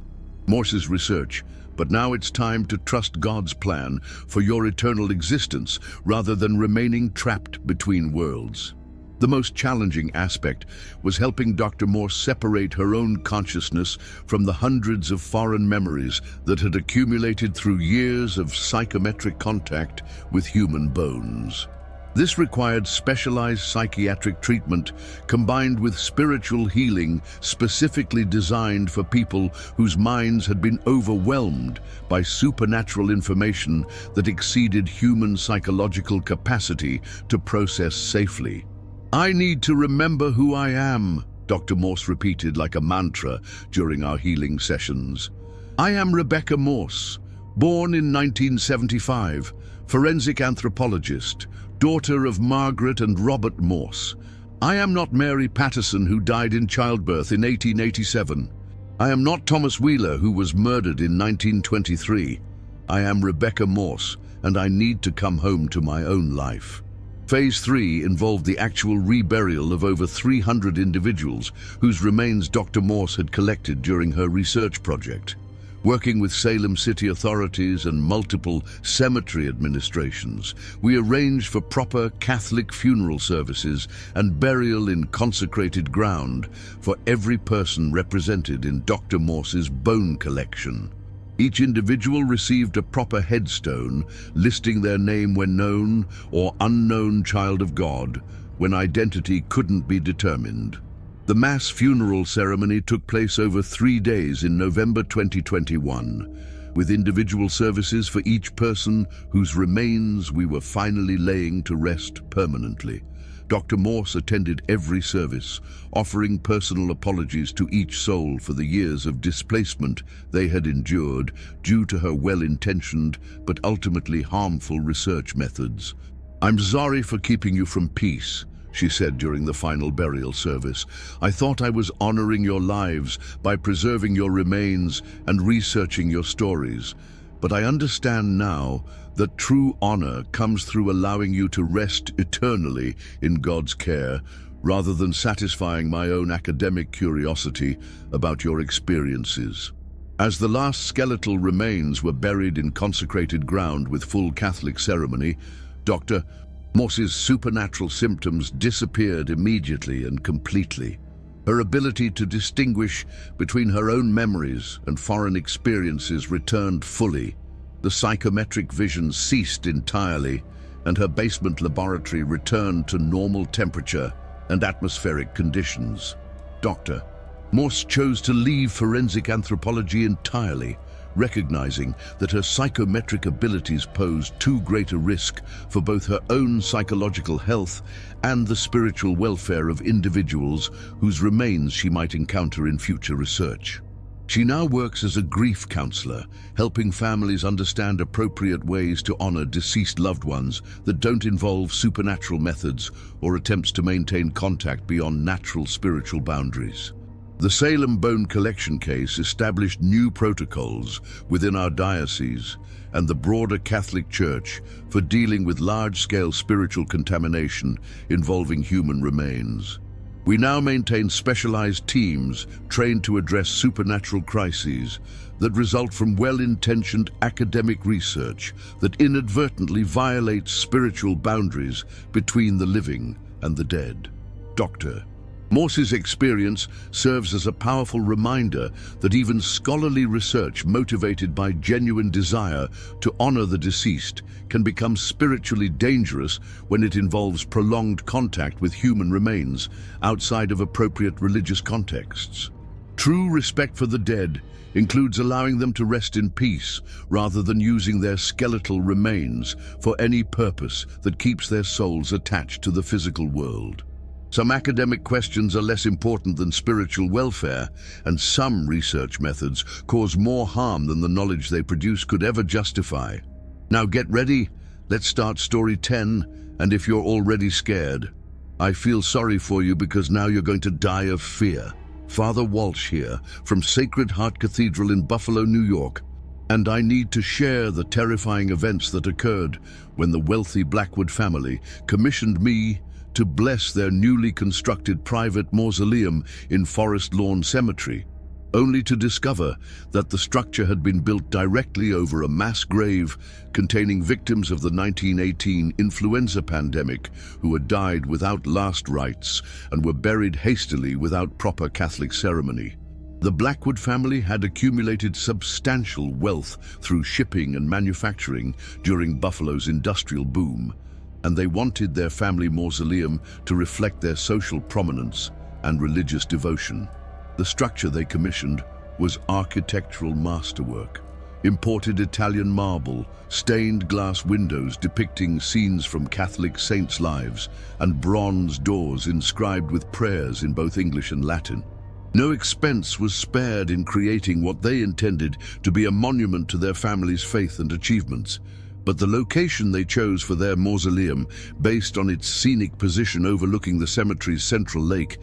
S1: Morse's research, but now it's time to trust God's plan for your eternal existence rather than remaining trapped between worlds." The most challenging aspect was helping Dr. Morse separate her own consciousness from the hundreds of foreign memories that had accumulated through years of psychometric contact with human bones. This required specialized psychiatric treatment combined with spiritual healing specifically designed for people whose minds had been overwhelmed by supernatural information that exceeded human psychological capacity to process safely. "I need to remember who I am," Dr. Morse repeated like a mantra during our healing sessions. "I am Rebecca Morse, born in 1975, forensic anthropologist, daughter of Margaret and Robert Morse. I am not Mary Patterson, who died in childbirth in 1887. I am not Thomas Wheeler, who was murdered in 1923. I am Rebecca Morse, and I need to come home to my own life." Phase 3 involved the actual reburial of over 300 individuals whose remains Dr. Morse had collected during her research project. Working with Salem city authorities and multiple cemetery administrations, we arranged for proper Catholic funeral services and burial in consecrated ground for every person represented in Dr. Morse's bone collection. Each individual received a proper headstone listing their name when known or unknown child of God, when identity couldn't be determined. The mass funeral ceremony took place over 3 days in November 2021, with individual services for each person whose remains we were finally laying to rest permanently. Dr. Morse attended every service, offering personal apologies to each soul for the years of displacement they had endured due to her well-intentioned but ultimately harmful research methods. "I'm sorry for keeping you from peace," she said during the final burial service. "I thought I was honoring your lives by preserving your remains and researching your stories. But I understand now that true honor comes through allowing you to rest eternally in God's care, rather than satisfying my own academic curiosity about your experiences." As the last skeletal remains were buried in consecrated ground with full Catholic ceremony, Dr. Morse's supernatural symptoms disappeared immediately and completely. Her ability to distinguish between her own memories and foreign experiences returned fully. The psychometric vision ceased entirely, and her basement laboratory returned to normal temperature and atmospheric conditions. Dr. Morse chose to leave forensic anthropology entirely, recognizing that her psychometric abilities posed too great a risk for both her own psychological health and the spiritual welfare of individuals whose remains she might encounter in future research. She now works as a grief counselor, helping families understand appropriate ways to honor deceased loved ones that don't involve supernatural methods or attempts to maintain contact beyond natural spiritual boundaries. The Salem bone collection case established new protocols within our diocese and the broader Catholic Church for dealing with large-scale spiritual contamination involving human remains. We now maintain specialized teams trained to address supernatural crises that result from well-intentioned academic research that inadvertently violates spiritual boundaries between the living and the dead. Dr. Morse's experience serves as a powerful reminder that even scholarly research motivated by genuine desire to honor the deceased can become spiritually dangerous when it involves prolonged contact with human remains outside of appropriate religious contexts. True respect for the dead includes allowing them to rest in peace rather than using their skeletal remains for any purpose that keeps their souls attached to the physical world. Some academic questions are less important than spiritual welfare, and some research methods cause more harm than the knowledge they produce could ever justify. Now get ready, let's start story 10, and if you're already scared, I feel sorry for you because now you're going to die of fear. Father Walsh here from Sacred Heart Cathedral in Buffalo, New York, and I need to share the terrifying events that occurred when the wealthy Blackwood family commissioned me to bless their newly constructed private mausoleum in Forest Lawn Cemetery, only to discover that the structure had been built directly over a mass grave containing victims of the 1918 influenza pandemic who had died without last rites and were buried hastily without proper Catholic ceremony. The Blackwood family had accumulated substantial wealth through shipping and manufacturing during Buffalo's industrial boom, and they wanted their family mausoleum to reflect their social prominence and religious devotion. The structure they commissioned was architectural masterwork. Imported Italian marble, stained glass windows depicting scenes from Catholic saints' lives, and bronze doors inscribed with prayers in both English and Latin. No expense was spared in creating what they intended to be a monument to their family's faith and achievements. But the location they chose for their mausoleum, based on its scenic position overlooking the cemetery's central lake,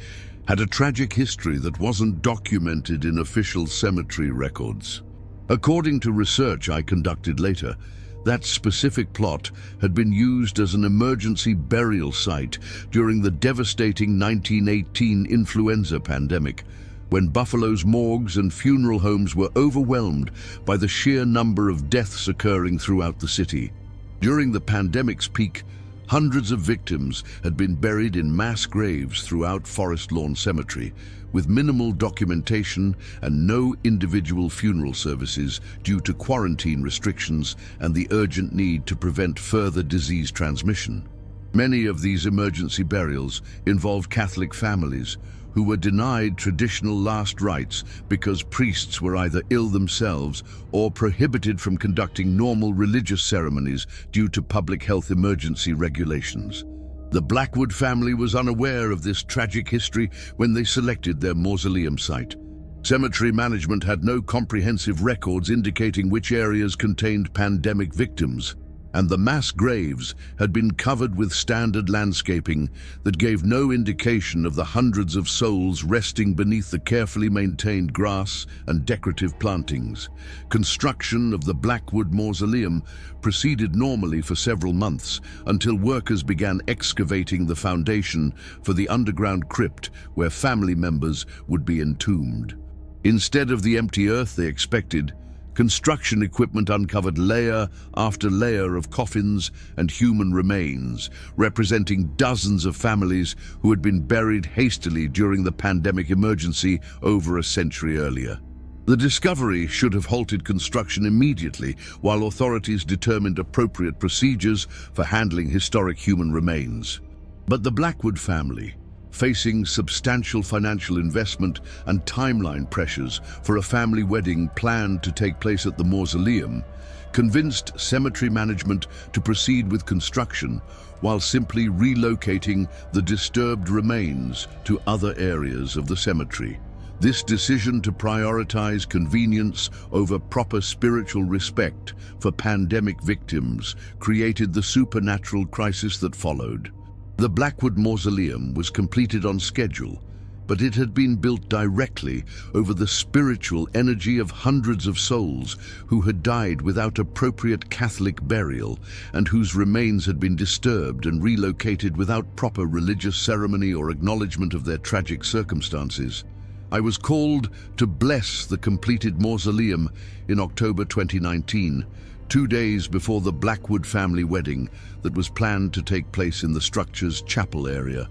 S1: had a tragic history that wasn't documented in official cemetery records. According to research I conducted later, that specific plot had been used as an emergency burial site during the devastating 1918 influenza pandemic, when Buffalo's morgues and funeral homes were overwhelmed by the sheer number of deaths occurring throughout the city. During the pandemic's peak, hundreds of victims had been buried in mass graves throughout Forest Lawn Cemetery, with minimal documentation and no individual funeral services due to quarantine restrictions and the urgent need to prevent further disease transmission. Many of these emergency burials involved Catholic families who were denied traditional last rites because priests were either ill themselves or prohibited from conducting normal religious ceremonies due to public health emergency regulations. The Blackwood family was unaware of this tragic history when they selected their mausoleum site. Cemetery management had no comprehensive records indicating which areas contained pandemic victims, and the mass graves had been covered with standard landscaping that gave no indication of the hundreds of souls resting beneath the carefully maintained grass and decorative plantings. Construction of the Blackwood Mausoleum proceeded normally for several months until workers began excavating the foundation for the underground crypt where family members would be entombed. Instead of the empty earth they expected, construction equipment uncovered layer after layer of coffins and human remains, representing dozens of families who had been buried hastily during the pandemic emergency over a century earlier. The discovery should have halted construction immediately while authorities determined appropriate procedures for handling historic human remains. But the Blackwood family, facing substantial financial investment and timeline pressures for a family wedding planned to take place at the mausoleum, convinced cemetery management to proceed with construction while simply relocating the disturbed remains to other areas of the cemetery. This decision to prioritize convenience over proper spiritual respect for pandemic victims created the supernatural crisis that followed. The Blackwood Mausoleum was completed on schedule, but it had been built directly over the spiritual energy of hundreds of souls who had died without appropriate Catholic burial and whose remains had been disturbed and relocated without proper religious ceremony or acknowledgement of their tragic circumstances. I was called to bless the completed mausoleum in October 2019, 2 days before the Blackwood family wedding that was planned to take place in the structure's chapel area.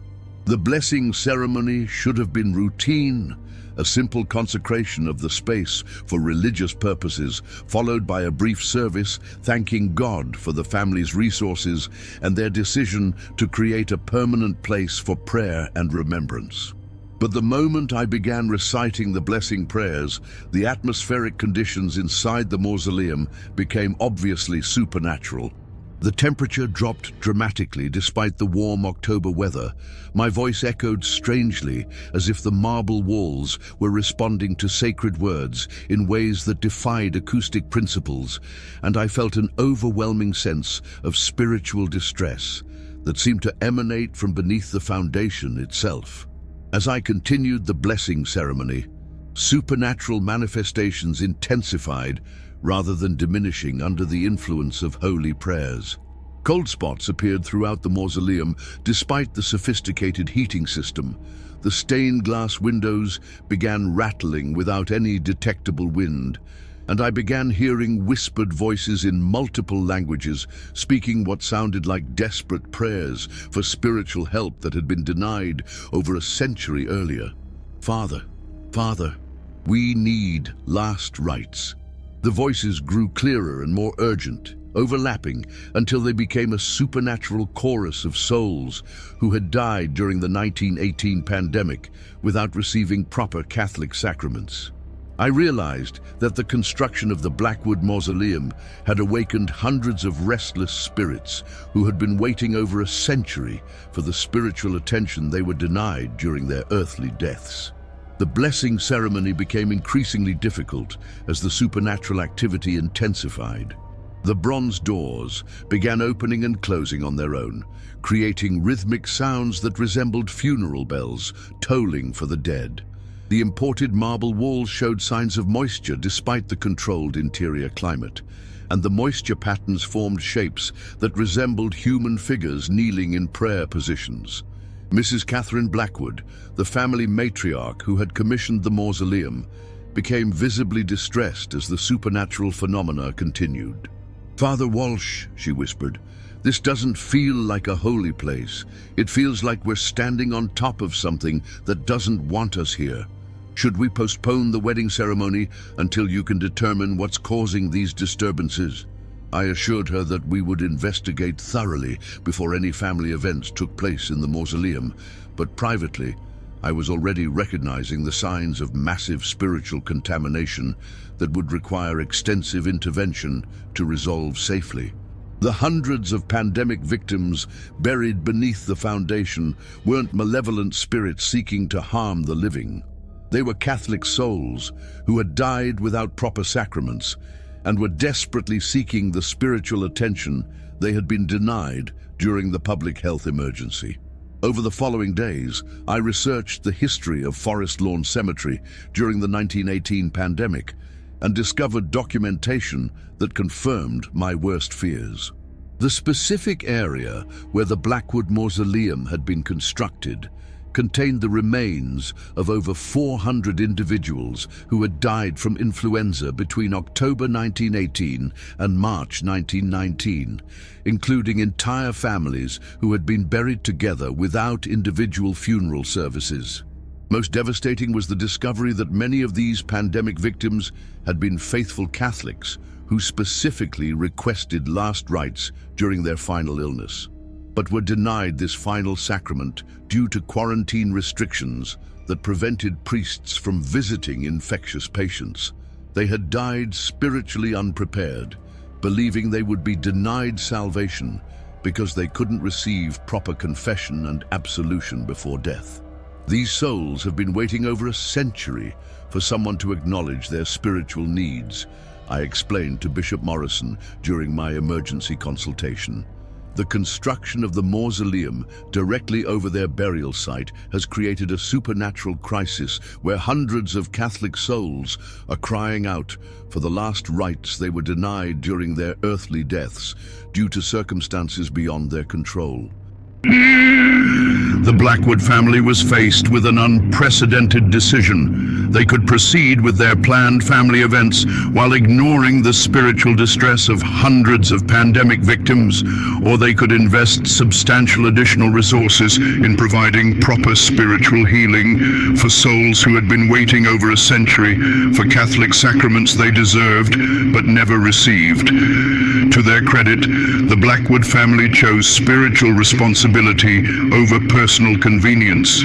S1: The blessing ceremony should have been routine, a simple consecration of the space for religious purposes, followed by a brief service thanking God for the family's resources and their decision to create a permanent place for prayer and remembrance. But the moment I began reciting the blessing prayers, the atmospheric conditions inside the mausoleum became obviously supernatural. The temperature dropped dramatically despite the warm October weather. My voice echoed strangely, as if the marble walls were responding to sacred words in ways that defied acoustic principles, and I felt an overwhelming sense of spiritual distress that seemed to emanate from beneath the foundation itself. As I continued the blessing ceremony, supernatural manifestations intensified rather than diminishing under the influence of holy prayers. Cold spots appeared throughout the mausoleum despite the sophisticated heating system. The stained glass windows began rattling without any detectable wind, and I began hearing whispered voices in multiple languages speaking what sounded like desperate prayers for spiritual help that had been denied over a century earlier. Father, Father, we need last rites. The voices grew clearer and more urgent, overlapping until they became a supernatural chorus of souls who had died during the 1918 pandemic without receiving proper Catholic sacraments. I realized that the construction of the Blackwood Mausoleum had awakened hundreds of restless spirits who had been waiting over a century for the spiritual attention they were denied during their earthly deaths. The blessing ceremony became increasingly difficult as the supernatural activity intensified. The bronze doors began opening and closing on their own, creating rhythmic sounds that resembled funeral bells tolling for the dead. The imported marble walls showed signs of moisture despite the controlled interior climate, and the moisture patterns formed shapes that resembled human figures kneeling in prayer positions. Mrs. Catherine Blackwood, the family matriarch who had commissioned the mausoleum, became visibly distressed as the supernatural phenomena continued. "Father Walsh," she whispered, "this doesn't feel like a holy place. It feels like we're standing on top of something that doesn't want us here. Should we postpone the wedding ceremony until you can determine what's causing these disturbances?" I assured her that we would investigate thoroughly before any family events took place in the mausoleum, but privately, I was already recognizing the signs of massive spiritual contamination that would require extensive intervention to resolve safely. The hundreds of pandemic victims buried beneath the foundation weren't malevolent spirits seeking to harm the living. They were Catholic souls who had died without proper sacraments and were desperately seeking the spiritual attention they had been denied during the public health emergency. Over the following days, I researched the history of Forest Lawn Cemetery during the 1918 pandemic and discovered documentation that confirmed my worst fears. The specific area where the Blackwood Mausoleum had been constructed contained the remains of over 400 individuals who had died from influenza between October 1918 and March 1919, including entire families who had been buried together without individual funeral services. Most devastating was the discovery that many of these pandemic victims had been faithful Catholics who specifically requested last rites during their final illness, but were denied this final sacrament due to quarantine restrictions that prevented priests from visiting infectious patients. They had died spiritually unprepared, believing they would be denied salvation because they couldn't receive proper confession and absolution before death. These souls have been waiting over a century for someone to acknowledge their spiritual needs, I explained to Bishop Morrison during my emergency consultation. The construction of the mausoleum directly over their burial site has created a supernatural crisis where hundreds of Catholic souls are crying out for the last rites they were denied during their earthly deaths due to circumstances beyond their control. The Blackwood family was faced with an unprecedented decision. They could proceed with their planned family events while ignoring the spiritual distress of hundreds of pandemic victims, or they could invest substantial additional resources in providing proper spiritual healing for souls who had been waiting over a century for Catholic sacraments they deserved but never received. To their credit, the Blackwood family chose spiritual responsibility over personal convenience.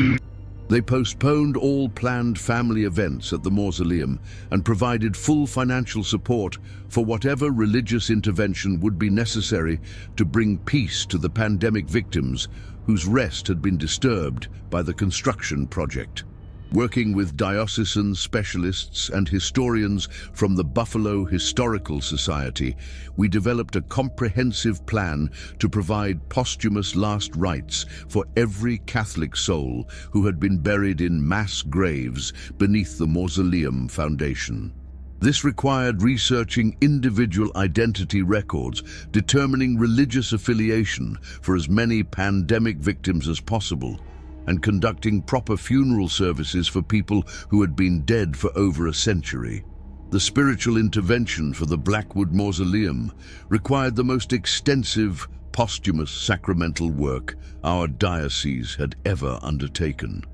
S1: They postponed all planned family events at the mausoleum and provided full financial support for whatever religious intervention would be necessary to bring peace to the pandemic victims whose rest had been disturbed by the construction project. Working with diocesan specialists and historians from the Buffalo Historical Society, we developed a comprehensive plan to provide posthumous last rites for every Catholic soul who had been buried in mass graves beneath the mausoleum foundation. This required researching individual identity records, determining religious affiliation for as many pandemic victims as possible, and conducting proper funeral services for people who had been dead for over a century. The spiritual intervention for the Blackwood Mausoleum required the most extensive posthumous sacramental work our diocese had ever undertaken.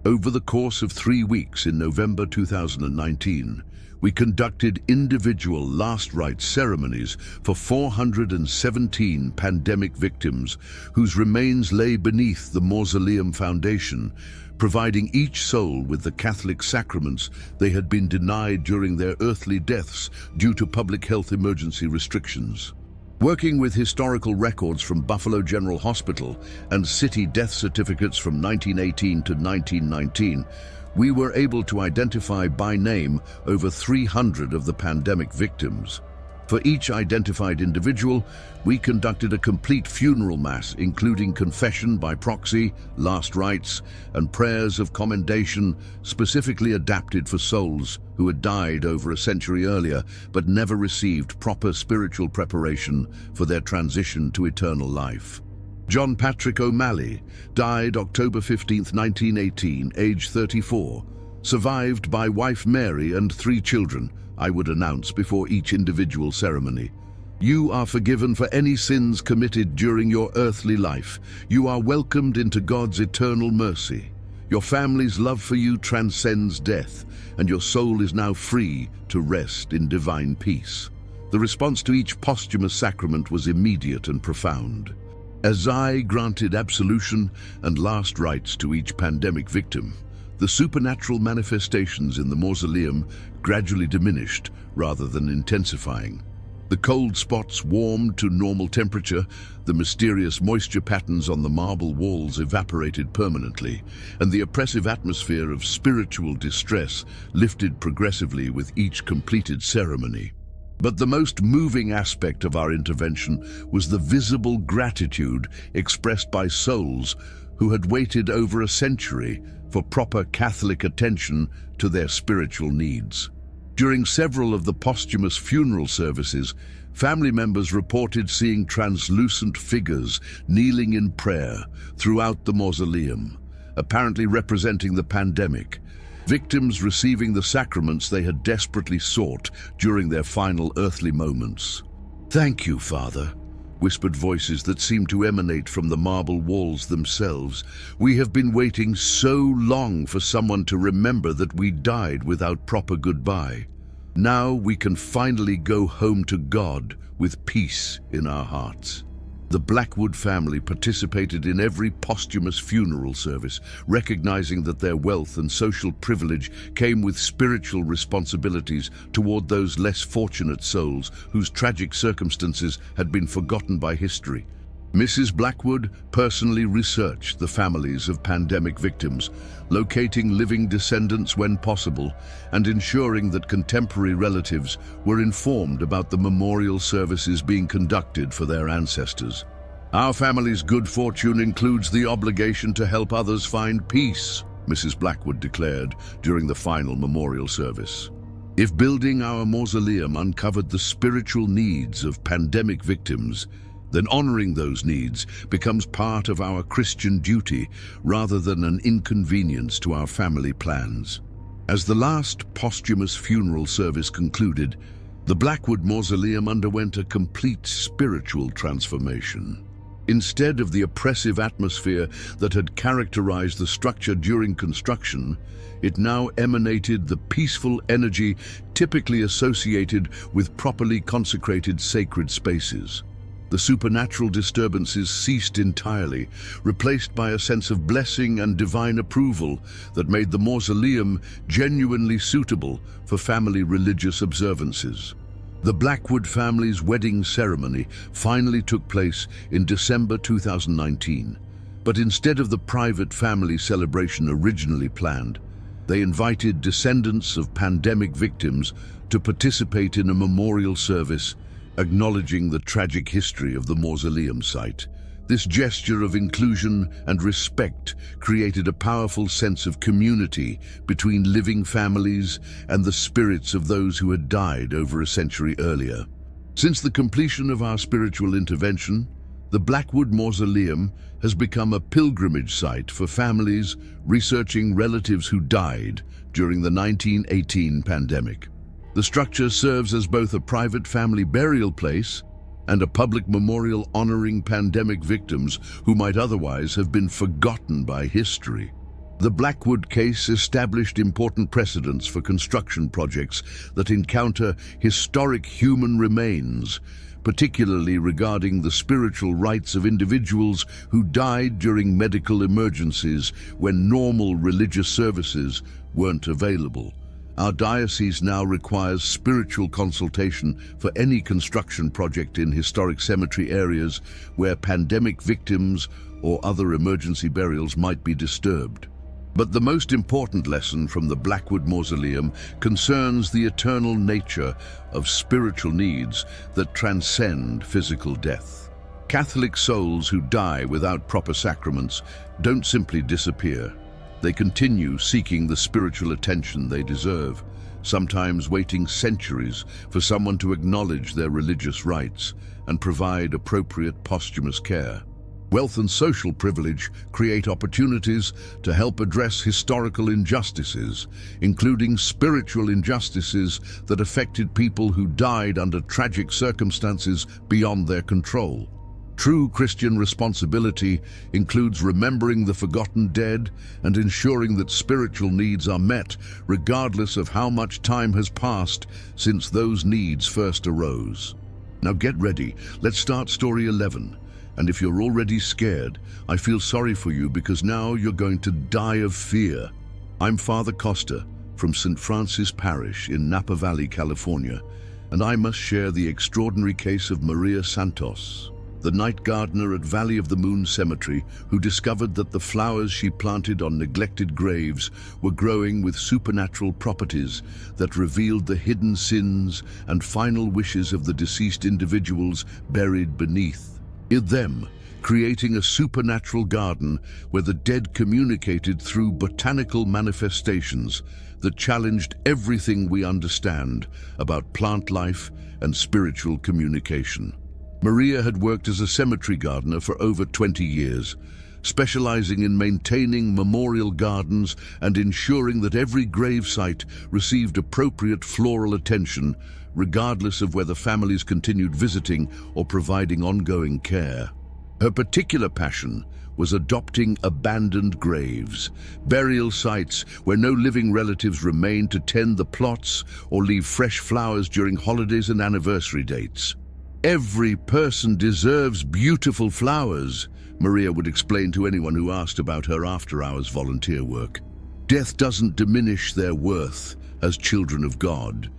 S1: Over the course of 3 weeks in November 2019, we conducted individual last rites ceremonies for 417 pandemic victims whose remains lay beneath the mausoleum foundation, providing each soul with the Catholic sacraments they had been denied during their earthly deaths due to public health emergency restrictions. Working with historical records from Buffalo General Hospital and city death certificates from 1918 to 1919, we were able to identify by name over 300 of the pandemic victims. For each identified individual, we conducted a complete funeral mass, including confession by proxy, last rites, and prayers of commendation specifically adapted for souls who had died over a century earlier but never received proper spiritual preparation for their transition to eternal life. John Patrick O'Malley died October 15, 1918, age 34, survived by wife Mary and 3 children, I would announce before each individual ceremony. You are forgiven for any sins committed during your earthly life. You are welcomed into God's eternal mercy. Your family's love for you transcends death, and your soul is now free to rest in divine peace. The response to each posthumous sacrament was immediate and profound. As I granted absolution and last rites to each pandemic victim, the supernatural manifestations in the mausoleum gradually diminished rather than intensifying. The cold spots warmed to normal temperature, the mysterious moisture patterns on the marble walls evaporated permanently, and the oppressive atmosphere of spiritual distress lifted progressively with each completed ceremony. But the most moving aspect of our intervention was the visible gratitude expressed by souls who had waited over a century for proper Catholic attention to their spiritual needs. During several of the posthumous funeral services, family members reported seeing translucent figures kneeling in prayer throughout the mausoleum, apparently representing the pandemic, victims receiving the sacraments they had desperately sought during their final earthly moments. "Thank you, Father," whispered voices that seemed to emanate from the marble walls themselves. "We have been waiting so long for someone to remember that we died without proper goodbye. Now we can finally go home to God with peace in our hearts." The Blackwood family participated in every posthumous funeral service, recognizing that their wealth and social privilege came with spiritual responsibilities toward those less fortunate souls whose tragic circumstances had been forgotten by history. Mrs. Blackwood personally researched the families of pandemic victims, locating living descendants when possible, and ensuring that contemporary relatives were informed about the memorial services being conducted for their ancestors. "Our family's good fortune includes the obligation to help others find peace," Mrs. Blackwood declared during the final memorial service. "If building our mausoleum uncovered the spiritual needs of pandemic victims, then honoring those needs becomes part of our Christian duty rather than an inconvenience to our family plans." As the last posthumous funeral service concluded, the Blackwood Mausoleum underwent a complete spiritual transformation. Instead of the oppressive atmosphere that had characterized the structure during construction, it now emanated the peaceful energy typically associated with properly consecrated sacred spaces. The supernatural disturbances ceased entirely, replaced by a sense of blessing and divine approval that made the mausoleum genuinely suitable for family religious observances. The Blackwood family's wedding ceremony finally took place in December 2019, but instead of the private family celebration originally planned, they invited descendants of pandemic victims to participate in a memorial service acknowledging the tragic history of the mausoleum site. This gesture of inclusion and respect created a powerful sense of community between living families and the spirits of those who had died over a century earlier. Since the completion of our spiritual intervention, the Blackwood Mausoleum has become a pilgrimage site for families researching relatives who died during the 1918 pandemic. The structure serves as both a private family burial place and a public memorial honoring pandemic victims who might otherwise have been forgotten by history. The Blackwood case established important precedents for construction projects that encounter historic human remains, particularly regarding the spiritual rights of individuals who died during medical emergencies when normal religious services weren't available. Our diocese now requires spiritual consultation for any construction project in historic cemetery areas where pandemic victims or other emergency burials might be disturbed. But the most important lesson from the Blackwood Mausoleum concerns the eternal nature of spiritual needs that transcend physical death. Catholic souls who die without proper sacraments don't simply disappear. They continue seeking the spiritual attention they deserve, sometimes waiting centuries for someone to acknowledge their religious rights and provide appropriate posthumous care. Wealth and social privilege create opportunities to help address historical injustices, including spiritual injustices that affected people who died under tragic circumstances beyond their control. True Christian responsibility includes remembering the forgotten dead and ensuring that spiritual needs are met, regardless of how much time has passed since those needs first arose. Now get ready, let's start story 11. And if you're already scared, I feel sorry for you because now you're going to die of fear. I'm Father Costa from St. Francis Parish in Napa Valley, California, and I must share the extraordinary case of Maria Santos, the night gardener at Valley of the Moon Cemetery, who discovered that the flowers she planted on neglected graves were growing with supernatural properties that revealed the hidden sins and final wishes of the deceased individuals buried beneath them, creating a supernatural garden where the dead communicated through botanical manifestations that challenged everything we understand about plant life and spiritual communication. Maria had worked as a cemetery gardener for over 20 years, specializing in maintaining memorial gardens and ensuring that every gravesite received appropriate floral attention, regardless of whether families continued visiting or providing ongoing care. Her particular passion was adopting abandoned graves, burial sites where no living relatives remained to tend the plots or leave fresh flowers during holidays and anniversary dates. Every person deserves beautiful flowers, Maria would explain to anyone who asked about her after-hours volunteer work. Death doesn't diminish their worth as children of God.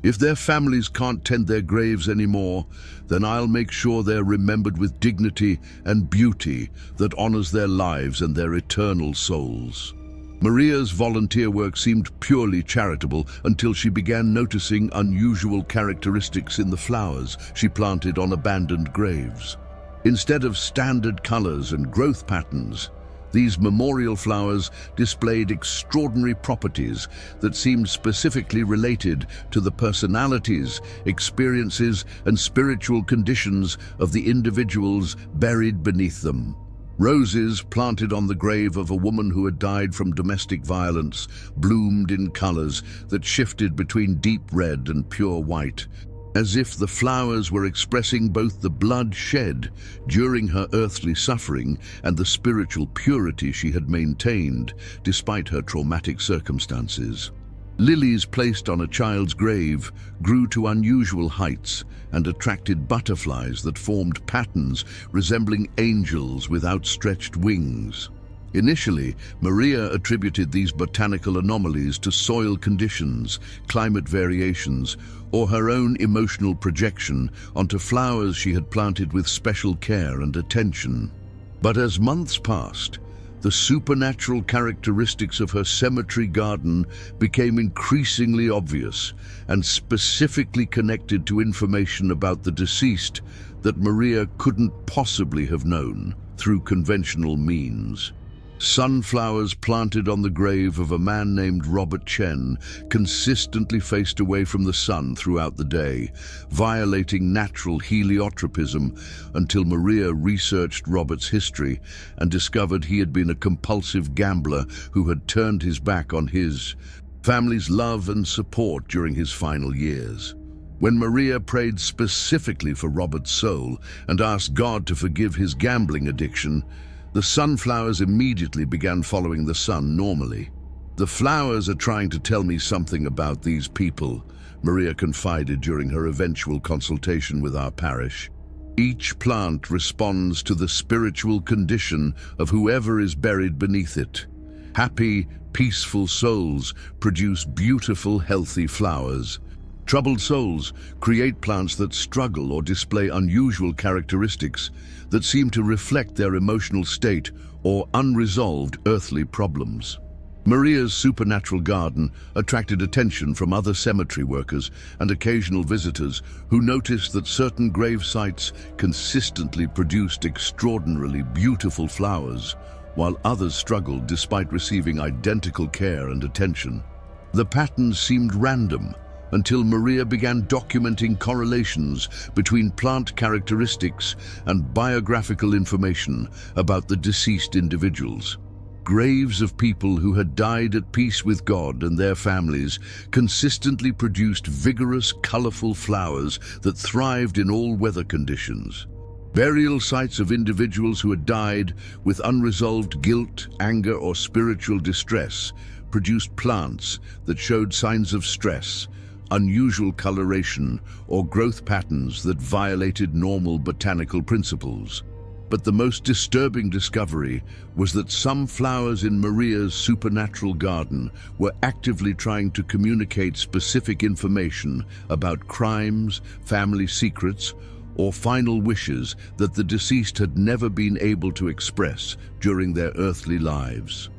S1: If their families can't tend their graves anymore, then I'll make sure they're remembered with dignity and beauty that honors their lives and their eternal souls. Maria's volunteer work seemed purely charitable until she began noticing unusual characteristics in the flowers she planted on abandoned graves. Instead of standard colors and growth patterns, these memorial flowers displayed extraordinary properties that seemed specifically related to the personalities, experiences, and spiritual conditions of the individuals buried beneath them. Roses planted on the grave of a woman who had died from domestic violence bloomed in colors that shifted between deep red and pure white, as if the flowers were expressing both the blood shed during her earthly suffering and the spiritual purity she had maintained despite her traumatic circumstances. Lilies placed on a child's grave grew to unusual heights and attracted butterflies that formed patterns resembling angels with outstretched wings. Initially, Maria attributed these botanical anomalies to soil conditions, climate variations, or her own emotional projection onto flowers she had planted with special care and attention. But as months passed, the supernatural characteristics of her cemetery garden became increasingly obvious and specifically connected to information about the deceased that Maria couldn't possibly have known through conventional means. Sunflowers planted on the grave of a man named Robert Chen consistently faced away from the sun throughout the day, violating natural heliotropism until Maria researched Robert's history and discovered he had been a compulsive gambler who had turned his back on his family's love and support during his final years. When Maria prayed specifically for Robert's soul and asked God to forgive his gambling addiction, the sunflowers immediately began following the sun normally. "The flowers are trying to tell me something about these people," Maria confided during her eventual consultation with our parish. "Each plant responds to the spiritual condition of whoever is buried beneath it. Happy, peaceful souls produce beautiful, healthy flowers. Troubled souls create plants that struggle or display unusual characteristics that seem to reflect their emotional state or unresolved earthly problems." Maria's supernatural garden attracted attention from other cemetery workers and occasional visitors who noticed that certain grave sites consistently produced extraordinarily beautiful flowers, while others struggled despite receiving identical care and attention. The patterns seemed random, until Maria began documenting correlations between plant characteristics and biographical information about the deceased individuals. Graves of people who had died at peace with God and their families consistently produced vigorous, colorful flowers that thrived in all weather conditions. Burial sites of individuals who had died with unresolved guilt, anger, or spiritual distress produced plants that showed signs of stress, unusual coloration, or growth patterns that violated normal botanical principles. But the most disturbing discovery was that some flowers in Maria's supernatural garden were actively trying to communicate specific information about crimes, family secrets, or final wishes that the deceased had never been able to express during their earthly lives.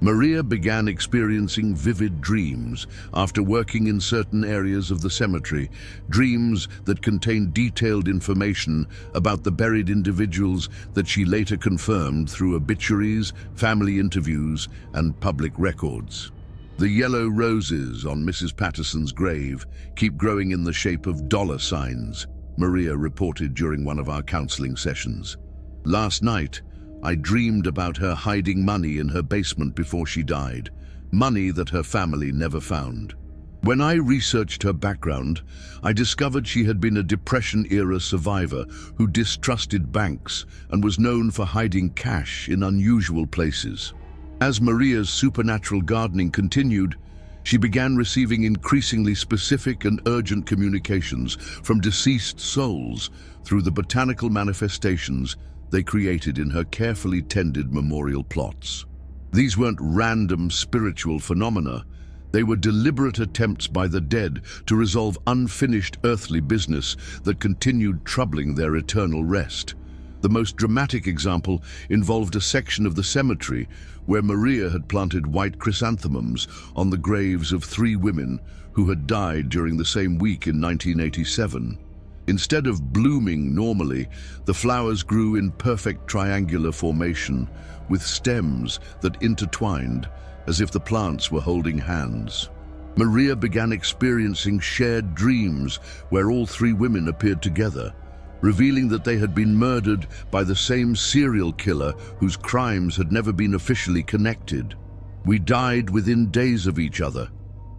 S1: Maria began experiencing vivid dreams after working in certain areas of the cemetery, dreams that contained detailed information about the buried individuals that she later confirmed through obituaries, family interviews, and public records. "The yellow roses on Mrs. Patterson's grave keep growing in the shape of dollar signs," Maria reported during one of our counseling sessions. "Last night, I dreamed about her hiding money in her basement before she died, money that her family never found. When I researched her background, I discovered she had been a Depression-era survivor who distrusted banks and was known for hiding cash in unusual places." As Maria's supernatural gardening continued, she began receiving increasingly specific and urgent communications from deceased souls through the botanical manifestations they created in her carefully tended memorial plots. These weren't random spiritual phenomena. They were deliberate attempts by the dead to resolve unfinished earthly business that continued troubling their eternal rest. The most dramatic example involved a section of the cemetery where Maria had planted white chrysanthemums on the graves of 3 women who had died during the same week in 1987. Instead of blooming normally, the flowers grew in perfect triangular formation, with stems that intertwined as if the plants were holding hands. Maria began experiencing shared dreams where all 3 women appeared together, revealing that they had been murdered by the same serial killer whose crimes had never been officially connected. "We died within days of each other,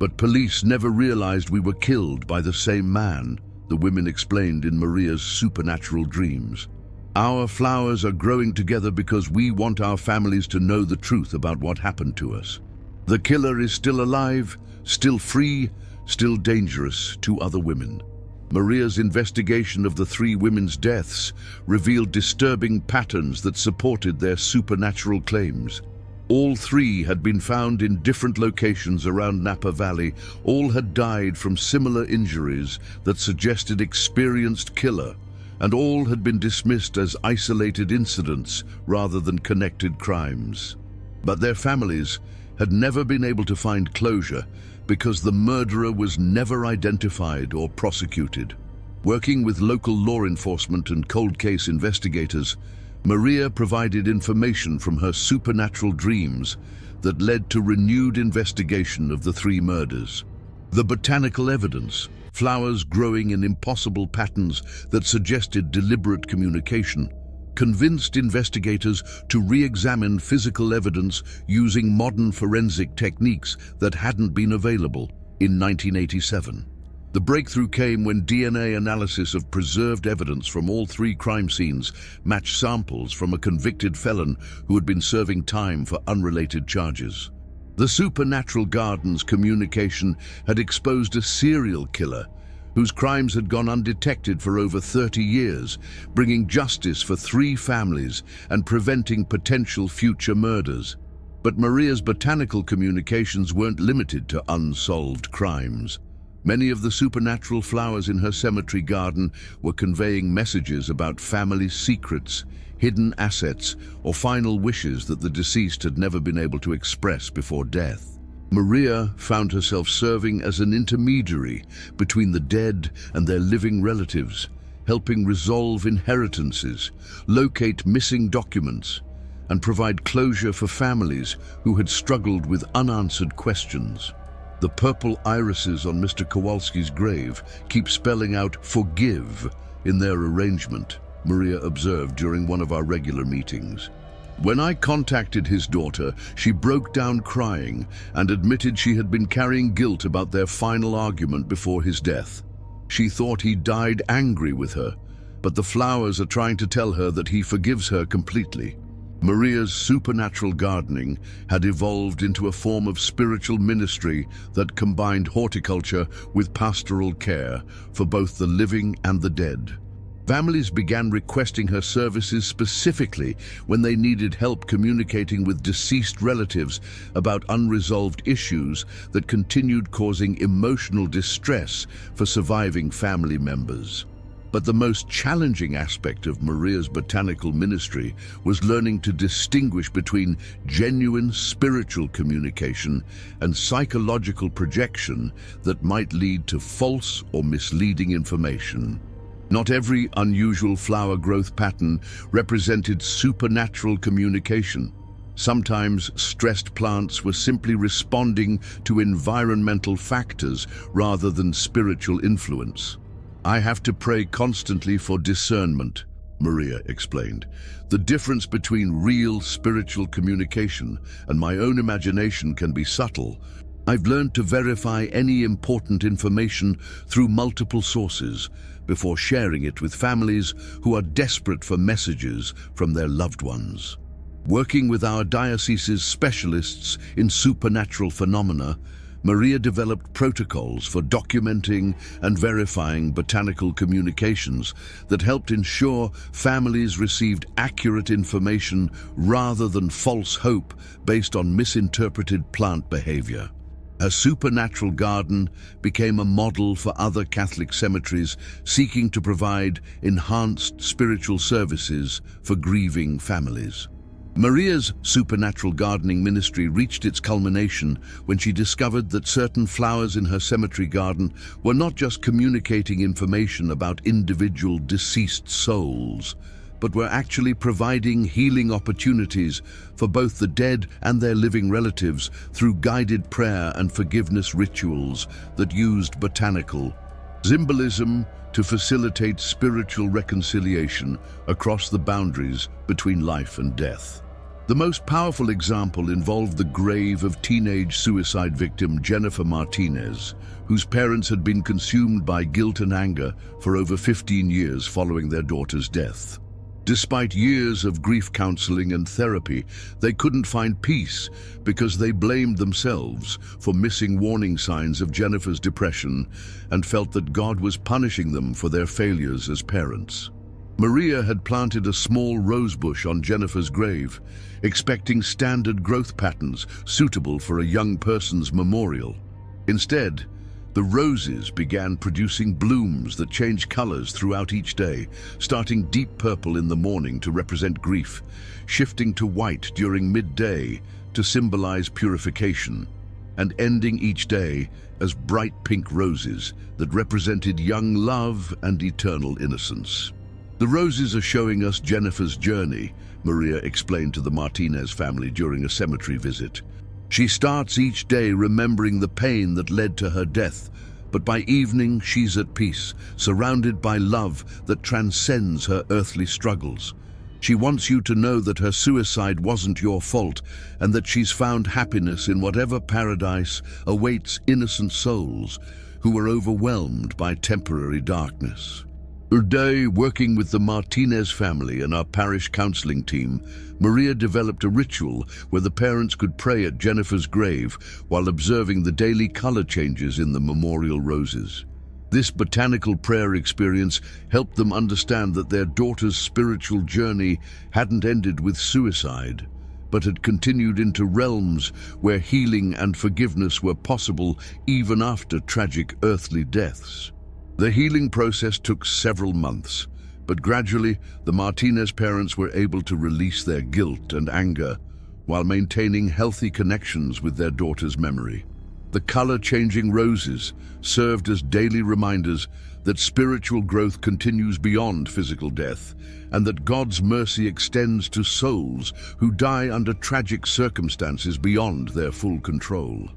S1: but police never realized we were killed by the same man," the women explained in Maria's supernatural dreams. "Our flowers are growing together because we want our families to know the truth about what happened to us." The killer is still alive, still free, still dangerous to other women. Maria's investigation of the three women's deaths revealed disturbing patterns that supported their supernatural claims. All three had been found in different locations around Napa Valley. All had died from similar injuries that suggested experienced killer, and all had been dismissed as isolated incidents rather than connected crimes. But their families had never been able to find closure because the murderer was never identified or prosecuted. Working with local law enforcement and cold case investigators, Maria provided information from her supernatural dreams that led to renewed investigation of the three murders. The botanical evidence, flowers growing in impossible patterns that suggested deliberate communication, convinced investigators to re-examine physical evidence using modern forensic techniques that hadn't been available in 1987. The breakthrough came when DNA analysis of preserved evidence from all three crime scenes matched samples from a convicted felon who had been serving time for unrelated charges. The supernatural garden's communication had exposed a serial killer whose crimes had gone undetected for over 30 years, bringing justice for three families and preventing potential future murders. But Maria's botanical communications weren't limited to unsolved crimes. Many of the supernatural flowers in her cemetery garden were conveying messages about family secrets, hidden assets, or final wishes that the deceased had never been able to express before death. Maria found herself serving as an intermediary between the dead and their living relatives, helping resolve inheritances, locate missing documents, and provide closure for families who had struggled with unanswered questions. The purple irises on Mr. Kowalski's grave keep spelling out "forgive" in their arrangement, Maria observed during one of our regular meetings. When I contacted his daughter, she broke down crying and admitted she had been carrying guilt about their final argument before his death. She thought he died angry with her, but the flowers are trying to tell her that he forgives her completely. Maria's supernatural gardening had evolved into a form of spiritual ministry that combined horticulture with pastoral care for both the living and the dead. Families began requesting her services specifically when they needed help communicating with deceased relatives about unresolved issues that continued causing emotional distress for surviving family members. But the most challenging aspect of Maria's botanical ministry was learning to distinguish between genuine spiritual communication and psychological projection that might lead to false or misleading information. Not every unusual flower growth pattern represented supernatural communication. Sometimes stressed plants were simply responding to environmental factors rather than spiritual influence. "I have to pray constantly for discernment," Maria explained. "The difference between real spiritual communication and my own imagination can be subtle. I've learned to verify any important information through multiple sources before sharing it with families who are desperate for messages from their loved ones." Working with our diocese's specialists in supernatural phenomena, Maria developed protocols for documenting and verifying botanical communications that helped ensure families received accurate information rather than false hope based on misinterpreted plant behavior. Her supernatural garden became a model for other Catholic cemeteries seeking to provide enhanced spiritual services for grieving families. Maria's supernatural gardening ministry reached its culmination when she discovered that certain flowers in her cemetery garden were not just communicating information about individual deceased souls, but were actually providing healing opportunities for both the dead and their living relatives through guided prayer and forgiveness rituals that used botanical symbolism to facilitate spiritual reconciliation across the boundaries between life and death. The most powerful example involved the grave of teenage suicide victim Jennifer Martinez, whose parents had been consumed by guilt and anger for over 15 years following their daughter's death. Despite years of grief counseling and therapy, they couldn't find peace because they blamed themselves for missing warning signs of Jennifer's depression and felt that God was punishing them for their failures as parents. Maria had planted a small rose bush on Jennifer's grave, expecting standard growth patterns suitable for a young person's memorial. Instead, the roses began producing blooms that changed colors throughout each day, starting deep purple in the morning to represent grief, shifting to white during midday to symbolize purification, and ending each day as bright pink roses that represented young love and eternal innocence. "The roses are showing us Jennifer's journey," Maria explained to the Martinez family during a cemetery visit. "She starts each day remembering the pain that led to her death, but by evening she's at peace, surrounded by love that transcends her earthly struggles. She wants you to know that her suicide wasn't your fault and that she's found happiness in whatever paradise awaits innocent souls who were overwhelmed by temporary darkness." Today, working with the Martinez family and our parish counseling team, Maria developed a ritual where the parents could pray at Jennifer's grave while observing the daily color changes in the memorial roses. This botanical prayer experience helped them understand that their daughter's spiritual journey hadn't ended with suicide, but had continued into realms where healing and forgiveness were possible even after tragic earthly deaths. The healing process took several months, but gradually the Martinez parents were able to release their guilt and anger while maintaining healthy connections with their daughter's memory. The color-changing roses served as daily reminders that spiritual growth continues beyond physical death and that God's mercy extends to souls who die under tragic circumstances beyond their full control.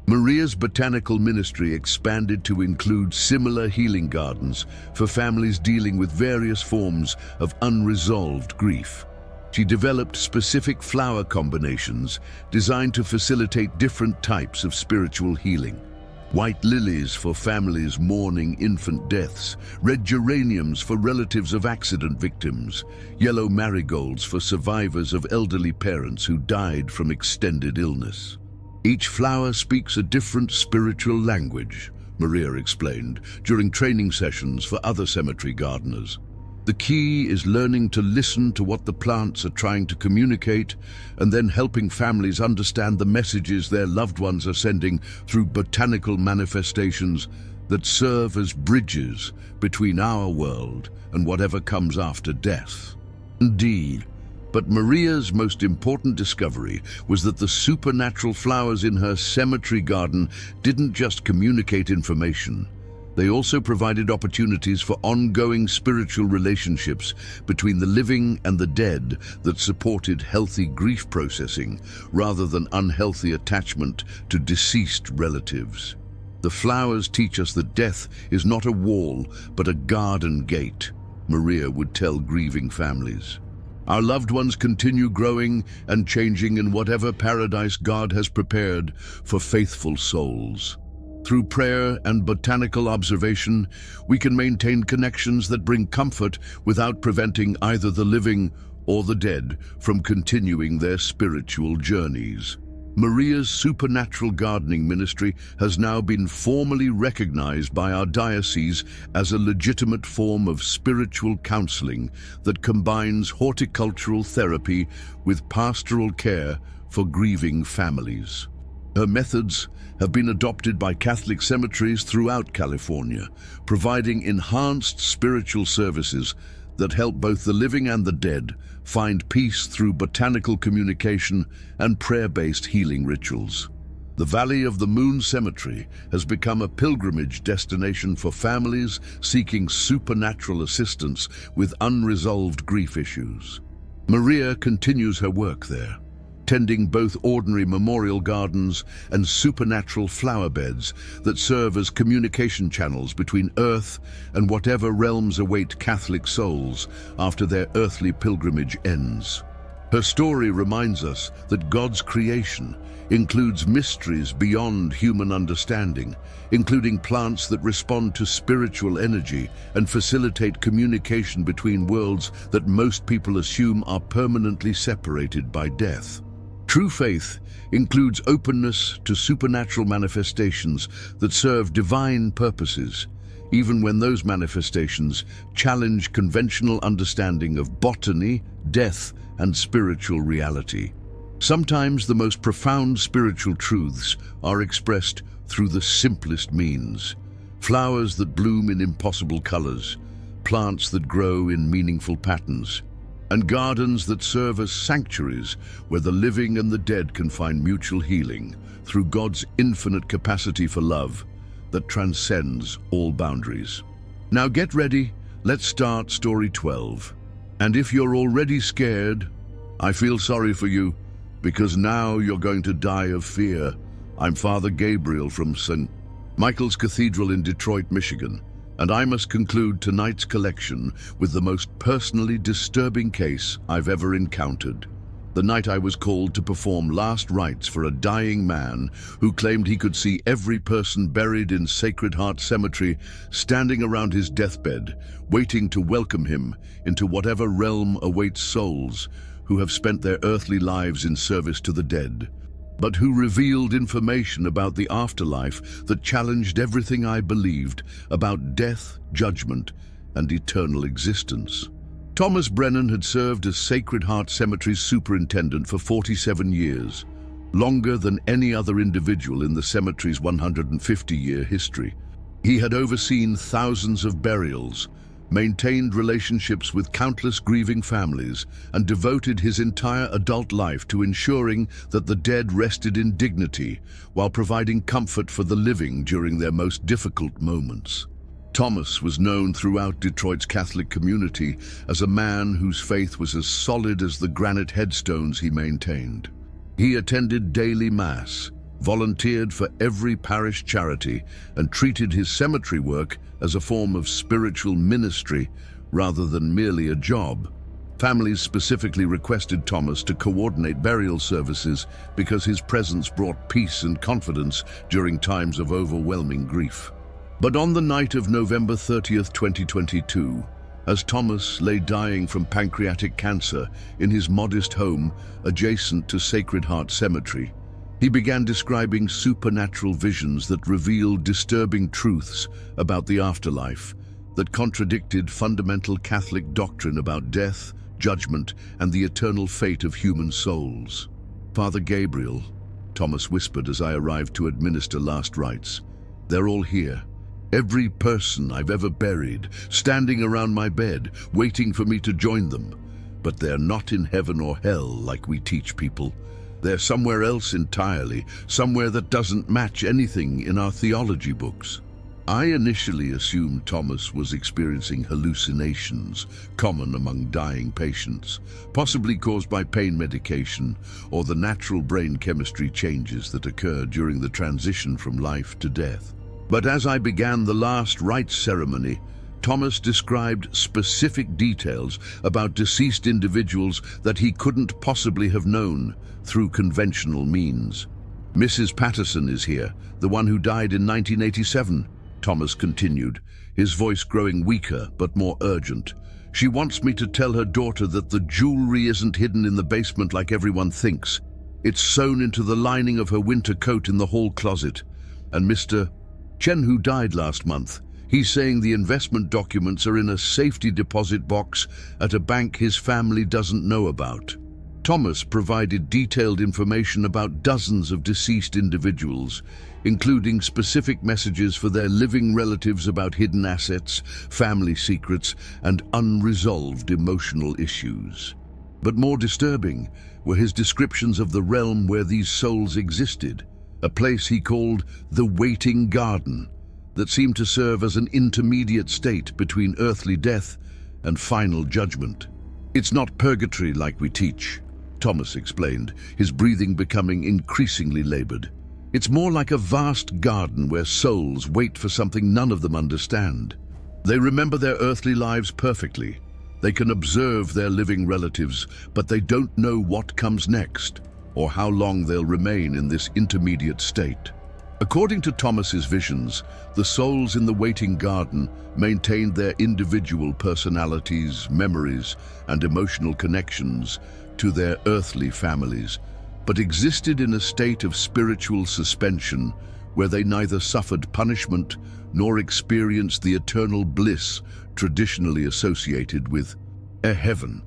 S1: Maria's botanical ministry expanded to include similar healing gardens for families dealing with various forms of unresolved grief. She developed specific flower combinations designed to facilitate different types of spiritual healing. White lilies for families mourning infant deaths, red geraniums for relatives of accident victims, yellow marigolds for survivors of elderly parents who died from extended illness. Each flower speaks a different spiritual language, Maria explained during training sessions for other cemetery gardeners. The key is learning to listen to what the plants are trying to communicate and then helping families understand the messages their loved ones are sending through botanical manifestations that serve as bridges between our world and whatever comes after death. Indeed, but Maria's most important discovery was that the supernatural flowers in her cemetery garden didn't just communicate information. They also provided opportunities for ongoing spiritual relationships between the living and the dead that supported healthy grief processing rather than unhealthy attachment to deceased relatives. The flowers teach us that death is not a wall, but a garden gate, Maria would tell grieving families. Our loved ones continue growing and changing in whatever paradise God has prepared for faithful souls. Through prayer and botanical observation, we can maintain connections that bring comfort without preventing either the living or the dead from continuing their spiritual journeys. Maria's supernatural gardening ministry has now been formally recognized by our diocese as a legitimate form of spiritual counseling that combines horticultural therapy with pastoral care for grieving families. Her methods have been adopted by Catholic cemeteries throughout California, providing enhanced spiritual services that help both the living and the dead find peace through botanical communication and prayer-based healing rituals. The Valley of the Moon Cemetery has become a pilgrimage destination for families seeking supernatural assistance with unresolved grief issues. Maria continues her work there, tending both ordinary memorial gardens and supernatural flower beds that serve as communication channels between earth and whatever realms await Catholic souls after their earthly pilgrimage ends. Her story reminds us that God's creation includes mysteries beyond human understanding, including plants that respond to spiritual energy and facilitate communication between worlds that most people assume are permanently separated by death. True faith includes openness to supernatural manifestations that serve divine purposes, even when those manifestations challenge conventional understanding of botany, death, and spiritual reality. Sometimes the most profound spiritual truths are expressed through the simplest means. Flowers that bloom in impossible colors, plants that grow in meaningful patterns, and gardens that serve as sanctuaries where the living and the dead can find mutual healing through God's infinite capacity for love that transcends all boundaries. Now get ready, let's start story 12. And if you're already scared, I feel sorry for you, because now you're going to die of fear. I'm Father Gabriel from St. Michael's Cathedral in Detroit, Michigan, and I must conclude tonight's collection with the most personally disturbing case I've ever encountered. The night I was called to perform last rites for a dying man who claimed he could see every person buried in Sacred Heart Cemetery standing around his deathbed, waiting to welcome him into whatever realm awaits souls who have spent their earthly lives in service to the dead, but who revealed information about the afterlife that challenged everything I believed about death, judgment, and eternal existence. Thomas Brennan had served as Sacred Heart Cemetery's superintendent for 47 years, longer than any other individual in the cemetery's 150-year history. He had overseen thousands of burials, maintained relationships with countless grieving families, and devoted his entire adult life to ensuring that the dead rested in dignity while providing comfort for the living during their most difficult moments. Thomas was known throughout Detroit's Catholic community as a man whose faith was as solid as the granite headstones he maintained. He attended daily Mass, volunteered for every parish charity, and treated his cemetery work as a form of spiritual ministry rather than merely a job. Families specifically requested Thomas to coordinate burial services because his presence brought peace and confidence during times of overwhelming grief. But on the night of November 30th, 2022, as Thomas lay dying from pancreatic cancer in his modest home adjacent to Sacred Heart Cemetery, he began describing supernatural visions that revealed disturbing truths about the afterlife that contradicted fundamental Catholic doctrine about death, judgment, and the eternal fate of human souls. "Father Gabriel," Thomas whispered as I arrived to administer last rites, "they're all here. Every person I've ever buried, standing around my bed, waiting for me to join them. But they're not in heaven or hell like we teach people. They're somewhere else entirely, somewhere that doesn't match anything in our theology books." I initially assumed Thomas was experiencing hallucinations, common among dying patients, possibly caused by pain medication or the natural brain chemistry changes that occur during the transition from life to death. But as I began the last rites ceremony, Thomas described specific details about deceased individuals that he couldn't possibly have known through conventional means. "Mrs. Patterson is here, the one who died in 1987, Thomas continued, his voice growing weaker but more urgent. "She wants me to tell her daughter that the jewelry isn't hidden in the basement like everyone thinks. It's sewn into the lining of her winter coat in the hall closet. And Mr. Chen, who died last month, he's saying the investment documents are in a safety deposit box at a bank his family doesn't know about." Thomas provided detailed information about dozens of deceased individuals, including specific messages for their living relatives about hidden assets, family secrets, and unresolved emotional issues. But more disturbing were his descriptions of the realm where these souls existed, a place he called the waiting garden, that seemed to serve as an intermediate state between earthly death and final judgment. "It's not purgatory like we teach," Thomas explained, his breathing becoming increasingly labored. "It's more like a vast garden where souls wait for something none of them understand. They remember their earthly lives perfectly, They can observe their living relatives, but they don't know what comes next, or how long they'll remain in this intermediate state. According to Thomas's visions, the souls in the waiting garden maintained their individual personalities, memories, and emotional connections to their earthly families, but existed in a state of spiritual suspension where they neither suffered punishment nor experienced the eternal bliss traditionally associated with a heaven.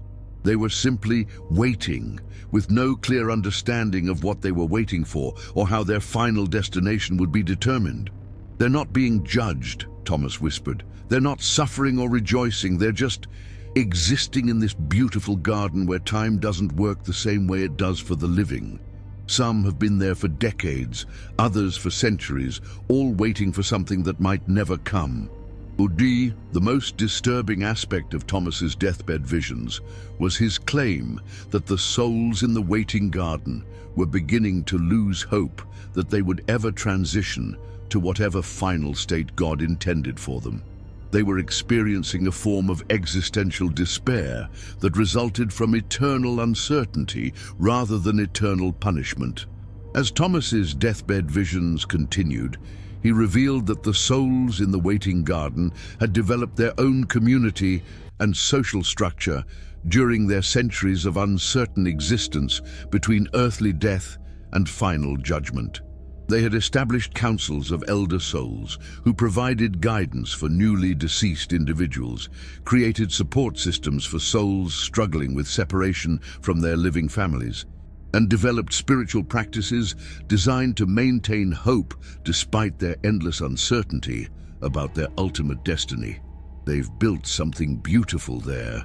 S1: They were simply waiting, with no clear understanding of what they were waiting for or how their final destination would be determined. "They're not being judged," Thomas whispered. "They're not suffering or rejoicing. They're just existing in this beautiful garden where time doesn't work the same way it does for the living. Some have been there for decades, others for centuries, all waiting for something that might never come." Udi, the most disturbing aspect of Thomas's deathbed visions, was his claim that the souls in the waiting garden were beginning to lose hope that they would ever transition to whatever final state God intended for them. They were experiencing a form of existential despair that resulted from eternal uncertainty rather than eternal punishment. As Thomas's deathbed visions continued, he revealed that the souls in the waiting garden had developed their own community and social structure during their centuries of uncertain existence between earthly death and final judgment. They had established councils of elder souls who provided guidance for newly deceased individuals, created support systems for souls struggling with separation from their living families, and developed spiritual practices designed to maintain hope despite their endless uncertainty about their ultimate destiny. "They've built something beautiful there,"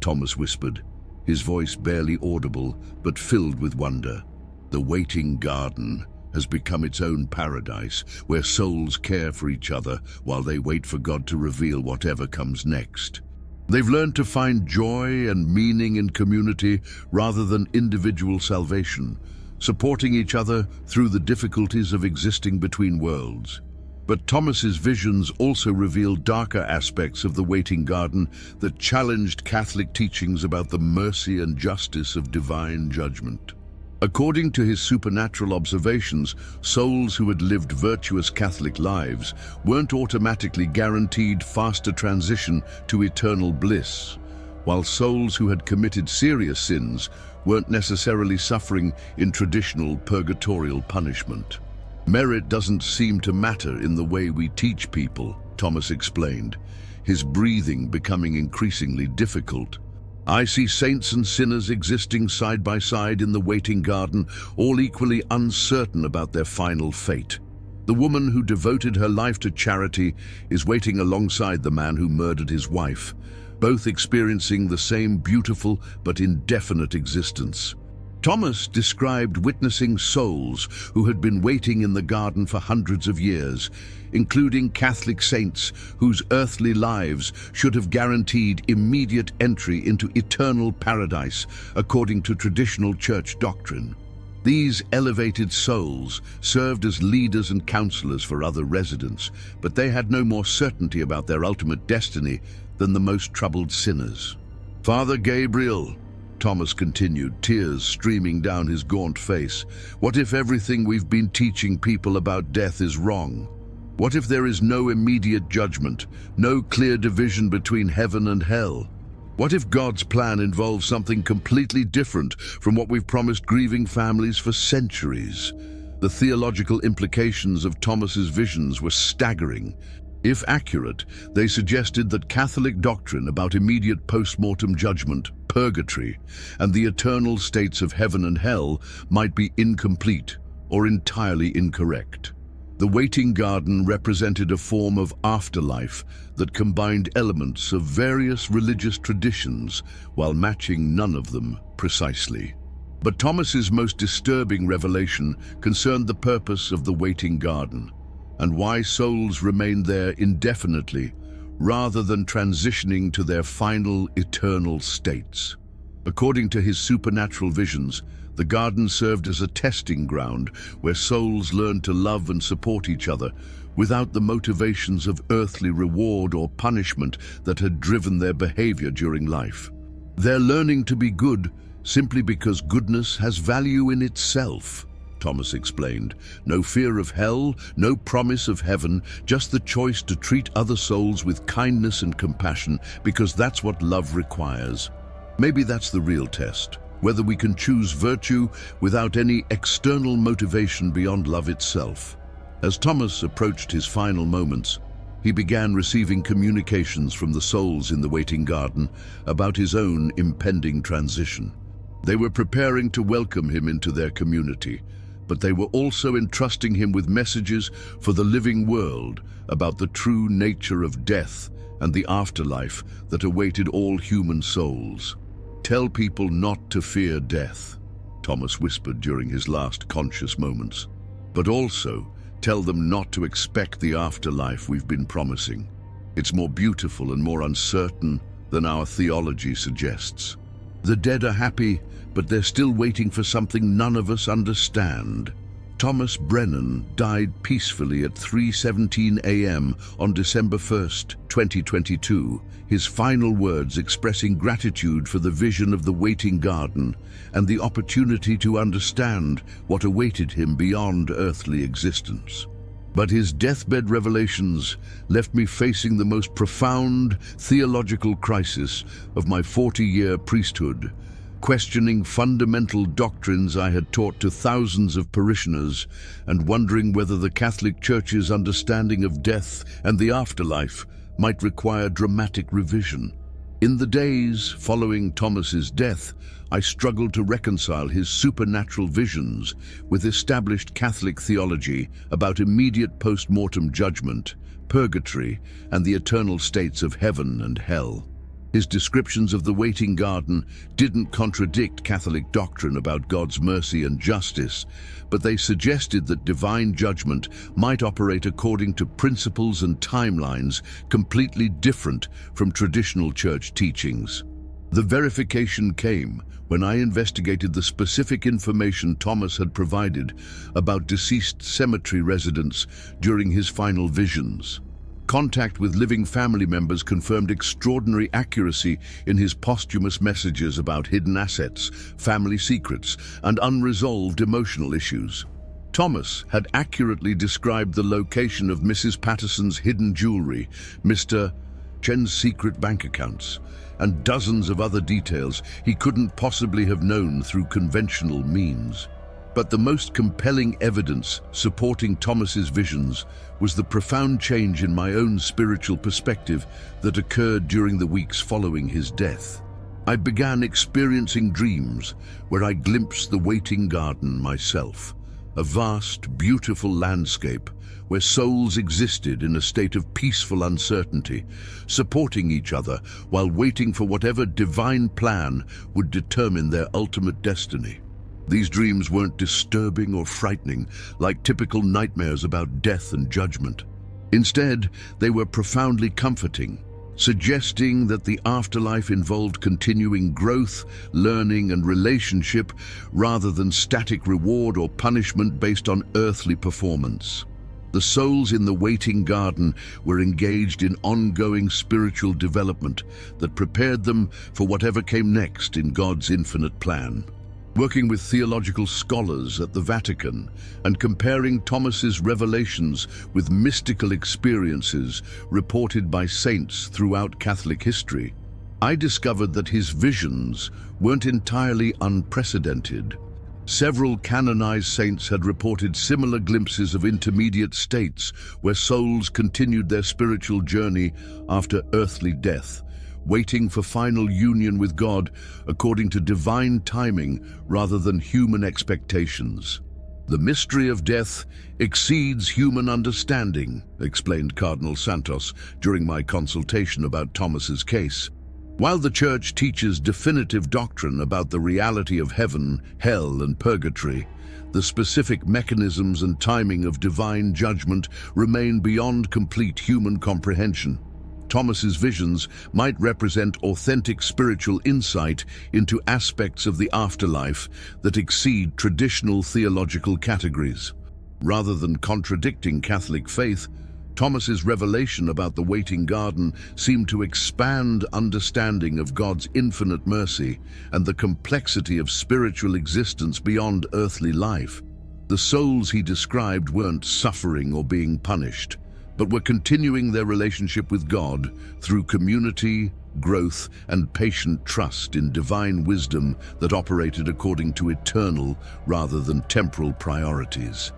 S1: Thomas whispered, his voice barely audible but filled with wonder. "The waiting garden has become its own paradise where souls care for each other while they wait for God to reveal whatever comes next. They've learned to find joy and meaning in community rather than individual salvation, supporting each other through the difficulties of existing between worlds." But Thomas's visions also revealed darker aspects of the waiting garden that challenged Catholic teachings about the mercy and justice of divine judgment. According to his supernatural observations, souls who had lived virtuous Catholic lives weren't automatically guaranteed faster transition to eternal bliss, while souls who had committed serious sins weren't necessarily suffering in traditional purgatorial punishment. "Merit doesn't seem to matter in the way we teach people," Thomas explained, his breathing becoming increasingly difficult. "I see saints and sinners existing side by side in the waiting garden, all equally uncertain about their final fate. The woman who devoted her life to charity is waiting alongside the man who murdered his wife, both experiencing the same beautiful but indefinite existence." Thomas described witnessing souls who had been waiting in the garden for hundreds of years, including Catholic saints whose earthly lives should have guaranteed immediate entry into eternal paradise according to traditional church doctrine. These elevated souls served as leaders and counselors for other residents, but they had no more certainty about their ultimate destiny than the most troubled sinners. "Father Gabriel," Thomas continued, tears streaming down his gaunt face, "what if everything we've been teaching people about death is wrong? What if there is no immediate judgment, no clear division between heaven and hell? What if God's plan involves something completely different from what we've promised grieving families for centuries?" The theological implications of Thomas's visions were staggering. If accurate, they suggested that Catholic doctrine about immediate post-mortem judgment, purgatory, and the eternal states of heaven and hell might be incomplete or entirely incorrect. The waiting garden represented a form of afterlife that combined elements of various religious traditions while matching none of them precisely. But Thomas's most disturbing revelation concerned the purpose of the waiting garden and why souls remained there indefinitely rather than transitioning to their final eternal states. According to his supernatural visions, The garden served as a testing ground where souls learned to love and support each other without the motivations of earthly reward or punishment that had driven their behavior during life. They're learning to be good simply because goodness has value in itself, Thomas explained. No fear of hell, no promise of heaven, just the choice to treat other souls with kindness and compassion because that's what love requires. Maybe that's the real test, whether we can choose virtue without any external motivation beyond love itself. As Thomas approached his final moments, he began receiving communications from the souls in the waiting garden about his own impending transition. They were preparing to welcome him into their community, but they were also entrusting him with messages for the living world about the true nature of death and the afterlife that awaited all human souls. "Tell people not to fear death," Thomas whispered during his last conscious moments, "but also tell them not to expect the afterlife we've been promising. It's more beautiful and more uncertain than our theology suggests. The dead are happy, but they're still waiting for something none of us understand." Thomas Brennan died peacefully at 3:17 a.m. on December 1st, 2022, his final words expressing gratitude for the vision of the waiting garden and the opportunity to understand what awaited him beyond earthly existence. But his deathbed revelations left me facing the most profound theological crisis of my 40-year priesthood, questioning fundamental doctrines I had taught to thousands of parishioners and wondering whether the Catholic Church's understanding of death and the afterlife might require dramatic revision. In the days following Thomas's death, I struggled to reconcile his supernatural visions with established Catholic theology about immediate post-mortem judgment, purgatory, and the eternal states of heaven and hell. His descriptions of the waiting garden didn't contradict Catholic doctrine about God's mercy and justice, but they suggested that divine judgment might operate according to principles and timelines completely different from traditional church teachings. The verification came when I investigated the specific information Thomas had provided about deceased cemetery residents during his final visions. Contact with living family members confirmed extraordinary accuracy in his posthumous messages about hidden assets, family secrets, and unresolved emotional issues. Thomas had accurately described the location of Mrs. Patterson's hidden jewelry, Mr. Chen's secret bank accounts, and dozens of other details he couldn't possibly have known through conventional means. But the most compelling evidence supporting Thomas's visions was the profound change in my own spiritual perspective that occurred during the weeks following his death. I began experiencing dreams where I glimpsed the waiting garden myself, a vast, beautiful landscape where souls existed in a state of peaceful uncertainty, supporting each other while waiting for whatever divine plan would determine their ultimate destiny. These dreams weren't disturbing or frightening like typical nightmares about death and judgment. Instead, they were profoundly comforting, suggesting that the afterlife involved continuing growth, learning, and relationship rather than static reward or punishment based on earthly performance. The souls in the waiting garden were engaged in ongoing spiritual development that prepared them for whatever came next in God's infinite plan. Working with theological scholars at the Vatican and comparing Thomas's revelations with mystical experiences reported by saints throughout Catholic history, I discovered that his visions weren't entirely unprecedented. Several canonized saints had reported similar glimpses of intermediate states where souls continued their spiritual journey after earthly death, waiting for final union with God according to divine timing rather than human expectations. "The mystery of death exceeds human understanding," explained Cardinal Santos during my consultation about Thomas's case. While the Church teaches definitive doctrine about the reality of heaven, hell, and purgatory, the specific mechanisms and timing of divine judgment remain beyond complete human comprehension. Thomas's visions might represent authentic spiritual insight into aspects of the afterlife that exceed traditional theological categories. Rather than contradicting Catholic faith, Thomas's revelation about the waiting garden seemed to expand understanding of God's infinite mercy and the complexity of spiritual existence beyond earthly life. The souls he described weren't suffering or being punished, but were continuing their relationship with God through community, growth, and patient trust in divine wisdom that operated according to eternal rather than temporal priorities.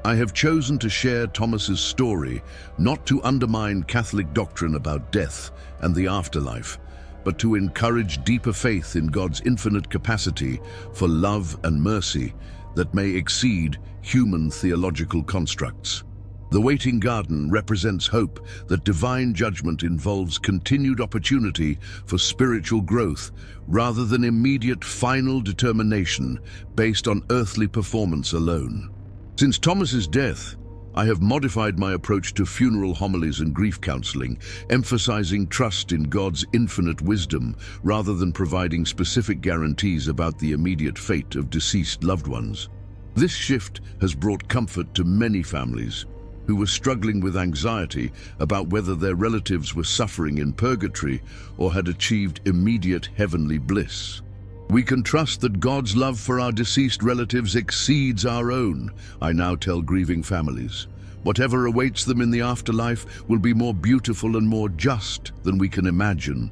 S1: I have chosen to share Thomas's story not to undermine Catholic doctrine about death and the afterlife, but to encourage deeper faith in God's infinite capacity for love and mercy that may exceed human theological constructs. The waiting garden represents hope that divine judgment involves continued opportunity for spiritual growth rather than immediate final determination based on earthly performance alone. Since Thomas's death, I have modified my approach to funeral homilies and grief counseling, emphasizing trust in God's infinite wisdom rather than providing specific guarantees about the immediate fate of deceased loved ones. This shift has brought comfort to many families who were struggling with anxiety about whether their relatives were suffering in purgatory or had achieved immediate heavenly bliss. We can trust that God's love for our deceased relatives exceeds our own, I now tell grieving families. Whatever awaits them in the afterlife will be more beautiful and more just than we can imagine,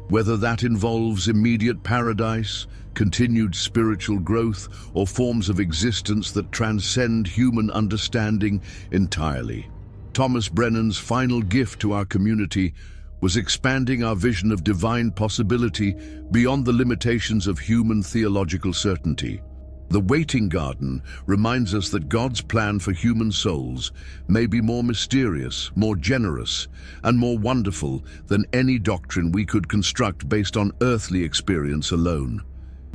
S1: whether that involves immediate paradise, continued spiritual growth, or forms of existence that transcend human understanding entirely. Thomas Brennan's final gift to our community was expanding our vision of divine possibility beyond the limitations of human theological certainty. The waiting garden reminds us that God's plan for human souls may be more mysterious, more generous, and more wonderful than any doctrine we could construct based on earthly experience alone.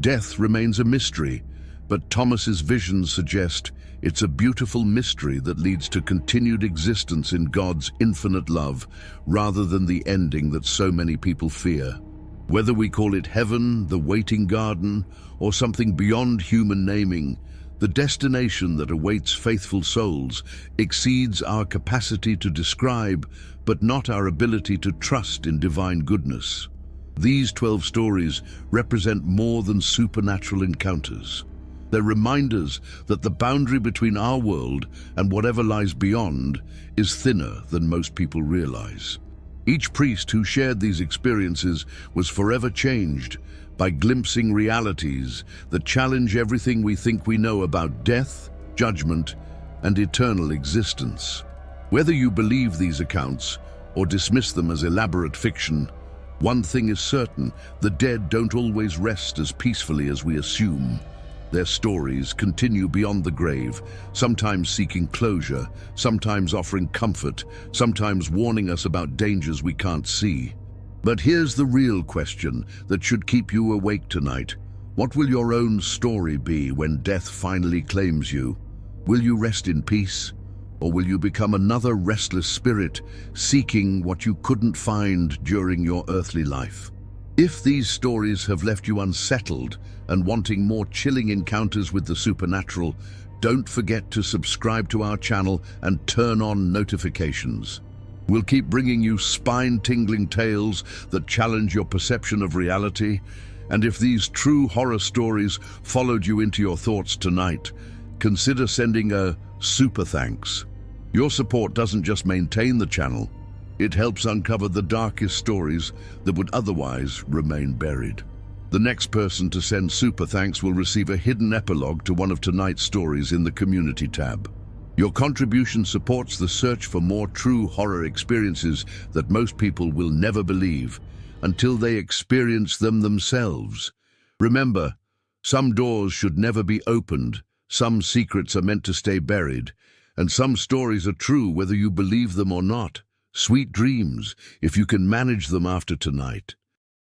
S1: Death remains a mystery, but Thomas's visions suggest it's a beautiful mystery that leads to continued existence in God's infinite love, rather than the ending that so many people fear. Whether we call it heaven, the waiting garden, or something beyond human naming, the destination that awaits faithful souls exceeds our capacity to describe, but not our ability to trust in divine goodness. These 12 stories represent more than supernatural encounters. They're reminders that the boundary between our world and whatever lies beyond is thinner than most people realize. Each priest who shared these experiences was forever changed by glimpsing realities that challenge everything we think we know about death, judgment, and eternal existence. Whether you believe these accounts or dismiss them as elaborate fiction, one thing is certain: the dead don't always rest as peacefully as we assume. Their stories continue beyond the grave, sometimes seeking closure, sometimes offering comfort, sometimes warning us about dangers we can't see. But here's the real question that should keep you awake tonight. What will your own story be when death finally claims you? Will you rest in peace? Or will you become another restless spirit, seeking what you couldn't find during your earthly life? If these stories have left you unsettled and wanting more chilling encounters with the supernatural, don't forget to subscribe to our channel and turn on notifications. We'll keep bringing you spine-tingling tales that challenge your perception of reality. And if these true horror stories followed you into your thoughts tonight, consider sending a super thanks. Your support doesn't just maintain the channel, it helps uncover the darkest stories that would otherwise remain buried. The next person to send super thanks will receive a hidden epilogue to one of tonight's stories in the Community tab. Your contribution supports the search for more true horror experiences that most people will never believe until they experience them themselves. Remember, some doors should never be opened, some secrets are meant to stay buried, and some stories are true whether you believe them or not. Sweet dreams, if you can manage them after tonight.